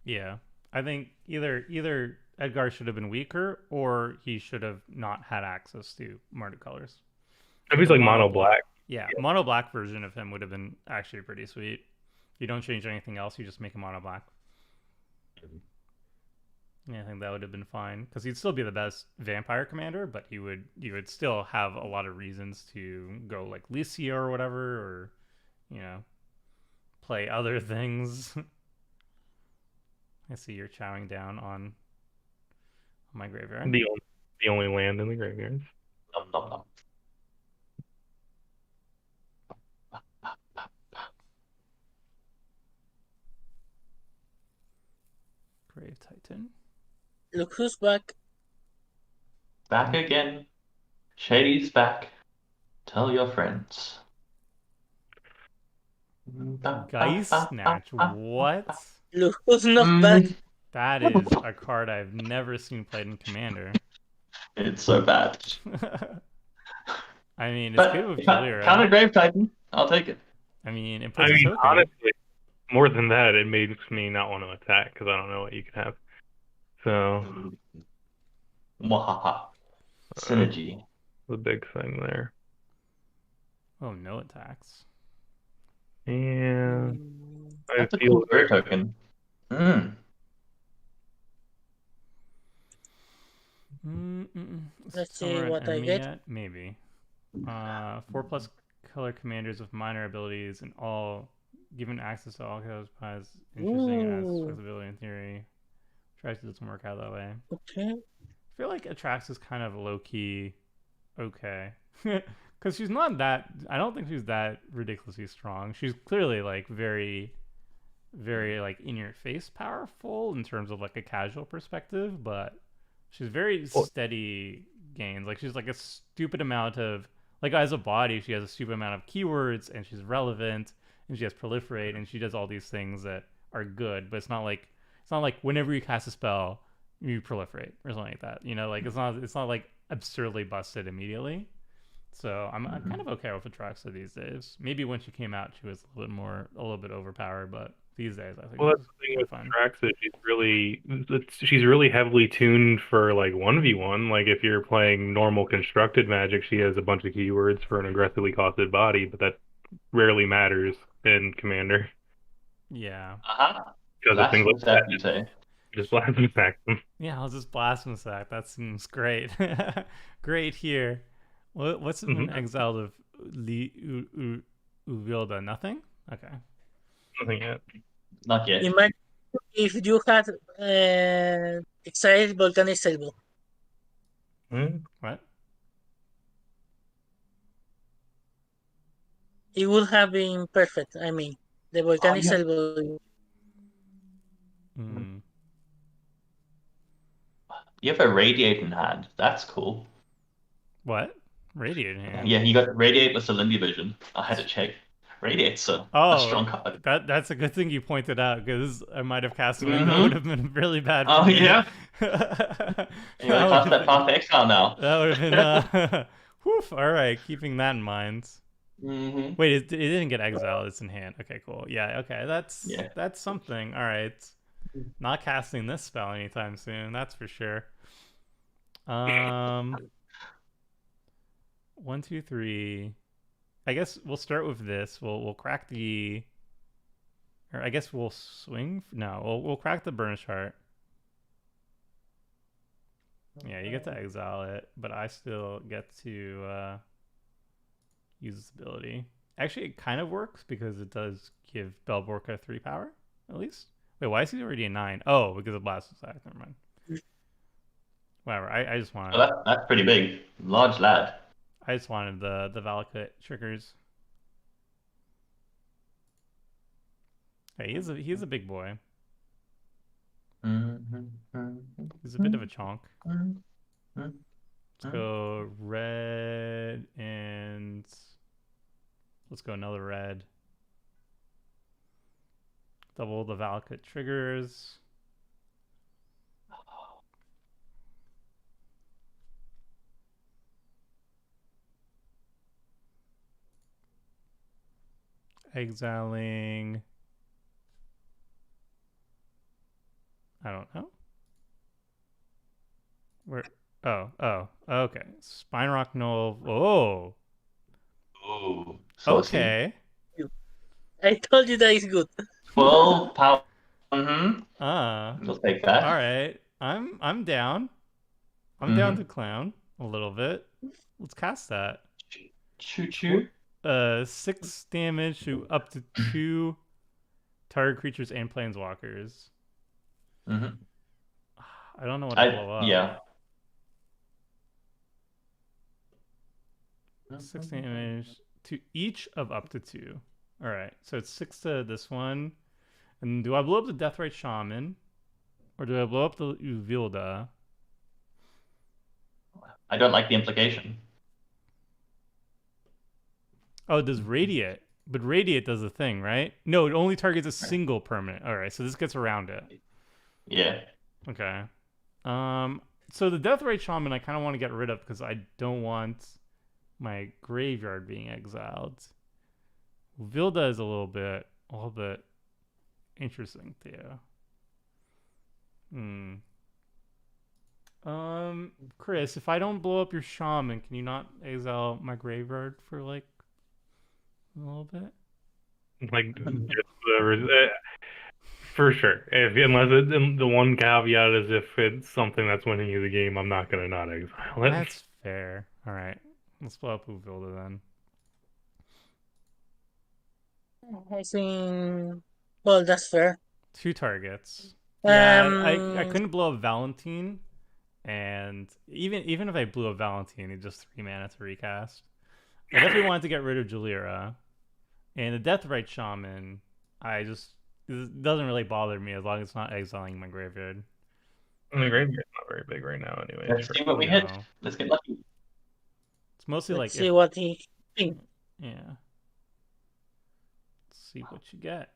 Yeah, I think either Edgar should have been weaker, or he should have not had access to Mardu colors. If he's The like mono black, yeah, mono black version of him would have been actually pretty sweet. You don't change anything else; you just make him mono black. Yeah, I think that would have been fine because he'd still be the best vampire commander, but you would still have a lot of reasons to go like Licia or whatever, or you know, play other things. I see you're chowing down on my graveyard. The only land in the graveyard. Nom, nom, nom. Grave Titan. Look who's back. Back again. Shady's back. Tell your friends. Geist Snatch. What? Look who's not back. That is a card I've never seen played in Commander. It's so bad. I mean, it's But good with counter Jalira. Grave Titan. I'll take it. I mean, it I puts a mean, token. honestly, more than that, it makes me not want to attack because I don't know what you could have. So Mwahaha. Synergy. the big thing there. Oh, no attacks. And I That's a feel cool spirit token. Let's see Summon an what I enemy get. yet? Maybe. 4+ color commanders with minor abilities and all given access to all colors pies. Interesting as Ooh. flexibility in theory. Tries to doesn't work out that way. Okay. I feel like Atrax is kind of low key okay. Because she's not that. I don't think she's that ridiculously strong. She's clearly like very, very like in your face powerful in terms of like a casual perspective, but she's very steady gains. Like she's like a stupid amount of like as a body, she has a stupid amount of keywords and she's relevant and she has proliferate and she does all these things that are good, but it's not like whenever you cast a spell you proliferate or something like that. You know, like it's not like absurdly busted immediately. So I'm kind of okay with Atraxa these days. Maybe when she came out, she was a little bit overpowered, but these days I think. Well, that's the thing with fun. Traxa. She's really heavily tuned for like 1v1. Like if you're playing normal constructed Magic, she has a bunch of keywords for an aggressively costed body, but that rarely matters in Commander Yeah. because of things like that. You say. Just blast and attack them. Yeah, I'll just blast him sack. That seems great. Great here. What's it been exiled of Uvilda? Nothing? Okay. Nothing yet. Not yet. Imagine if you had exiled Volcanic Sailboat. What? It would have been perfect. I mean, the Volcanic Sailboat. You have a Radiate in hand. That's cool. What? Radiate in hand? Yeah, you got Radiate with Celindia Vision. I had to check. Radiate's a strong card. That's a good thing you pointed out because I might have cast something that would have been really bad. Oh, yeah? You want to cast that Path to Exile now. That would have been... woof, all right, keeping that in mind. Wait, it didn't get exiled. It's in hand. Okay, cool. Yeah, okay, that's something. All right. Not casting this spell anytime soon, that's for sure. 1, 2, 3. I guess we'll start with this. We'll crack the, or I guess we'll swing. No, we'll crack the Burnish Heart. Yeah, you get to exile it, but I still get to use this ability. Actually, it kind of works because it does give Belborca 3 power at least. Wait, why is he already a 9? Oh, because of Blast Attack. Never mind. Whatever. I just wanted. Oh, that's pretty big. Large lad. I just wanted the Valakut triggers. Hey, he's a big boy. He's a bit of a chonk. Let's go red and let's go another red. Double the Valakut triggers. Exiling. I don't know. Where? Oh, okay. Spine Rock Knoll. Oh. Ooh. Okay. I told you that is good. 12 power. We'll take that. All right. I'm down. I'm down to clown a little bit. Let's cast that. Choo choo. 6 damage to up to 2 target creatures and planeswalkers. Mm-hmm. I don't know what to blow up. Yeah. 6 damage to each of up to 2. All right, so it's 6 to this one. And do I blow up the Deathrite Shaman, or do I blow up the Uvilda? I don't like the implication. Oh, it does Radiate, but Radiate does a thing, right? No, it only targets a single permanent. All right, so this gets around it. Yeah. Okay. So the Deathrite Shaman I kind of want to get rid of because I don't want my graveyard being exiled. Vilda is a little bit interesting too. Chris, if I don't blow up your shaman, can you not exile my graveyard for like a little bit? Like just for sure. Unless the one caveat is if it's something that's winning you the game, I'm not gonna not exile it. That's fair. All right, let's blow up Uvilda then. I think. Well, that's fair. 2 targets. Yeah, I Um, couldn't blow up Valentine, and even if I blew up Valentine, it's just 3 mana to recast. I definitely wanted to get rid of Jalira, and the Deathrite Shaman. It doesn't really bother me as long as it's not exiling my graveyard. And the graveyard's not very big right now, anyway. Let's see what we hit. Let's get lucky. It's mostly let's like see what he thinks. yeah. Let's see what you get.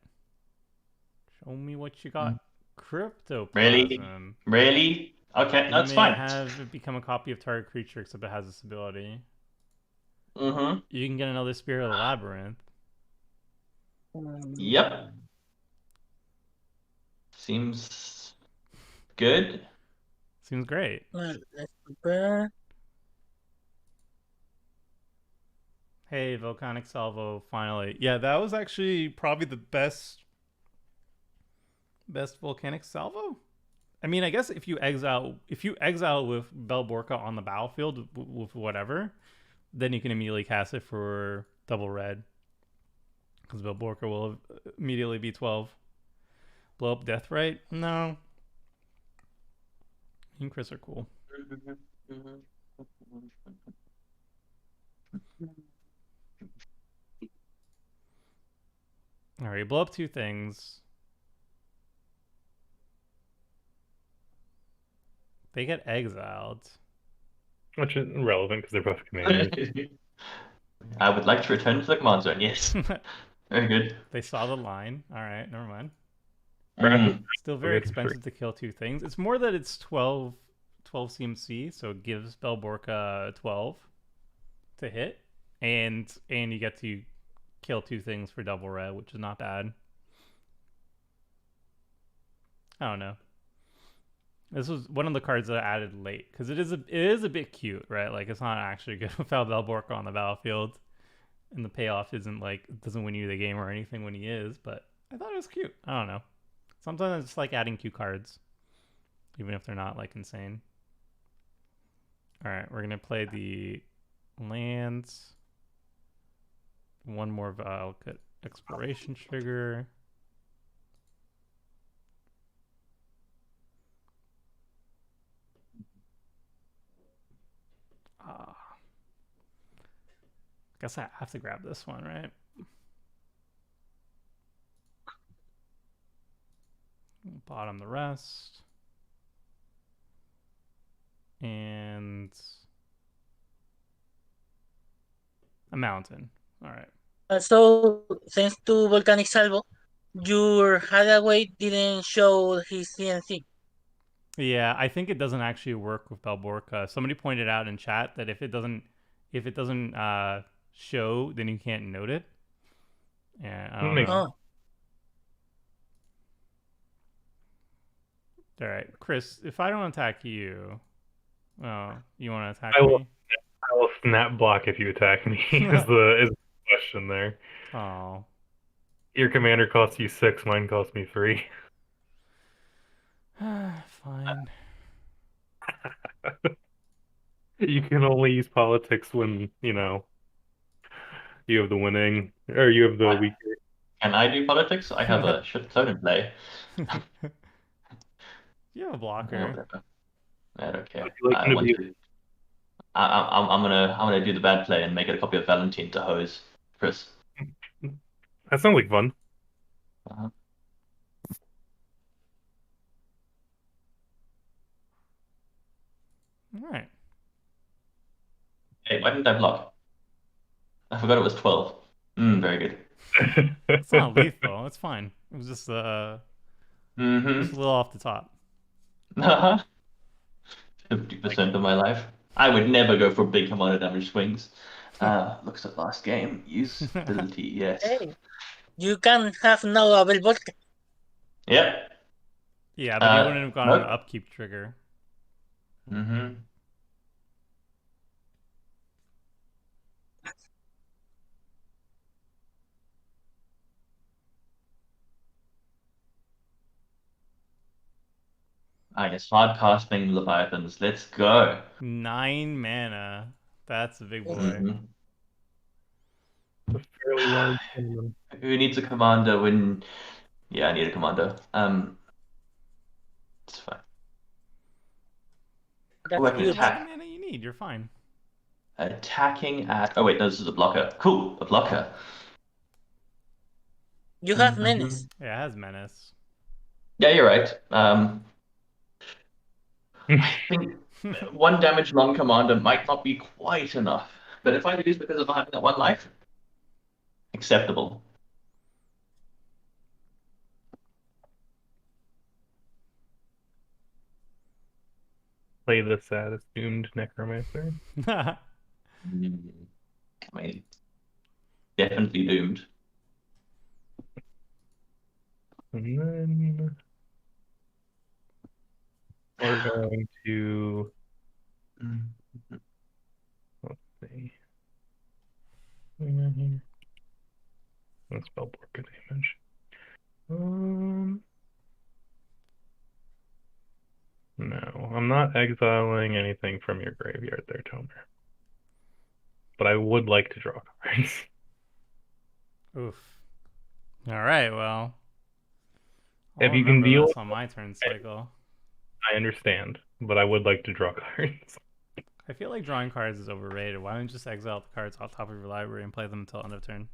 Show me what you got. Cryptoplasm. Really? Okay, You that's may fine. have it become a copy of target creature, except it has this ability. Mm-hmm. You can get another Spirit of the Labyrinth. Yep. Seems good. Seems great. Let's prepare. Hey, Volcanic Salvo, finally. Yeah, that was actually probably the best Volcanic Salvo. I mean, I guess if you exile with Belborca on the battlefield with whatever, then you can immediately cast it for double red. Because Belborca will immediately be 12. Blow up Deathrite? No. Me and Chris are cool. Alright, blow up 2 things. They get exiled. Which is irrelevant because they're both commanders. I would like to return to the command zone, yes. Very good. They saw the line. Alright, never mind. Still very expensive to kill 2 things. It's more that it's 12 CMC, so it gives Belborca 12 to hit. And you get to kill 2 things for double red, which is not bad. I don't know. This was one of the cards that I added late because it is a bit cute, right? Like it's not actually good without Belborca on the battlefield, and the payoff isn't like it doesn't win you the game or anything when he is. But I thought it was cute. I don't know. Sometimes I just like adding cute cards, even if they're not like insane. All right, we're gonna play the lands. One more Valakut Exploration trigger. Guess I have to grab this one, right? Bottom the rest. And a mountain. All right. So, thanks to Volcanic Salvo, your Hathaway didn't show his CNC. Yeah, I think it doesn't actually work with Belborca. Somebody pointed out in chat that if it doesn't show, then you can't note it. Yeah, I don't know. All right, Chris, if I don't attack you, you want to attack me? I will snap block if you attack me. is the question there? Oh. Your commander costs you 6, mine costs me 3. Fine. You can only use politics when, you have the winning or you have the What? weaker. Can I do politics? I have a shit ton in play. You have a Yeah, blocker. whatever. I don't Would care. you like I him to want be to. I'm gonna do the bad play and make it a copy of Valentine to hose Chris. that sounds like fun. Uh-huh. All right. Hey, why didn't I block? I forgot it was 12. Very good. It's not lethal. It's fine. It was just just a Mm-hmm. little off the top. 50% of my life. I would never go for big commander damage swings. Looks at last game. Usability, yes. Hey, you can have no Abel Vodka. Yep. Yeah, but he wouldn't have gone on an Nope. upkeep trigger. Mm-hmm. I guess hard casting Leviathans. Let's go. 9 mana. That's a big boy. Mm-hmm. A fairly large minimum. Who needs a commander when? Yeah, I need a commander. It's fine. Oh, That's I can Yeah, what's huge. the attack. mana you need? You're fine. Attacking at. Oh wait, no, this is a blocker. Cool, a blocker. You have Mm-hmm. menace. Yeah, it has menace. Yeah, you're right. I think one damage non-commander might not be quite enough, but if I lose because of having that one life, acceptable. Play the saddest doomed necromancer. I mean, definitely doomed. And then we're going to let's see. Let's spell Borka damage. No, I'm not exiling anything from your graveyard there, Tomer. But I would like to draw cards. Oof. All right, well. I'll If you can remember deal this on my turn cycle. I understand, but I would like to draw cards. I feel like drawing cards is overrated. Why don't you just exile the cards off top of your library and play them until end of turn?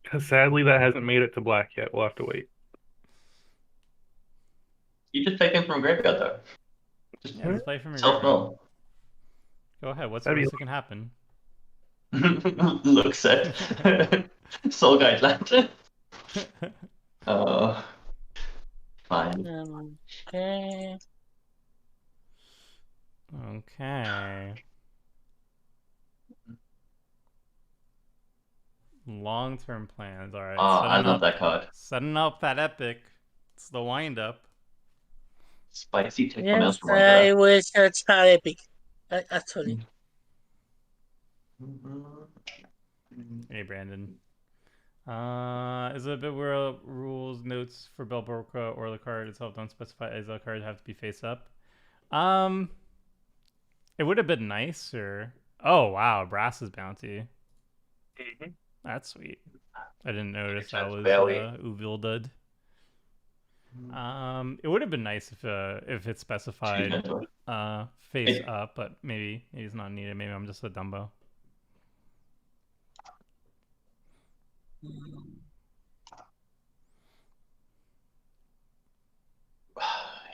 Because sadly that hasn't made it to black yet. We'll have to wait. You just take him from graveyard though. Just Yeah, just play from your self graveyard. null. Go ahead. What's the That'd be worst that can happen? Looks at Soul Guide Land. Uh, fine. Okay. Okay. Long-term plans. All right. I love that card. Setting up that epic. It's the wind-up. Spicy take from Yes, Maelstrom I Wanderer. will search hard epic. Actually. Hey, Brandon. Is it a bit where rules notes for Belborca or the card itself don't specify exile cards have to be face up? It would have been nicer. Oh wow, Brass's bounty. That's sweet. I didn't notice that was Uvildud. It would have been nice if it specified face up, but maybe it's not needed. Maybe I'm just a Dumbo.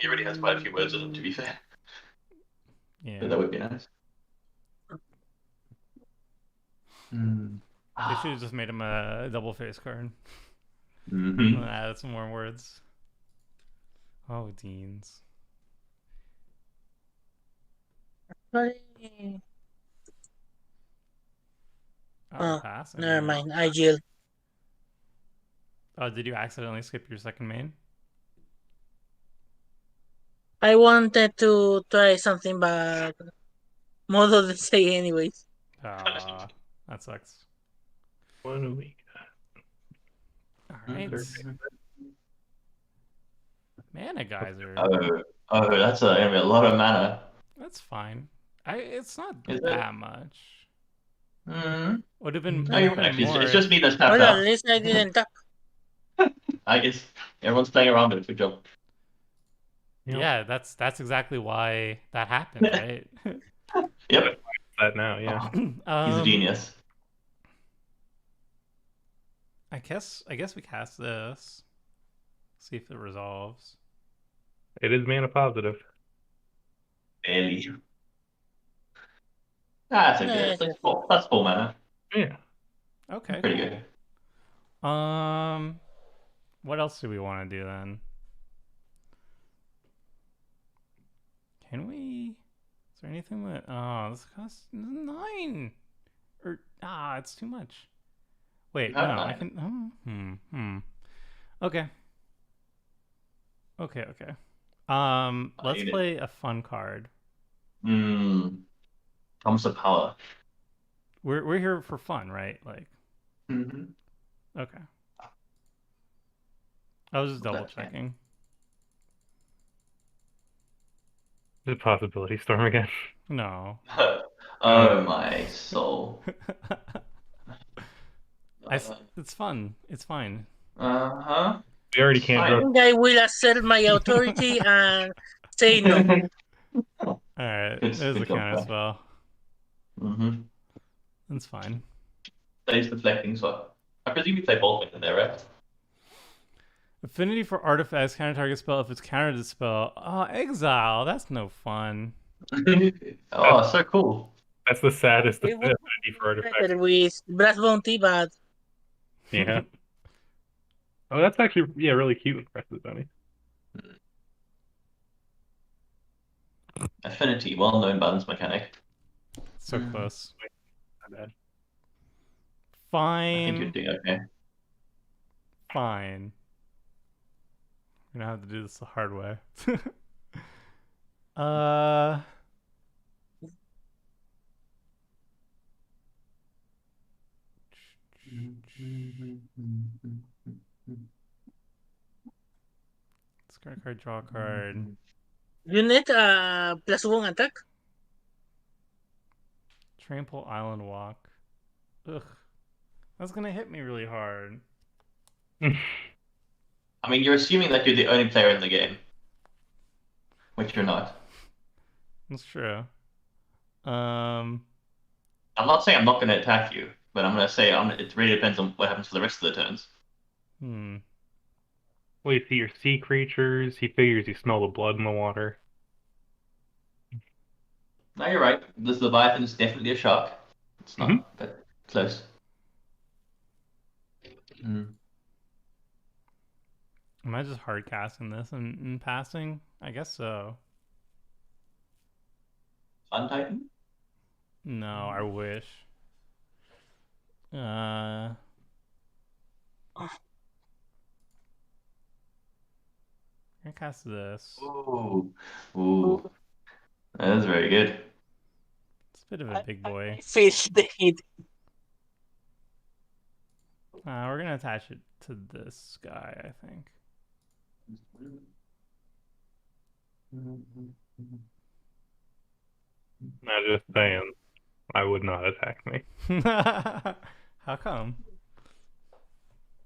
He already has quite a few words in them, to be fair. Yeah. But that would be nice. They should have just made him a double face card. Mm-hmm. And added some more words. Oh, Deans. Oh, pass. Never mind. I yield. Oh, did you accidentally skip your second main? I wanted to try something, but Modo didn't say anyways. That sucks. What do we All right. Mana geyser. Oh, that's gonna be a lot of mana. That's fine. It's not Is it? that much. Mm. Would have been No, you're right. Actually, more. it's just me that's tapped Well, at out. least I didn't tap. I guess everyone's playing around with it. Good job. Yeah, that's exactly why that happened, right? Yep. That now, yeah. Oh, he's a genius. I guess we cast this. See if it resolves. It is mana positive. Barely. That's okay. That's full mana. Yeah. Okay, Pretty cool. good. What else do we want to do then? Can we? Is there anything that? Oh, this costs 9. It's too much. Wait, no, I can. Okay. Let's play a fun card. Comes the power. We're here for fun, right? Like. Mm-hmm. Okay. I was just double checking. The possibility storm again. No. Oh my soul. It's fun. It's fine. Uh-huh. We already can't Fine. draw. I will assert my authority and say no. Alright, Good- there's good the job, counter Brad. spell. Mm-hmm. That's fine. Stays deflecting swap. I presume you play both in there, right? Affinity for artifacts, counter target spell if it's countered to spell. Oh, exile. That's no fun. Oh, so cool. That's the saddest It would affinity for be artifacts. better with Brass Bounty, but Yeah. Oh, that's actually really cute with Precious Bunny. Affinity, well-known balance mechanic. So close. Not bad. I think you're Fine. doing okay. Fine. We're gonna have to do this the hard way. Discard a card, draw a card. you need a +1 attack. Trample Island Walk. Ugh. That's gonna hit me really hard. I mean, you're assuming that you're the only player in the game, which you're not. That's true. I'm not saying I'm not going to attack you, but I'm going to say it really depends on what happens for the rest of the turns. Well, you see your sea creatures. He figures you smell the blood in the water. No, you're right. This Leviathan is definitely a shark. It's not, but close. Am I just hard casting this and passing? I guess so. Fun Titan? No, I wish. I cast this. Ooh. That's very good. It's a bit of a big boy. Face the heat. We're gonna attach it to this guy, I think. Not just saying. I would not attack me. How come?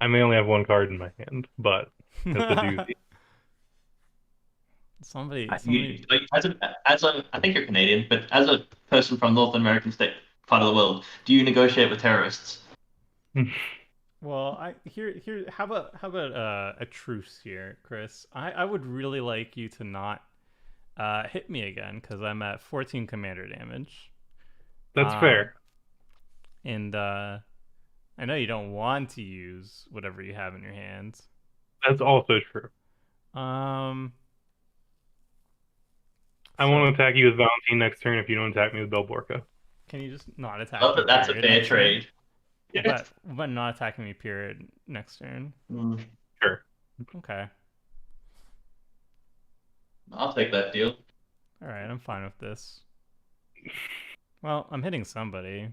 I may only have one card in my hand, but it's a doozy. Somebody. I think you're Canadian, but as a person from North American state part of the world, do you negotiate with terrorists? Well, how about a truce here, Chris? I would really like you to not hit me again because I'm at 14 commander damage. That's fair. And I know you don't want to use whatever you have in your hands. That's also true. I won't attack you with Valentine next turn if you don't attack me with Belborca. Can you just not attack Oh, me? but that's a fair trade. But not attacking me, period, next turn. Sure. Okay. I'll take that deal. Alright, I'm fine with this. Well, I'm hitting somebody.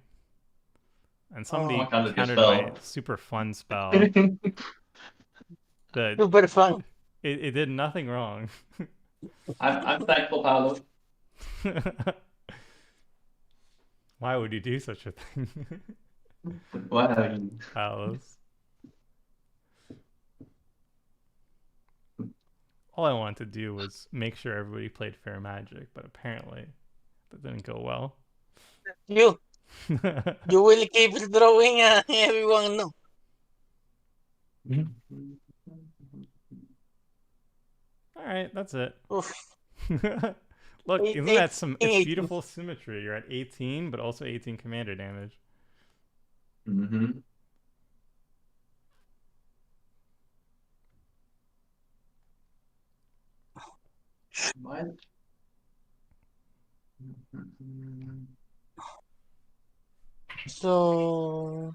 And somebody countered my super fun spell. Super fun. It did nothing wrong. I'm thankful, Paolo. Why would you do such a thing? Wow. Alice. All I wanted to do was make sure everybody played fair magic, but apparently that didn't go well. You will keep drawing everyone no. All right, that's it. Oof. Look, Eight- isn't eight- that some? It's 18. beautiful symmetry. You're at 18, but also 18 commander damage. Mm-hmm. What? So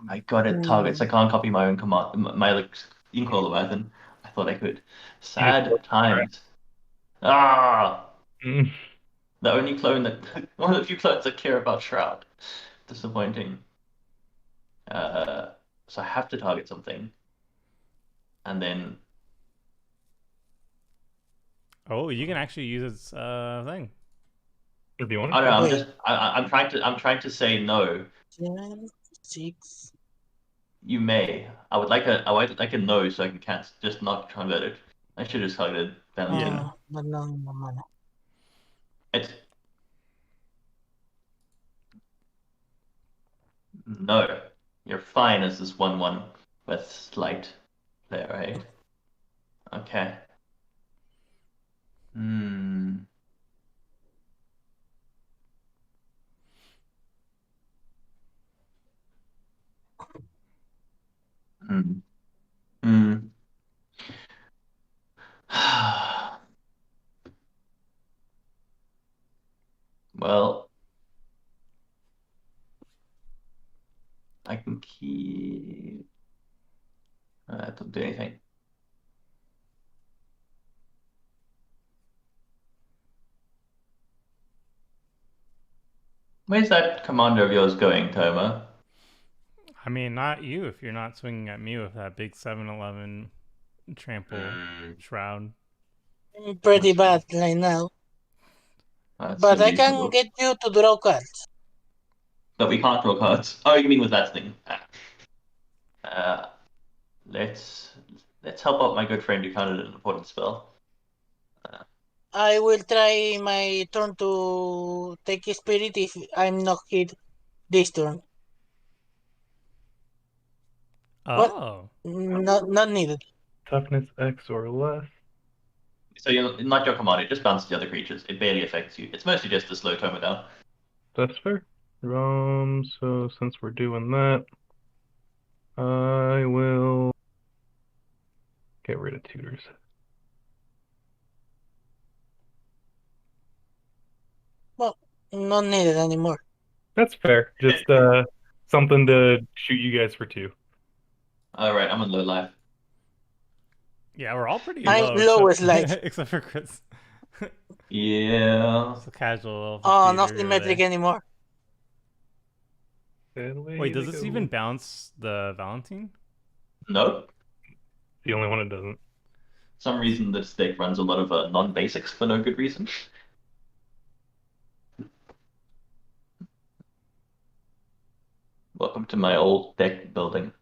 I got it. Targets. I can't copy my own command. My like Inkle Leviathan. I thought I could. Sad times. Ah, Mm. the only clone that one of the few clones that care about Shroud. Disappointing. So I have to target something, and then Oh, you can actually use its thing. If you want I don't know. Wait. I'm trying to say no. 10, 6. You may. I would like a no so I can cancel. Just not convert it. I should have targeted Valentine. Yeah. But no mana. It's no. You're fine as this 1/1 with slight there, right? Okay. Hmm. Hmm. Hmm. Well, I can keep. Don't do anything. Where's that commander of yours going, Toma? I mean, not you if you're not swinging at me with that big 7-11 trample shroud. Pretty That's- bad right now. That's But so I can reasonable. get you to draw cards. But we can't draw cards. Oh, you mean with that thing? Uh, let's let's help out my good friend who counted an important spell. I will try my turn to take spirit if I'm not hit this turn. What? Oh. Not needed. Toughness X or less. So you're not your commander, it just bounces the other creatures. It barely affects you. It's mostly just to slow Toma down. That's fair. So since we're doing that, I will get rid of tutors. Well, not needed anymore. That's fair. Just something to shoot you guys for 2. All right, I'm on low life. Yeah, we're all pretty I'm low lowest except, life. except for Chris. Yeah. It's a casual elf Oh, beater not over symmetric there. anime. Wait, does this even balance the Valentine? Nope. The only one it doesn't. Some reason this deck runs a lot of non-basics for no good reason. Welcome to my old deck building.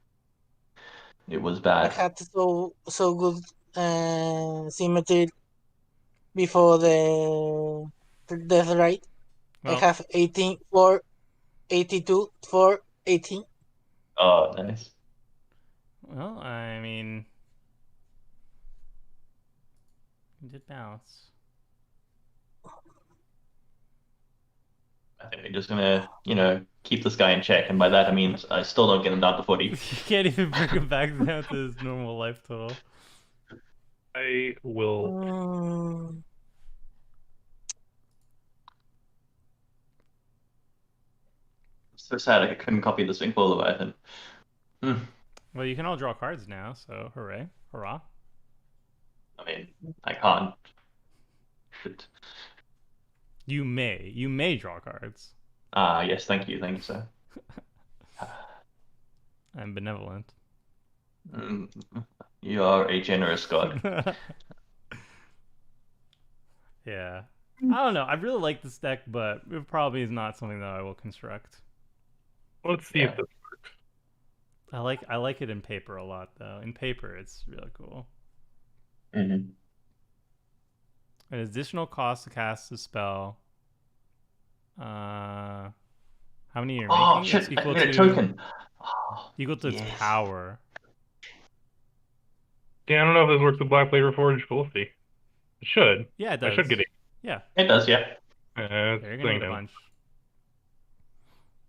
It was I bad. had so good symmetry before the death right. I Well, have 18 for 82 for 18. Oh, nice. well, I mean, it did bounce. I think we're just gonna, keep this guy in check, and by that I mean I still don't get him down to 40. You can't even bring him back down to his normal life total. I will. Mm, So sad I couldn't copy the Swing Full Leviathan. Well, you can all draw cards now, so hooray. Hurrah. I mean, I can't. But, You may. You may draw cards. yes, thank you, sir. I'm benevolent. Mm, you are a generous god. Yeah. I don't know. I really like this deck, but it probably is not something that I will construct. Let's see if Yeah. this. I like it in paper a lot though. In paper, it's really cool. Mhm. An additional cost to cast the spell. How many you're Oh making? It's shit! I can get a token. Oh, equal to its yes. power. Yeah, I don't know if this works with Black Labor Forge. We'll see. It should. Yeah, it I should does. get it. Yeah, It does, yeah. It's you're gonna get a thinking. bunch.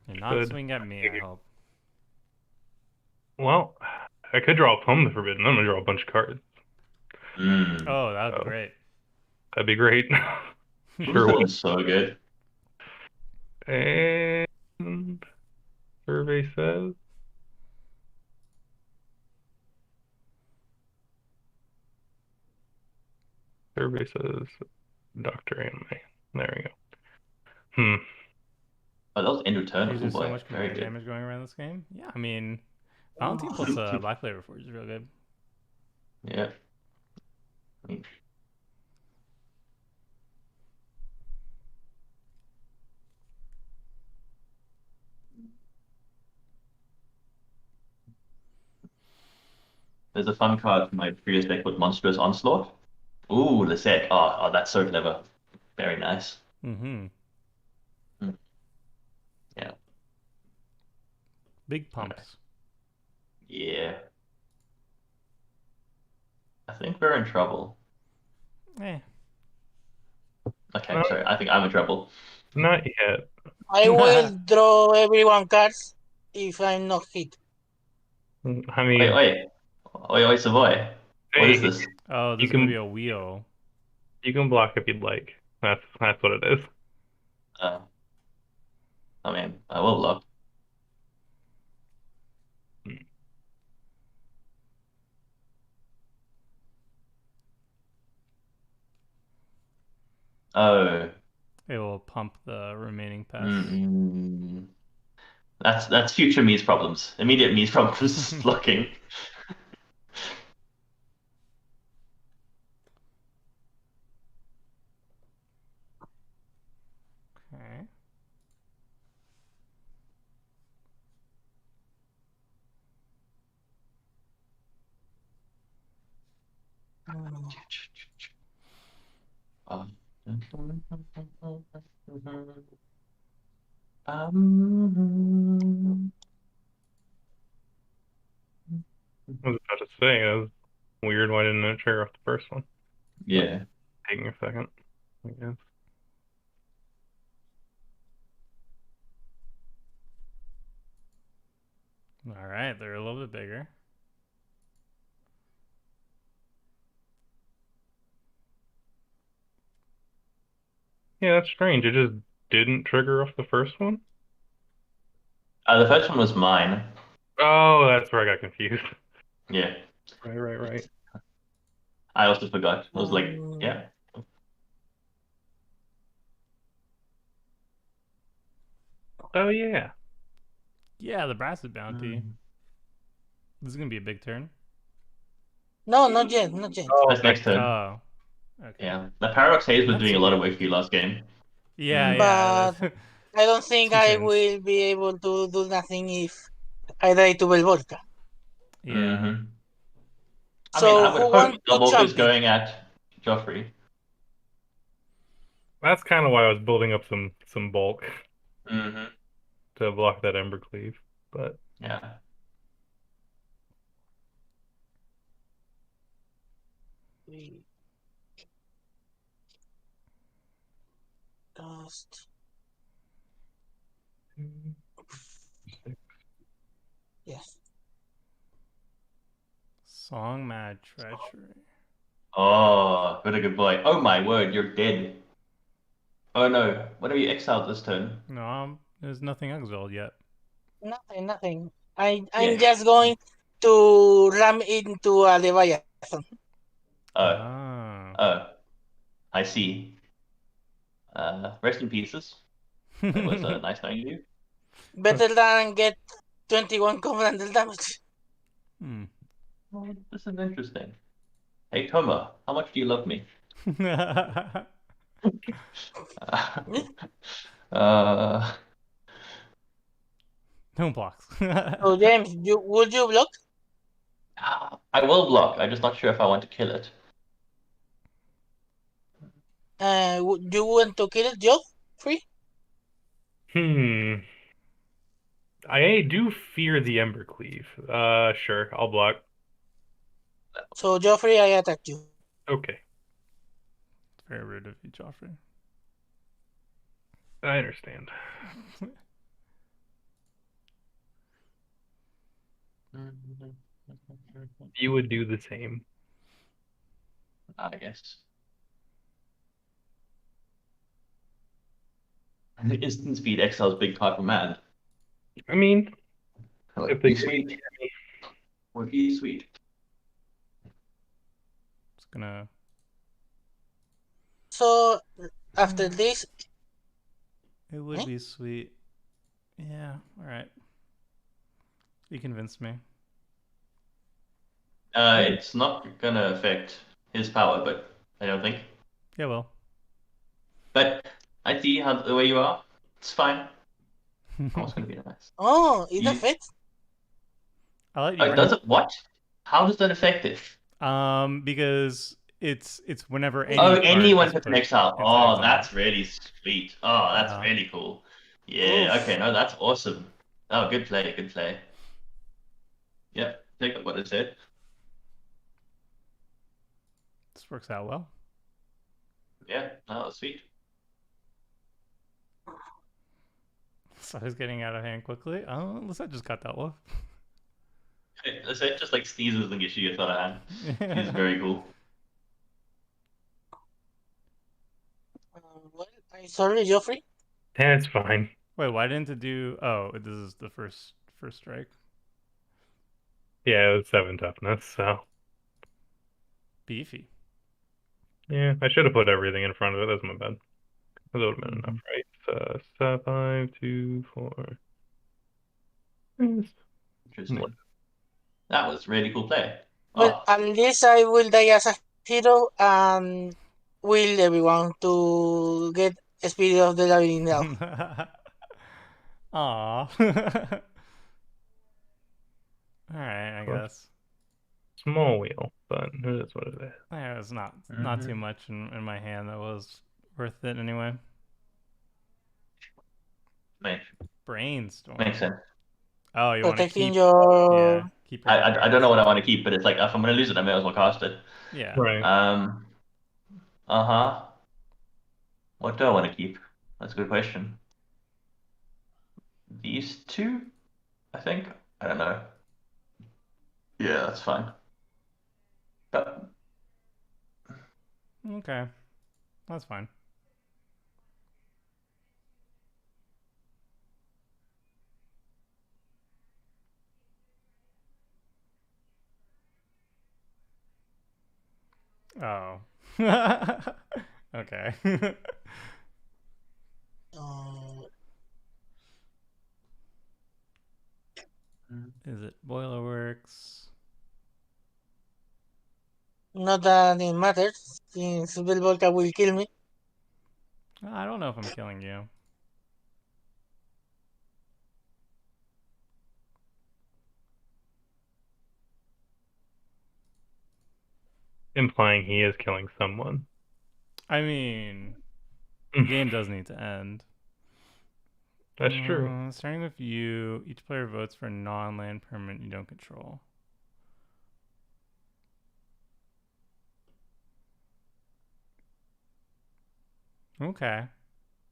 You're not Should. swinging at me. I hope. Well, I could draw Plum the Forbidden. I'm gonna draw a bunch of cards. Mm. Oh, that would be So great. that'd be great. This Sure is will. looking so good. And survey says. Survey says Dr. Anime. There we go. Hmm. Oh, that was end of turn. Because Oh there's so boy, much very command good. damage going around this game. Yeah, I mean, Valentine plus Black Labor Forge is real good. Yeah. There's a fun card from my previous deck with Monstrous Onslaught. Ooh, Lisette. Oh, that's so clever. Very nice. Mm-hmm. Mm. Yeah. Big Okay. pumps. Yeah. I think we're in trouble. Eh. Okay, No, sorry. I think I'm in trouble. not yet. I will draw everyone cards if I'm not hit. I Wait, mean, wait. Wait, wait, Savoy. What is hey, this? Oh, you there's gonna be can a wheel. block if you'd like. That's what it is. Uh, I mean, I will look. Oh. It will pump the remaining pests. Mm-mm. That's future me's problems. Immediate me's problems looking. Okay. Um, I was about to say, it was weird why didn't it trigger off the first one? yeah. Taking a second, I guess. All right, they're a little bit bigger. Yeah, that's strange. It just didn't trigger off the first one? The first one was mine. Oh, that's where I got confused. Yeah. Right. I also forgot. I was like, yeah. Oh, yeah. Yeah, the Brassed Bounty. This is gonna be a big turn. No, not yet, not yet. Oh, That's next turn. Oh. Okay. Yeah. The Paradox Haze was That's doing a lot of okay. work for you last game. Yeah, Mm. yeah. But I don't think Two I turns. will be able to do nothing if I die to Belvolca. Yeah. Mm-hmm. I So mean, I would who hope wants to Belvolca's champ it? going at Joffrey. That's kind of why I was building up some bulk Mm-hmm. to block that Ember Cleave. But Yeah. Cast. Yes. Song Mad Treachery. Oh, what a good boy. Oh my word, you're dead. Oh no. What have you exiled this turn? No, there's nothing exiled yet. Nothing. I'm Yeah. just going to ram into a Leviathan. Oh, Ah. oh. I see. Rest in pieces. It was nice knowing you. Better than get 21 covenantal damage. Hmm. Well, this is interesting. Hey, Toma, how much do you love me? Uh, No blocks. So James, would you block? I will block. I'm just not sure if I want to kill it. Would you want to kill it, Joffrey? Hmm. I do fear the Embercleave. Sure, I'll block. So Joffrey, I attack you. Okay, Very rude of you, Joffrey. I understand. You would do the same. I guess. And the instant speed exiles big card from hand. I mean, Would if they be can't sweet. get me, Would be sweet. It's gonna. So after this, It would eh? be sweet. Yeah. All right. You convinced me. It's not gonna affect his power, but I don't think. Yeah. Well. But I see how the way you are. It's fine. Oh, it's gonna be nice. Oh, it You, affects. I'll let you oh, run. does it? What? How does that affect it? Because it's whenever any Oh, card anyone is puts an put exile. into Oh, exile. that's really sweet. Oh, that's Yeah. really cool. Yeah, Oof. okay, no, that's awesome. Oh, good play, good play. Yep, take up what it said. This works out well. Yeah, that was sweet. So I was getting out of hand quickly. Oh, unless I just got that wolf. That's it, just like sneezes and gets you out of hand. She's very cool. Well, I'm sorry, Joffrey. that's fine. Wait, why didn't it do? Oh, this is the first strike. Yeah, it was 7 toughness, so Beefy. yeah, I should have put everything in front of it. That's my bad. That would have been enough, right? So 5, 2, 4. Yes. Interesting. That was really cool play. Well, Oh, at least I will die as a hero and will everyone to get Spirit of the Labyrinth now. Aw. All right, I guess. Small wheel, but it is what it is. Yeah, it was not too much in my hand that was worth it anyway. makes Brainstorm. sense. Oh, you want to Protecting keep? your. Yeah, keep your I don't know cards. what I want to keep, but it's like if I'm gonna lose it, I may as well cast it. Yeah. Right. Uh-huh. What do I want to keep? That's a good question. These two, I think. I don't know. Yeah, that's fine. But Okay, that's fine. Oh. Okay. Uh, Is it Boilerworks? not that it matters, since Belvolca will kill me. I don't know if I'm killing you. Implying he is killing someone. I mean, the game does need to end. That's true. Starting with you, each player votes for a non-land permanent you don't control. Okay.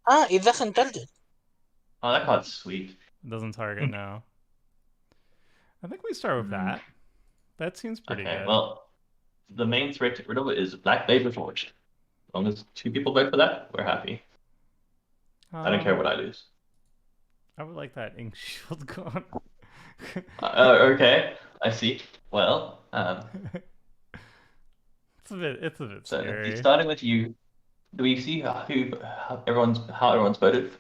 Ah, it doesn't target. oh, that card's sweet. It doesn't target now. I think we start with that. That seems pretty Okay, good. well, the main threat to rid of it is Black Blade Reforged. As long as 2 people vote for that, we're happy. I don't care what I lose. I would like that ink shield gone. Okay, I see. Well, it's a bit so scary. starting with you, do we see how everyone's voted?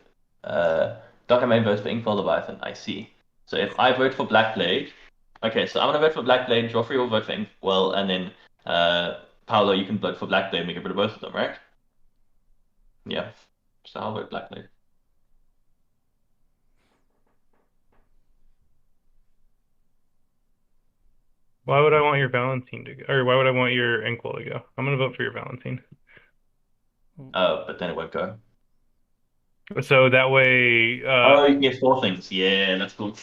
Dr. Main votes for Inkfall Leviathan. I see. So if I vote for Black Blade, okay, so I'm gonna vote for Black Blade. Joffrey will vote for Inkwell, and then Paolo, you can vote for Black Blade and we get rid of both of them, right? Yeah. So I'll vote Black Lady. Why would I want your Valentine to go? Or why would I want your Inkwell to go? I'm gonna vote for your Valentine. But then it won't go. So that way, Oh, you can get four things. Yeah, that's cool.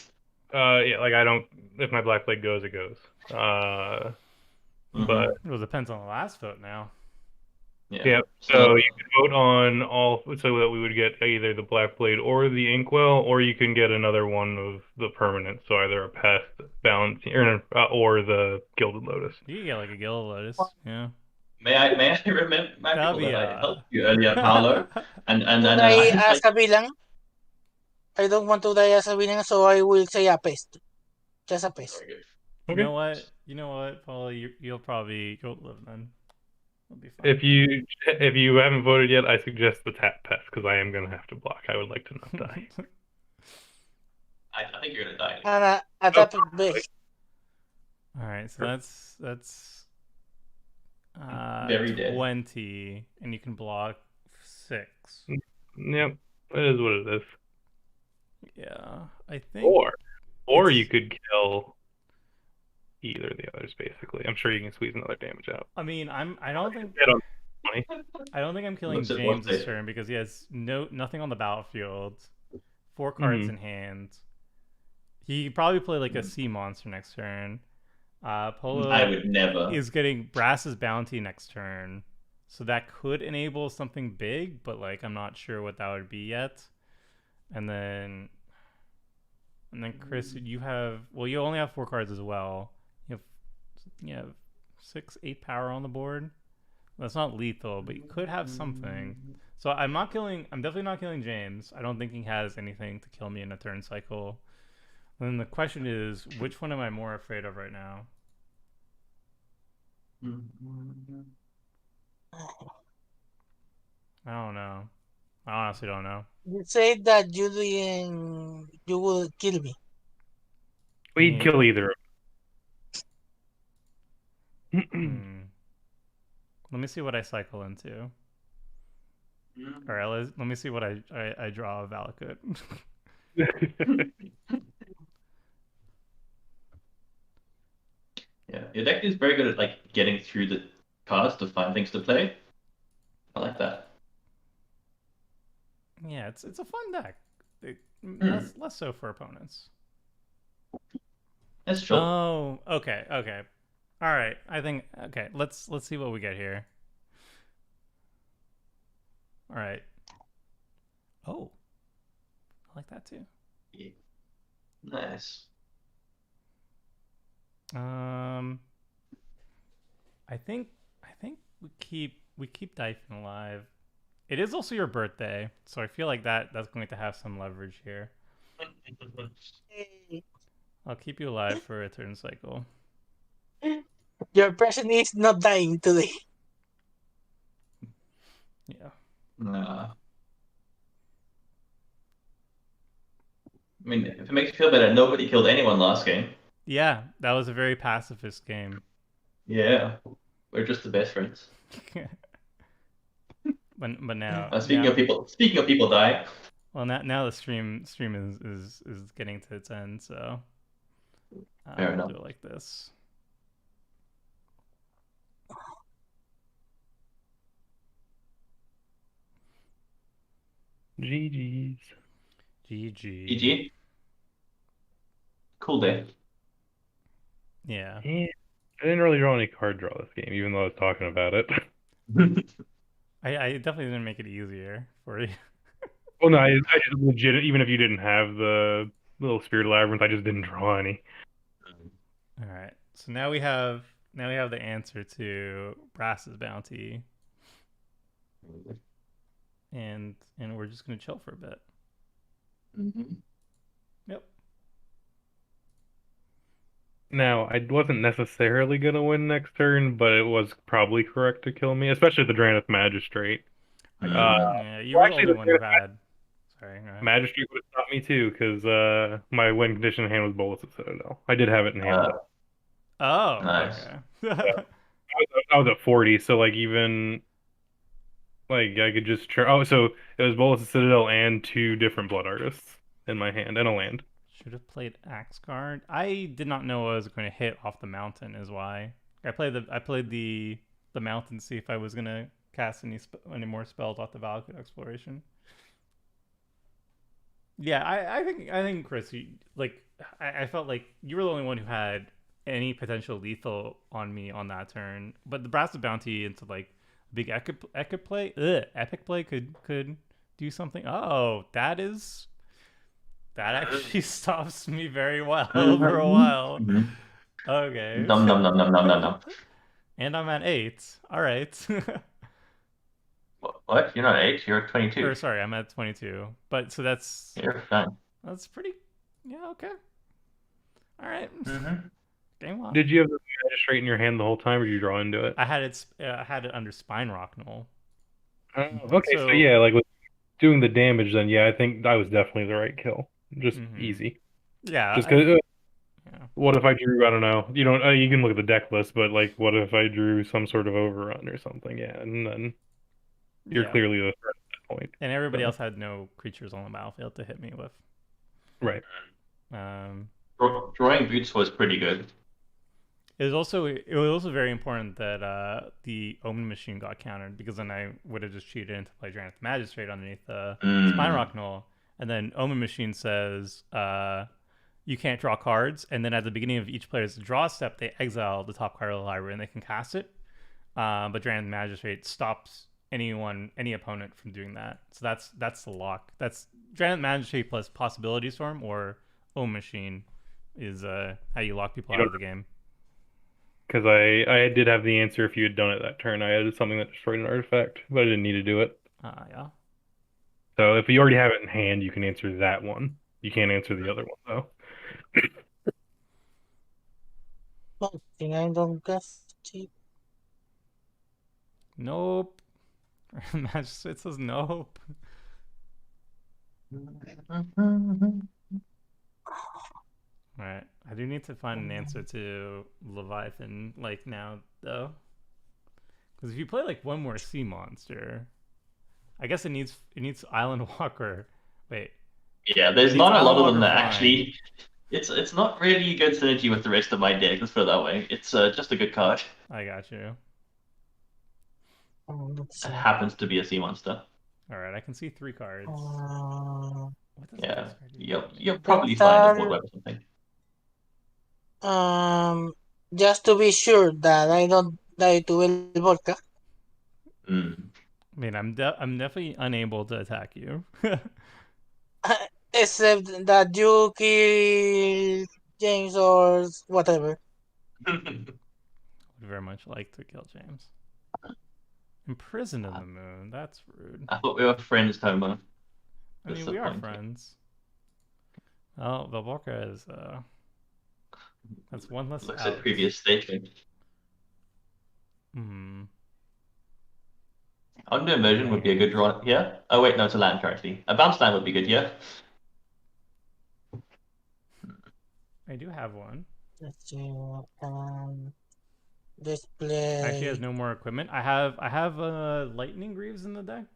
yeah, like I don't. If my Black Blade goes, it goes. But Hmm. Well, it depends on the last vote now. Yeah. yeah, so So you could vote on all, so that we would get either the Black Blade or the Inkwell, or you can get another one of the permanents, so either a Pest, Valentine, or the Gilded Lotus. You could get like a Gilded Lotus. Yeah. may I remind That'd people be that I helped you earlier, Paolo, and Could I I just ask a bilang? I don't want to die as a bilang, so I will say a pest. Just a pest. very good. You know Okay. what? You know what, Paul? You'll live then. It'll be fine. If you haven't voted yet, I suggest the Tap Pest because I am gonna have to block. I would like to not die. I think you're gonna die. And a Oh, tap best. All right, so that's Very dead. 20, and you can block 6. Yep, it is what it is. Yeah, I think. Or you it's- could kill either of the others. Basically, I'm sure you can squeeze another damage out. I mean, I don't think Hit on 20. I don't think I'm killing Looks at James what's this it. turn because he has nothing on the battlefield, 4 Mm-hmm. cards in hand. He probably play like a sea monster next turn. Polo I would never. is getting Brass's bounty next turn, so that could enable something big, but like I'm not sure what that would be yet. And then Chris, you only have 4 cards as well. You have 6, 8 power on the board. That's not lethal, but you could have something. So I'm definitely not killing James. I don't think he has anything to kill me in a turn cycle. And then the question is, which one am I more afraid of right now? I don't know. I honestly don't know. You say that you will kill me. We'd kill either. Hmm. Let me see what I cycle into. All right, let me see what I draw of Valakut. Yeah, your deck is very good at like getting through the cards to find things to play. I like that. Yeah, it's a fun deck. Hmm. Less so for opponents. That's chill. Oh, okay. All right. I think okay. Let's see what we get here. All right. Oh, I like that too. Yeah. Nice. I think we keep Dyphon alive. It is also your birthday, so I feel like that's going to have some leverage here. I'll keep you alive for a turn cycle. Your person is not dying today. Yeah. I mean, if it makes you feel better, nobody killed anyone last game. Yeah, that was a very pacifist game. Yeah, we're just the best friends. but now Speaking of people dying. well now the stream is getting to its end, so Fair we'll enough. do it like this. GG's. GG. GG. Cool day. Yeah. Yeah, I didn't really draw any card draw this game, even though I was talking about it. I definitely didn't make it easier for you. Well, no, I just legit. Even if you didn't have the little Spirit Labyrinth, I just didn't draw any. All right. So now we have the answer to Brass's bounty, and we're just gonna chill for a bit. Mm-hmm. Yep. Now, I wasn't necessarily gonna win next turn, but it was probably correct to kill me, especially the Draenith Magistrate. Yeah, you well, were the actually, only one who had. Sorry. Go ahead. Magistrate would have stopped me too, because my win condition in hand was Bolus at Citadel. I did have it in hand. Oh, Nice. okay. I was at 40, so like even Like I could just turn. Oh, so it was both a Citadel and two different Blood Artists in my hand and a land. Should have played Axe Guard. I did not know I was going to hit off the mountain. Is why I played the mountain to see if I was going to cast any more spells off the Valakut Exploration. Yeah, I think Chris, I felt like you were the only one who had any potential lethal on me on that turn, but the Brass of Bounty into like big epic play could do something. Oh, that actually stops me very well for a while. Mhm. Okay, Num num num num num num num. and I'm at 8. All right, What? You're not 8, you're 22. or sorry, I'm at 22. But so that's You're fine. that's pretty. Yeah, okay. All right, Hmm. game on. Did you have the Magistrate in your hand the whole time, or did you draw into it? I had it under Spine Rocknall. Oh, okay, so So yeah, like with doing the damage, then yeah, I think that was definitely the right kill. Just mhm. easy. Yeah, Just because, yeah, what if I drew? I don't know. You don't. You can look at the deck list, but like, what if I drew some sort of overrun or something? Yeah, and then you're yeah. clearly the threat at that point. And everybody So else had no creatures on the battlefield to hit me with. right. Um, Drawing boots was pretty good. it was also very important that the Omen Machine got countered, because then I would have just cheated into play Granite Magistrate underneath the Spine Mm. Rock Knoll, and then Omen Machine says you can't draw cards, and then at the beginning of each player's draw step, they exile the top card of the library and they can cast it. But Granite Magistrate stops any opponent from doing that. So that's the lock. That's Granite Magistrate plus Possibility Storm or Omen Machine is how you lock people You out don't of the game. because I did have the answer if you had done it that turn. I had something that destroyed an artifact, but I didn't need to do it. Yeah. So if you already have it in hand, you can answer that one. You can't answer the other one though. I think I don't cast it. Nope. Magistrate says nope. All right. I do need to find an answer to Leviathan like now though, because if you play like one more sea monster, I guess it needs Island Walker. Wait, Yeah, it there's needs not a lot Island of them Walker that flying. actually. It's not really good synergy with the rest of my deck. Let's put it that way. It's just a good card. I got you. Let's It see. happens to be a sea monster. All right, I can see 3 cards. Uh, What does Yeah, this card do you'll differently? probably these find a board are web or something. um just to be sure that I don't die to El Volca. Mm. I mean, I'm definitely unable to attack you. Except that you kill James or whatever. Would very much like to kill James. Imprisoned in the moon. That's rude. I thought we were friends, Toma. I mean, we are Disappointing. friends. Oh, Valborka is that's one less Looks at out. previous statement. Hmm. Under immersion would be a good draw. Yeah. Oh wait, no, it's a land currency. A bounce land would be good. Yeah. I do have one. Let's see. Actually, has Display. no more equipment. I have Lightning Greaves in the deck.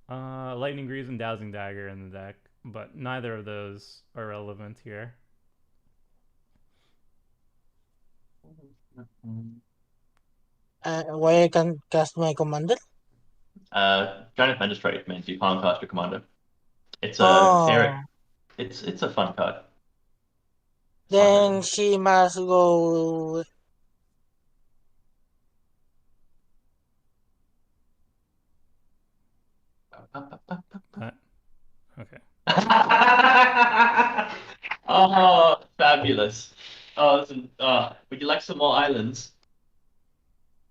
Lightning Greaves and Dowsing Dagger in the deck, but neither of those are relevant here. Why I can cast my commander? Giant Magistrate means you can't cast your commander. It's a Oh, it's a fun card. Fun then legend. she must go. But okay. Oh, fabulous. Oh, listen, would you like some more islands?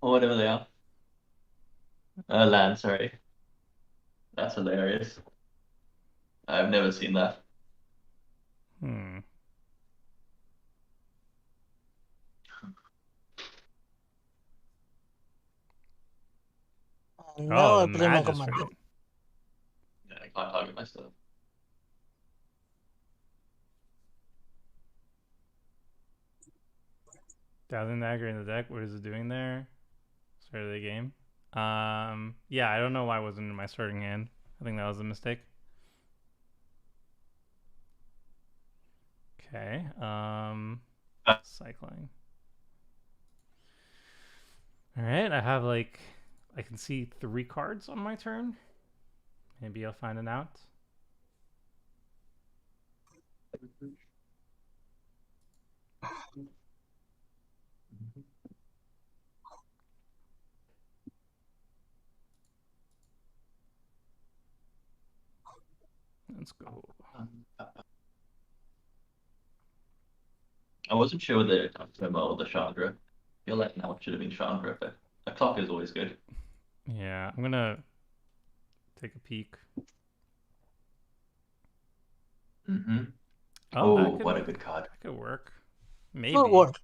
Or whatever they are. Land, sorry. That's hilarious. I've never seen that. Hmm. Now Oh, I the play my commander. Magistrate. Yeah, I can't target myself. Dowsing Dagger in the deck. What is it doing there? Start of the game. Yeah, I don't know why it wasn't in my starting hand. I think that was a mistake. Okay. Cycling. All right, I have like I can see 3 cards on my turn. Maybe I'll find it out. Let's go. I wasn't sure whether it was Momo or the Chandra. I feel like now it should have been Chandra, but a clock is always good. Yeah, I'm gonna take a peek. Mm-hmm. Oh, Oh, what a good card. that could work. Good Maybe. work.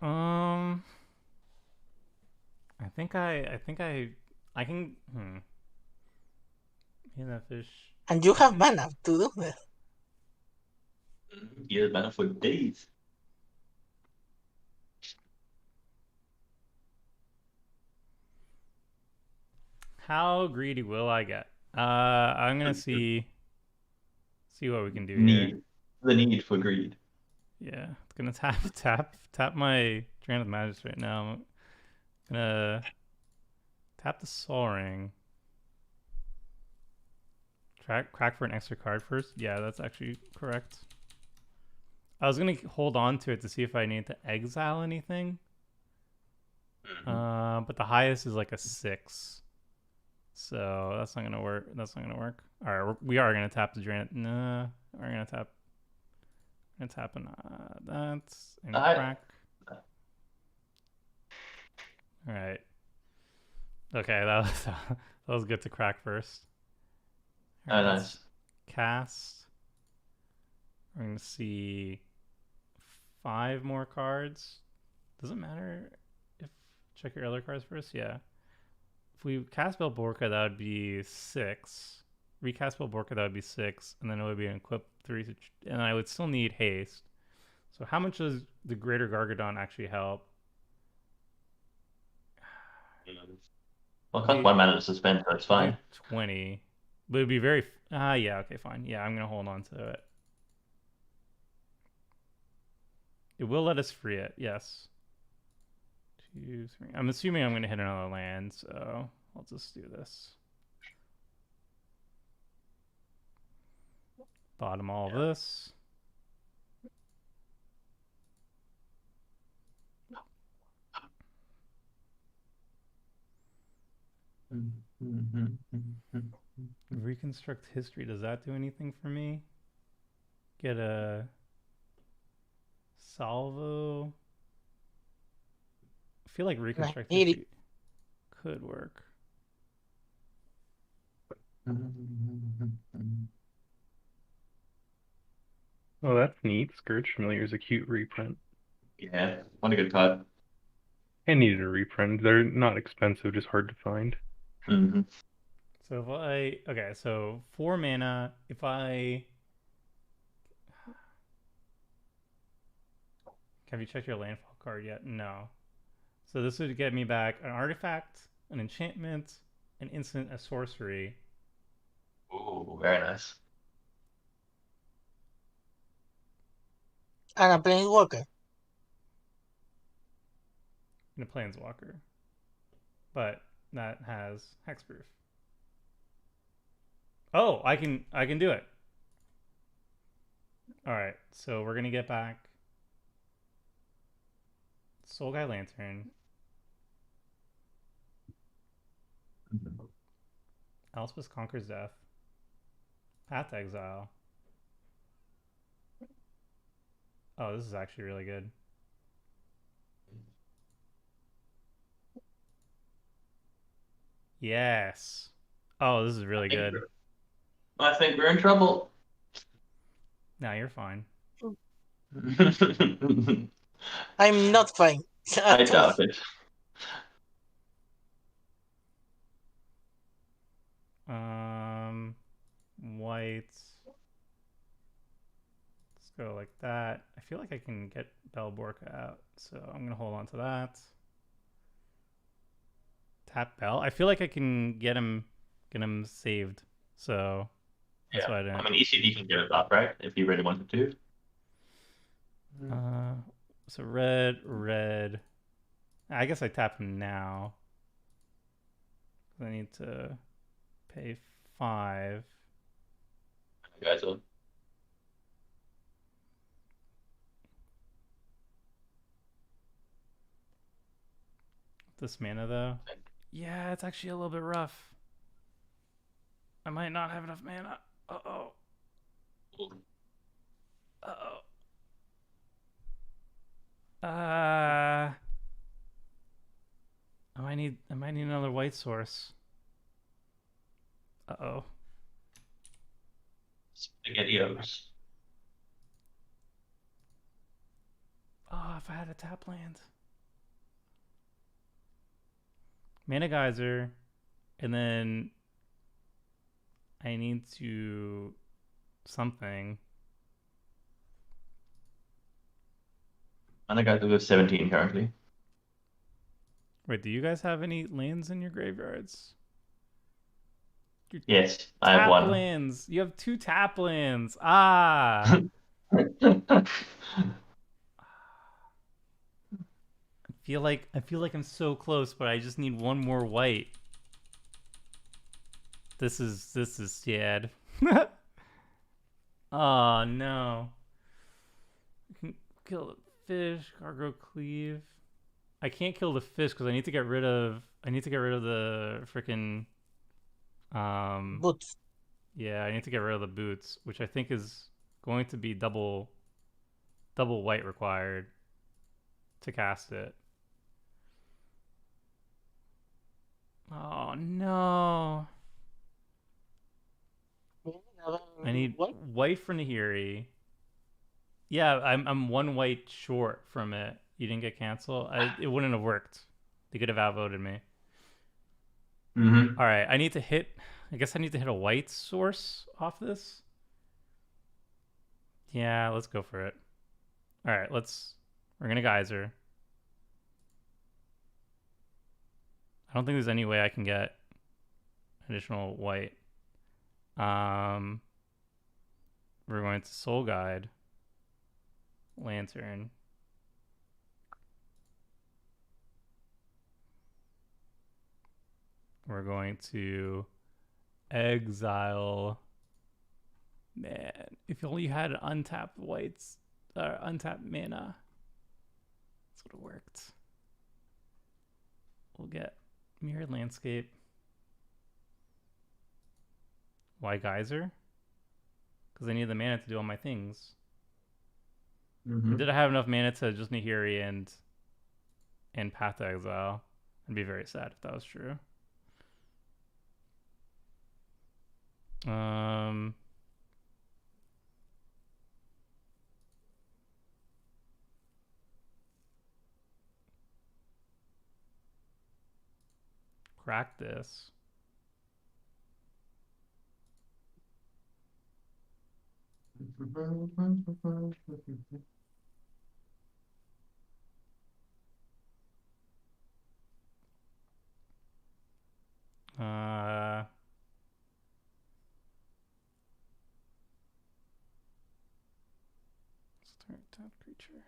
Um, I think I can. Yeah, that fish. And you have mana to do that. He has mana for days. How greedy will I get? I'm gonna see what we can do here. Need. The need for greed. Yeah, it's gonna tap my Drain of Magic right now. I'm gonna tap the Soul Ring. Crack for an extra card first. Yeah, that's actually correct. I was gonna hold on to it to see if I need to exile anything. But the highest is like a 6. So that's not gonna work. That's not gonna work. All right, we are gonna tap the Drain. Nah, we're gonna tap. It's happened. That's in crack. All right. Okay, that was good to crack first. All right, nice. Cast. We're gonna see 5 more cards. Does it matter if check your other cards first? Yeah. If we cast Belborca, that would be 6. Recast Belborca, that would be 6, and then it would be an equip 3, and I would still need haste. So how much does the Greater Gargadon actually help? Well, it costs 1 mana to suspend, so it's fine. 20. But it'd be very. Yeah, okay, fine. Yeah, I'm going to hold on to it. It will let us free it, yes. 2, 3. I'm assuming I'm going to hit another land, so I'll just do this. Bottom all of this. Reconstruct history. Does that do anything for me? Get a salvo. I feel like reconstruct history could work. Oh, that's neat. Scourge Familiar is a cute reprint. Yeah, what a good card. I needed a reprint. They're not expensive, just hard to find. Mm-hmm. So if okay, so 4 mana. If I have you checked your landfall card yet? No. So this would get me back an artifact, an enchantment, an instant, a sorcery. Ooh, very nice. And a Planeswalker. And a planeswalker. But that has hexproof. Oh, I can do it. All right, so we're gonna get back Soul Guy Lantern, Elspeth Conquers Death, Path to Exile. Oh, this is actually really good. Yes. Oh, this is really good. I think we're in trouble. Now you're fine. I'm not fine. I doubt it. White. Let's go like that. I feel like I can get Belborca out, so I'm gonna hold on to that. tap Bell. I feel like I can get him saved. So that's why I I didn't. mean, ECD can get it up, right? If you really wanted to. Uh, so red. I guess I tap him now. I need to pay 5. Guys, on. This mana though. Yeah, it's actually a little bit rough. I might not have enough mana. Uh-oh. Uh-oh. I might need another white source. Uh-oh. SpaghettiOs. Oh, if I had a tap land. Mana Geyser, and then I need to something. And I got to go 17 currently. Wait, do you guys have any lands in your graveyards? Yes, I have Tap one. lands. You have 2 tap lands. Ah. I feel like I'm so close, but I just need one more white. This is sad. Oh no. I can kill the fish, cargo cleave. I can't kill the fish because I need to get rid of the freaking Boots. yeah, I need to get rid of the boots, which I think is going to be double white required to cast it. Oh no. I need what? white for Nahiri. Yeah, I'm 1 white short from it. You didn't get canceled? It wouldn't have worked. They could have outvoted me. Mm-hmm. Alright, I guess I need to hit a white source off this. Yeah, let's go for it. Alright, we're gonna geyser. I don't think there's any way I can get additional white. We're going to Soul Guide. Lantern. We're going to exile. Man, if only you had an untapped whites, untapped mana. This would have worked. We'll get Mirrored Landscape. Why Geyser? Because I need the mana to do all my things. Mm-hmm. Did I have enough mana to just Nahiri and Path to Exile? I'd be very sad if that was true. Crack this. Start top creature.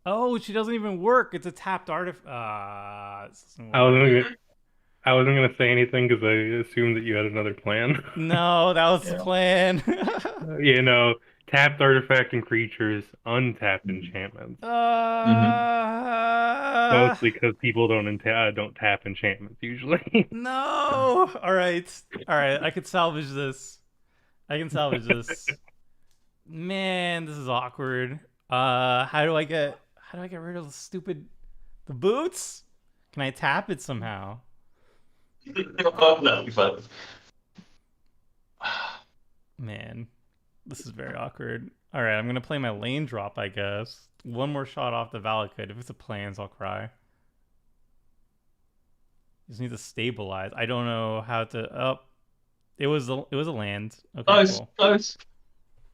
Oh, she doesn't even work. It's a tapped artifact. I wasn't gonna say anything because I assumed that you had another plan. No, that was the plan. You know, tapped artifact and creatures, untapped enchantments. Mostly because people don't tap enchantments usually. No. All right. I could salvage this. I can salvage this. Man, this is awkward. How do I get rid of the boots? Can I tap it somehow? Oh, that'll be fun. Man, this is very awkward. All right, I'm gonna play my lane drop, I guess. One more shot off the Valakut. If it's a plans, I'll cry. Just need to stabilize. I don't know how to. Oh, it was a land. Okay, Close, cool. close.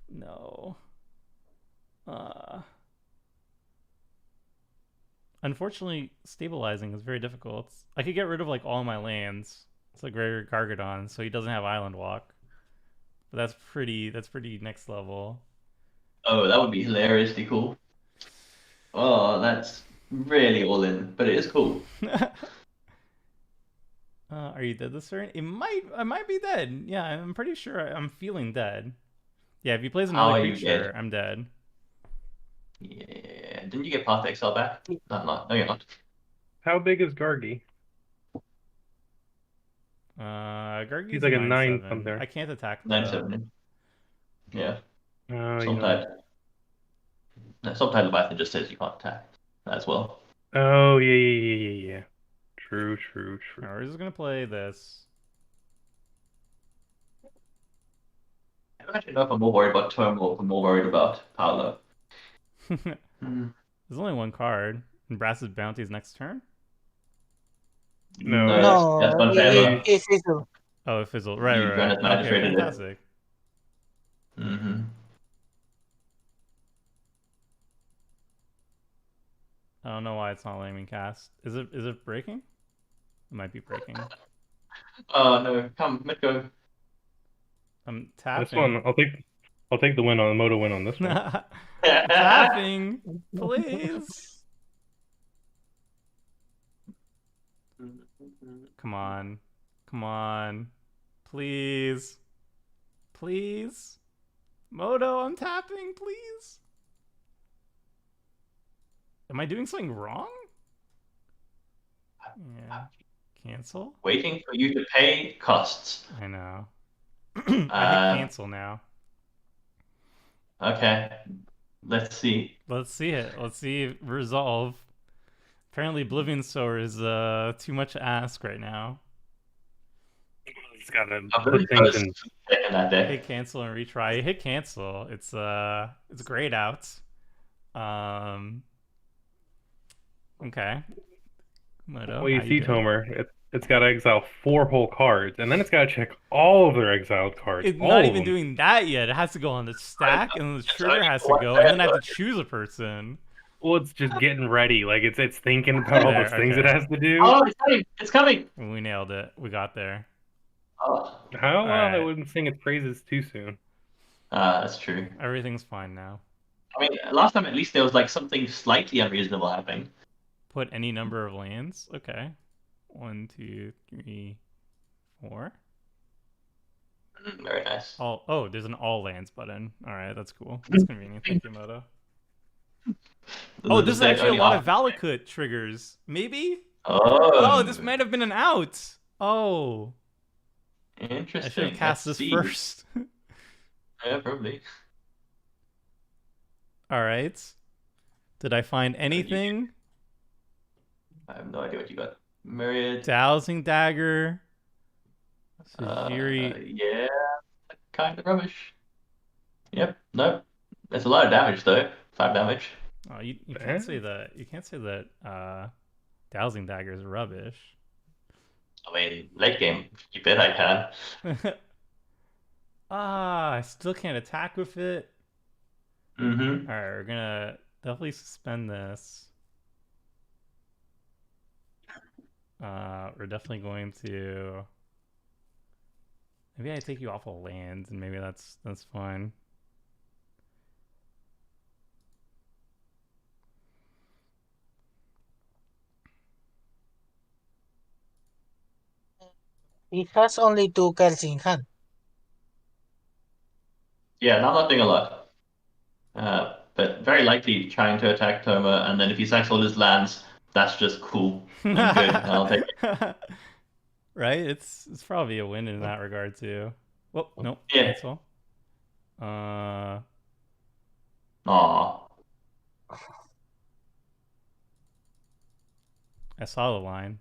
No. Unfortunately, stabilizing is very difficult. I could get rid of like all my lands. It's like Gregor Gargadon, so he doesn't have Island Walk. But that's pretty next level. Oh, that would be hilariously cool. Oh, that's really all in, but it is cool. Are you dead this turn? I might be dead. Yeah, I'm pretty sure I'm feeling dead. Yeah, if he plays How another are you creature, dead? I'm dead. Yeah. Didn't you get Path to Exile back? No, not. No, you're not. How big is Gargi? He's Gargi's like a 9/7. 9 something. I can't attack though. 9/7. Yeah. Oh, you Sometimes. don't. Sometimes Leviathan just says you can't attack as well. Oh, yeah, yeah, yeah, yeah, yeah. True, true, true. Alright, we're just gonna play this. I don't actually know if I'm more worried about Term or if I'm more worried about Paolo. There's only one card. And Brass's Bounty's next turn? No, No, that's No, one forever. it fizzled. Oh, it fizzled. Right, You right, run as right. Okay, magistrated it. fantastic. Mm-hmm. I don't know why it's not letting me cast. Is it breaking? It might be breaking. Oh no, come, let go. I'm this tapping. one, I'll take the win on the Moto win on this one. Tapping, please. Come on, come on, please, please. Moto, I'm tapping, please. Am I doing something wrong? Yeah. Cancel? Waiting for you to pay costs. I know. I hit Uh, cancel now. okay. Let's see. Let's see it. Let's see resolve. Apparently Oblivion Sower is too much to ask right now. He's got to I'm put really things close in. to taking that Hit deck. cancel and retry. Hit cancel. It's grayed out. Okay. Moto, Well, how you you see, doing? Tomer, it's got to exile 4 whole cards, and then it's got to check all of their exiled cards, It's not all of even them. doing that yet. It has to go on the stack, and the It's trigger only has for to one go, and then I have to forever. choose a person. Well, it's just getting ready. Like it's thinking about all those There, things it okay. has to do. Oh, it's coming! It's coming! We nailed it. We got there. Oh, How? Well, I Alright. wouldn't sing its praises too soon. that's true. Everything's fine now. I mean, last time at least there was like something slightly unreasonable happening. Put any number of lands. Okay. 1, 2, 3, 4. Very nice. Oh, there's an all lands button. Alright, that's cool. That's convenient. Thank you, Moto. Oh, this is deck actually a only lot of offers- Valakut triggers. Maybe? Oh, Oh, this might have been an out. Oh. interesting. I should have cast Let's this see. first. Yeah, probably. Alright. Did I find anything? I have no idea what you got. Myriad. Dowsing Dagger. Sajiri. Yeah, kind of rubbish. Yep. Nope. It's a lot of damage though. 5 damage. Oh, you can't say that. You can't say that Dowsing Dagger is rubbish. I mean, late game, you bet I can. I still can't attack with it. Mm-hmm. Alright, we're gonna definitely suspend this. We're definitely going to. Maybe I take you off of lands, and maybe that's fine. He has only 2 cards in hand. Yeah, no, I'm not doing a lot. But very likely trying to attack Toma, and then if he sacks all his lands, that's just cool. I'm good. I'll take it. Right? It's probably a win in that regard too. Well, nope. Yeah. Cancel. Aw. I saw the line.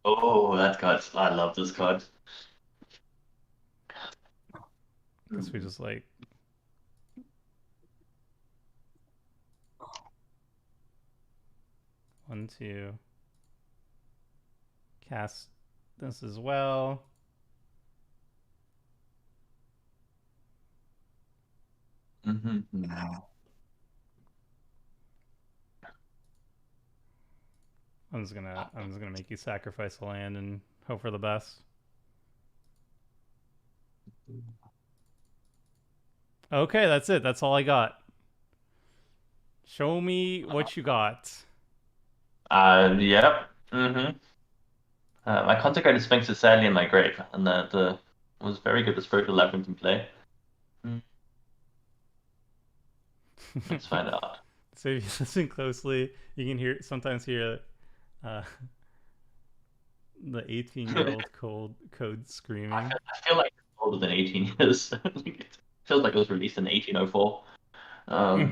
Oh, that card. I love this card. Guess we just like. One, two. Cast this as well. Mm-hmm. I'm just gonna make you sacrifice the land and hope for the best. Okay, that's it. That's all I got. Show me what you got. Yep. Mm-hmm. My consecrated sphinx is sadly in my grave, and that was very good. The spiritual labyrinth in play. Let's find out. So if you listen closely, you can sometimes hear the 18-year-old code screaming. I feel like it's older than 18 years. It feels like it was released in 1804. All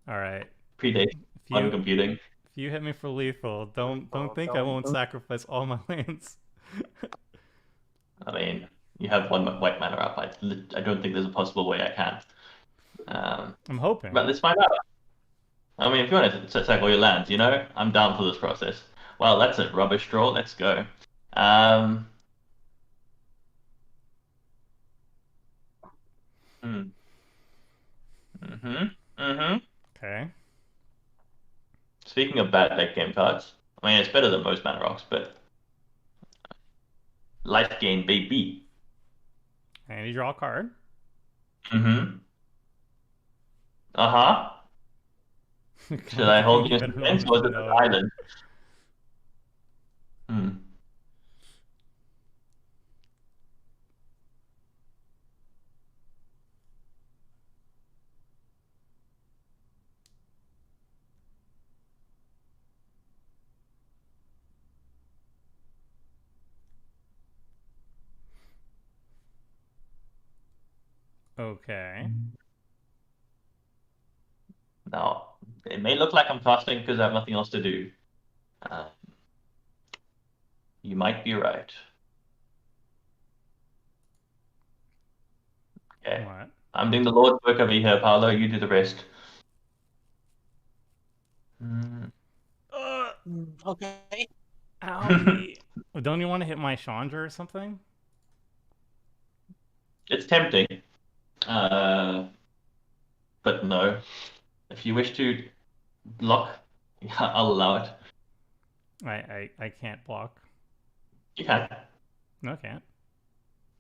right. Predates modern computing. If you hit me for lethal, don't think I won't sacrifice all my lands. I mean, you have one white mana up. I don't think there's a possible way I can. I'm hoping. But let's find out. I mean, if you want to sack all your lands, I'm down for this process. Well, that's it. Rubbish draw. Let's go. Hmm. Okay. Speaking of bad late game cards, I mean, it's better than most mana rocks, but life gain, baby. And you draw a card. Uh-huh. Should I hold you in suspense or is it an island? Okay. Now, it may look like I'm casting because I have nothing else to do. You might be right. Okay. What? I'm doing the Lord's work over here, Paolo. You do the rest. Okay. Owie. Don't you want to hit my Chandra or something? It's tempting. But no. If you wish to block, I'll allow it. I can't block. You can. No, I can't.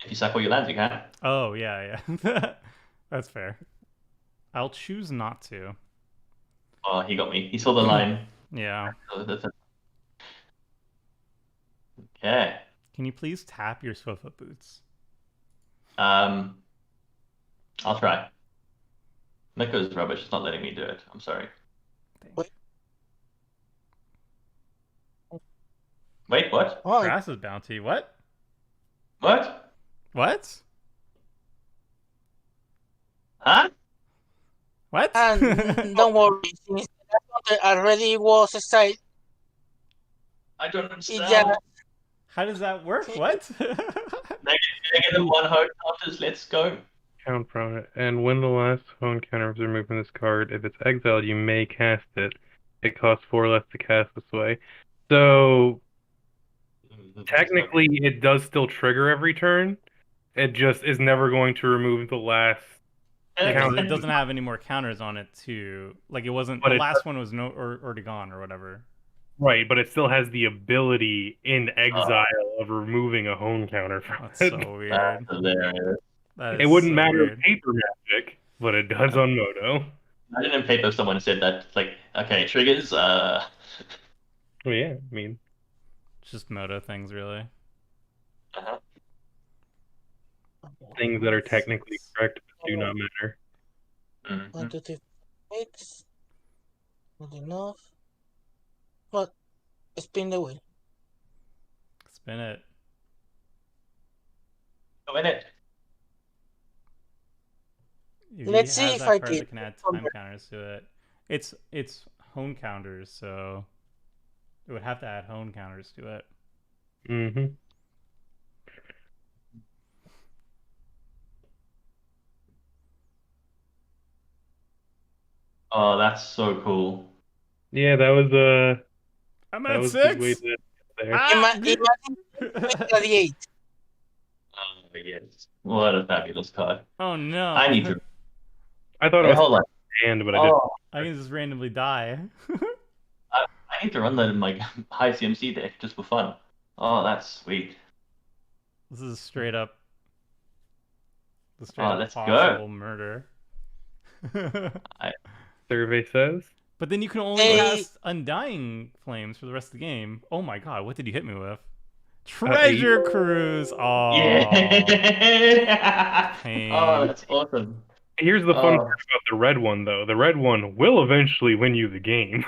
If you sack all your lands, you can. Oh, yeah. That's fair. I'll choose not to. Oh, he got me. He saw the line. Yeah. Okay. Can you please tap your Swiftfoot boots? I'll try. Nico's rubbish. It's not letting me do it. I'm sorry. Wait, what? Oh, Grass's bounty. What? What? What? Huh? What? and don't worry, since that one already was a site, I don't it understand. just How does that work? What? Negative one home counters. Let's go. Count from it. And when the last phone counter is removed from this card, if it's exiled, you may cast it. It costs 4 less to cast this way. So technically, it does still trigger every turn. It just is never going to remove the last. Yeah, 'cause counter. it doesn't have any more counters on it too. Like it wasn't. But The it last one was already gone or whatever. Right, but it still has the ability in exile of removing a home counter from That's it. so weird. That's hilarious. That is It wouldn't so matter weird. in paper magic, but it does on Moto. Imagine in paper if someone said that. It's like, okay, triggers. Well, yeah, I mean, Just Moto things, really. things that are technically correct but do not matter. 1, 2, 3, 6. Not enough. But spin the wheel. Spin it. Go in it. If Let's he has see if that I card can- that can add time counters to it. It's hone counters, so it would have to add hone counters to it. Mm-hmm. Oh, that's so cool. Yeah, that was I'm that at was a good way 6. to there. Ah! Imagine gladiate. Oh, yes. What a fabulous card. Oh no! I need to. I thought it Wait, was hold on. hand, but I didn't. Oh, I can just randomly die. I I need to run that in my high CMC deck just for fun. Oh, that's sweet. This is the straight Oh, up let's go. possible murder. I, Survey says. But then you can only Hey, cast Undying Flames for the rest of the game. Oh my god, what did you hit me with? 8. Treasure Cruise! Oh, yeah. Oh, pain. that's awesome. Here's the fun part Oh, about the red one, though. The red one will eventually win you the game.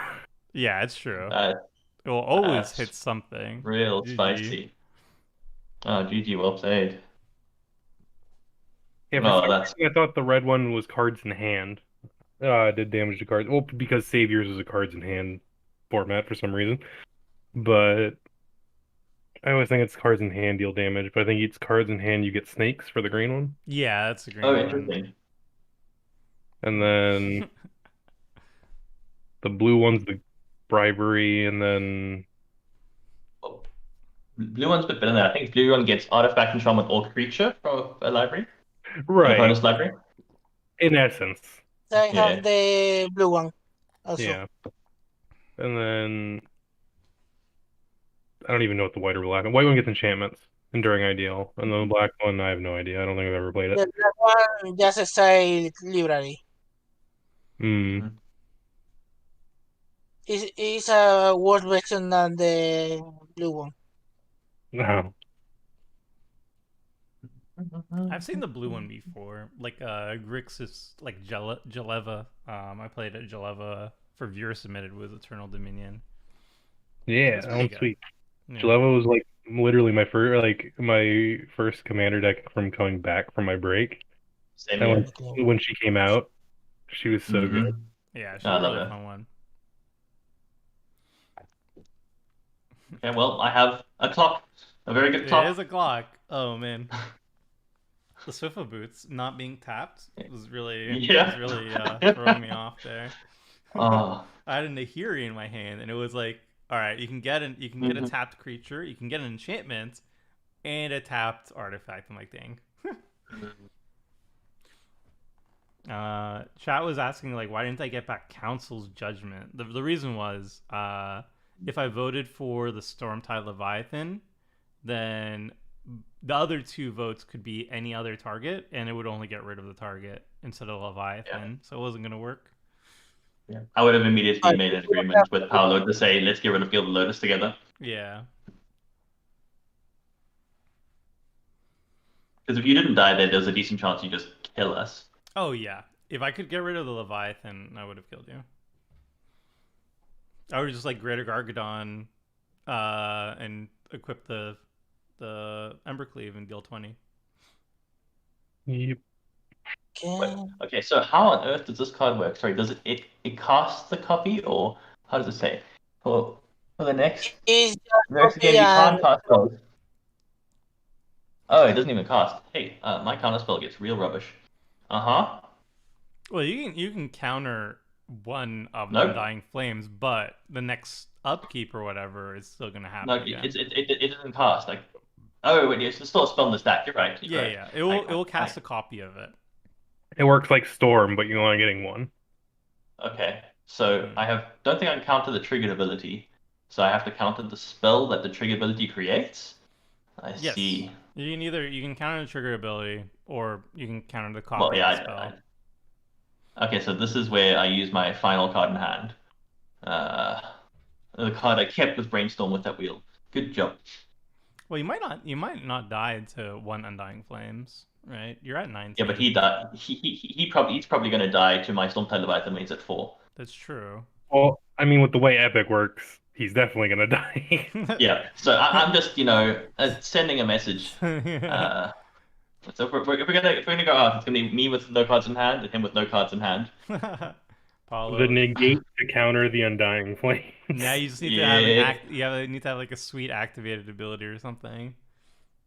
Yeah, it's true. that, It will always hit that's something. real GG. spicy. Oh, GG, well played. Yeah, for Oh, some that's reason I thought the red one was cards in hand. Did damage to cards. Well, because Saviors is a cards in hand format for some reason. But I always think it's cards in hand deal damage, but I think it's cards in hand you get snakes for the green one. Yeah, that's a oh green one. interesting. And then the blue one's the bribery, and then Oh, blue one's a bit better than that. I think blue one gets artifact and charm with all creature from a library, an right, opponent's library. in essence. I Yeah. have the blue one also. Yeah. And then I don't even know what the white or black one. White one gets enchantments, Enduring Ideal. And the black one, I have no idea. I don't think I've ever played The it. black one just style library. Hmm. Is a worse version than the blue one. No. I've seen the blue one before. Like Grixis, like Jeleva. I played at Jeleva for viewer submitted with Eternal Dominion. Yeah, It's that pretty one's good. sweet. Yeah. Jaleva was like literally my first commander deck from coming back from my break. Same And here. when she came out, she was so Mhm. good. Yeah, she's I a love really her. fun one. Okay, well, I have a clock, a very good It clock. is a clock. Oh man. The Swifa boots not being tapped was really Yeah. throwing me off there. Oh. I had an Nahiri in my hand, and it was like, all right, you can get a Mhm. tapped creature, you can get an enchantment, and a tapped artifact. I'm like, dang. Chat was asking like, why didn't I get back Council's Judgment? The reason was, if I voted for the Stormtide Leviathan, then the other two votes could be any other target, and it would only get rid of the target instead of Leviathan, so it wasn't gonna work. Yeah. I would have immediately But made an agreement with Paolo to say, let's get rid of Gilded Lotus together. Yeah. Because if you didn't die there, there's a decent chance you just kill us. Oh yeah. If I could get rid of the Leviathan, I would have killed you. I would just like Greater Gargadon, and equip the Embercleave in Guild 20. Yep. Wait, okay, so how on earth does this card work? Sorry, does it casts the copy, or how does it say? For the next Is game, you can't and cast those. Oh, it doesn't even cast. Hey, my counter spell gets real rubbish. Uh-huh. Well, you can counter one of the Nope. Undying Flames, but the next upkeep or whatever is still gonna happen No, again. it doesn't cast. Like, oh wait, it's still a spell in the stack. You're right. You're Yeah, correct. yeah. It will cast a copy of it. It works like Storm, but you're only getting one. Okay, so don't think I can counter the triggered ability. So I have to counter the spell that the triggered ability creates. I Yes. see. You can counter the trigger ability, or you can counter the Well, copy yeah. of the spell. Okay, so this is where I use my final card in hand. The card I kept with Brainstorm with that wheel. Good job. Well, you might not die to one Undying Flames, right? You're at 19. Yeah, but he died. He's probably going to die to my Stormtide Leviathan when he's at 4. That's true. Well, I mean, with the way Epic works, he's definitely gonna die. Yeah, so I'm just sending a message. So if we're gonna go out, it's gonna be me with no cards in hand and him with no cards in hand. Paulo. The negate to counter the Undying Flames. Now you just need to have you need to have like a sweet activated ability or something,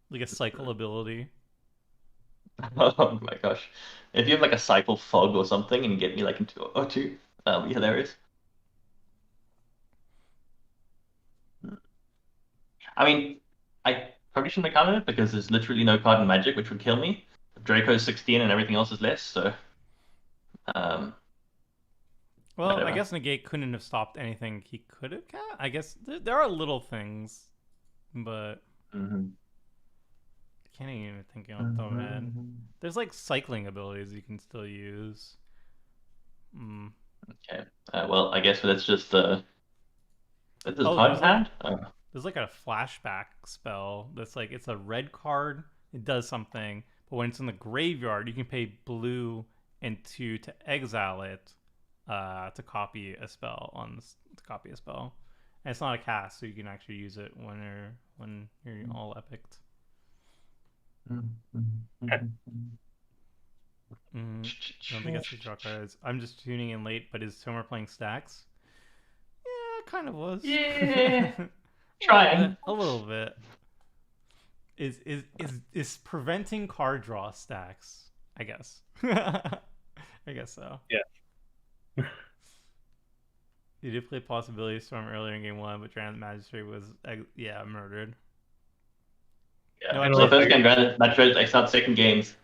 like a cycle ability. Oh my gosh, if you have like a cycle fog or something and you get me like into O2, that'll be hilarious. I mean, I probably shouldn't have counted it because there's literally no card in Magic which would kill me. Draco's 16 and everything else is less, so Well, I guess negate couldn't have stopped anything he could have cast. I guess there are little things, but Mhm. I can't even think of the top of my head. Mhm. There's like cycling abilities you can still use. Okay. Well, I guess that's just this is Oh, hard there's like hand. there's like a flashback spell that's like it's a red card. It does something, but when it's in the graveyard, you can pay blue and 2 to exile it to copy a spell to copy a spell. And it's not a cast, so you can actually use it when you're all epicked. I don't think it's the draw cards. I'm just tuning in late, but is Tomer playing stacks? Yeah, it kind of was. Yeah. Trying. A little bit. Is preventing card draw stacks? I guess. I guess so. Yeah. You did play Possibility Storm earlier in game 1, but Granite Magistrate was murdered. Yeah. No, So first game, Granite Magistrate exiled. Second games,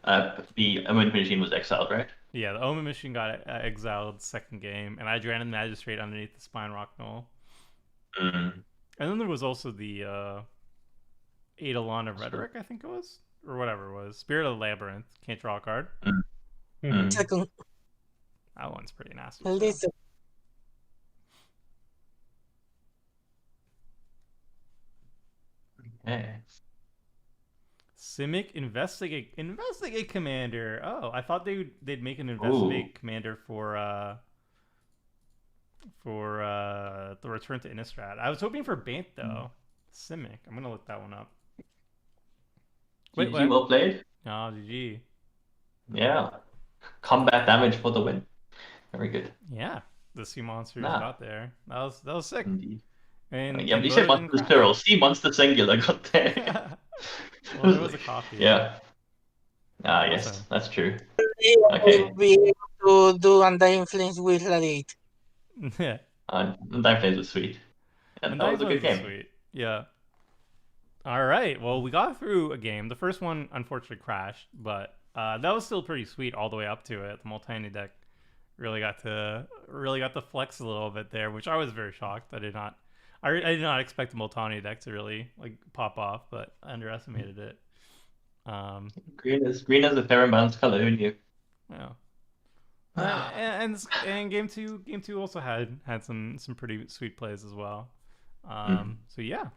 the Omen Machine was exiled, right? Yeah, the Omen Machine got exiled second game, and I Granite Magistrate underneath the Spine Rock Knoll. And then there was also the Eidolon of Rhetoric, I think it was, or whatever it was. Spirit of the Labyrinth, can't draw a card. Second. That one's pretty nasty. Listen. Okay. Simic Investigate Commander. Oh, I thought they'd make an Investigate Commander for the Return to Innistrad. I was hoping for Bant though. Simic. I'm gonna look that one up. Wait, GG, well played. Oh, GG. Yeah. Combat damage for the win. Very good. Yeah, the sea monsters got there. That was sick. Indeed. And yeah, but you said monster plural. Sea monster singular got there. Well, there was a copy. Yeah. Ah, Awesome. yes, that's true. Okay. We'll be able to do Undying Flames with Radiate. Yeah. Undying Flames was sweet. And that was a good game. Sweet. Yeah. All right. Well, we got through a game. The first one unfortunately crashed, but that was still pretty sweet all the way up to it. The Multani deck really got to flex a little bit there, which I was very shocked. I did not expect the Multani deck to really like pop off, but I underestimated it. Green is a fair and balanced color, who knew? Yeah. And game two also had some pretty sweet plays as well. So yeah.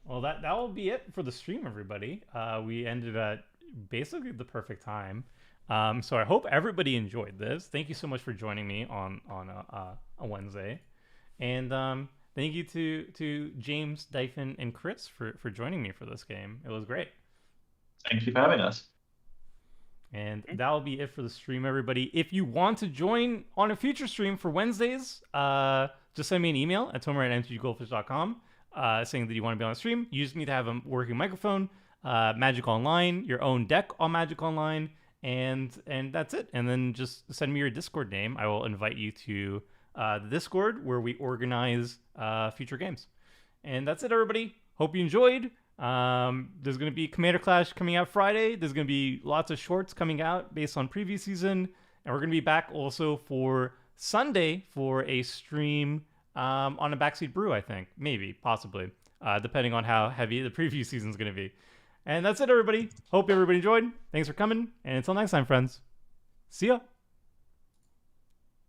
Well, that will be it for the stream, everybody. We ended at basically the perfect time. So I hope everybody enjoyed this. Thank you so much for joining me on a Wednesday, and thank you to James, Dyphon, and Chris for joining me for this game. It was great. Thank you for having us. And that will be it for the stream, everybody. If you want to join on a future stream for Wednesdays, just send me an email at tomer@mtggoldfish.com saying that you want to be on the stream. You just need to have a working microphone, Magic Online, your own deck on Magic Online, and that's it. And then just send me your Discord name. I will invite you to the Discord where we organize future games. And that's it, everybody. Hope you enjoyed. There's going to be Commander Clash coming out Friday. There's going to be lots of shorts coming out based on previous season. And we're going to be back also for Sunday for a stream on a Backseat Brew, I think. Maybe, possibly. Depending on how heavy the preview season is going to be. And that's it, everybody. Hope everybody enjoyed. Thanks for coming. And until next time, friends. See ya.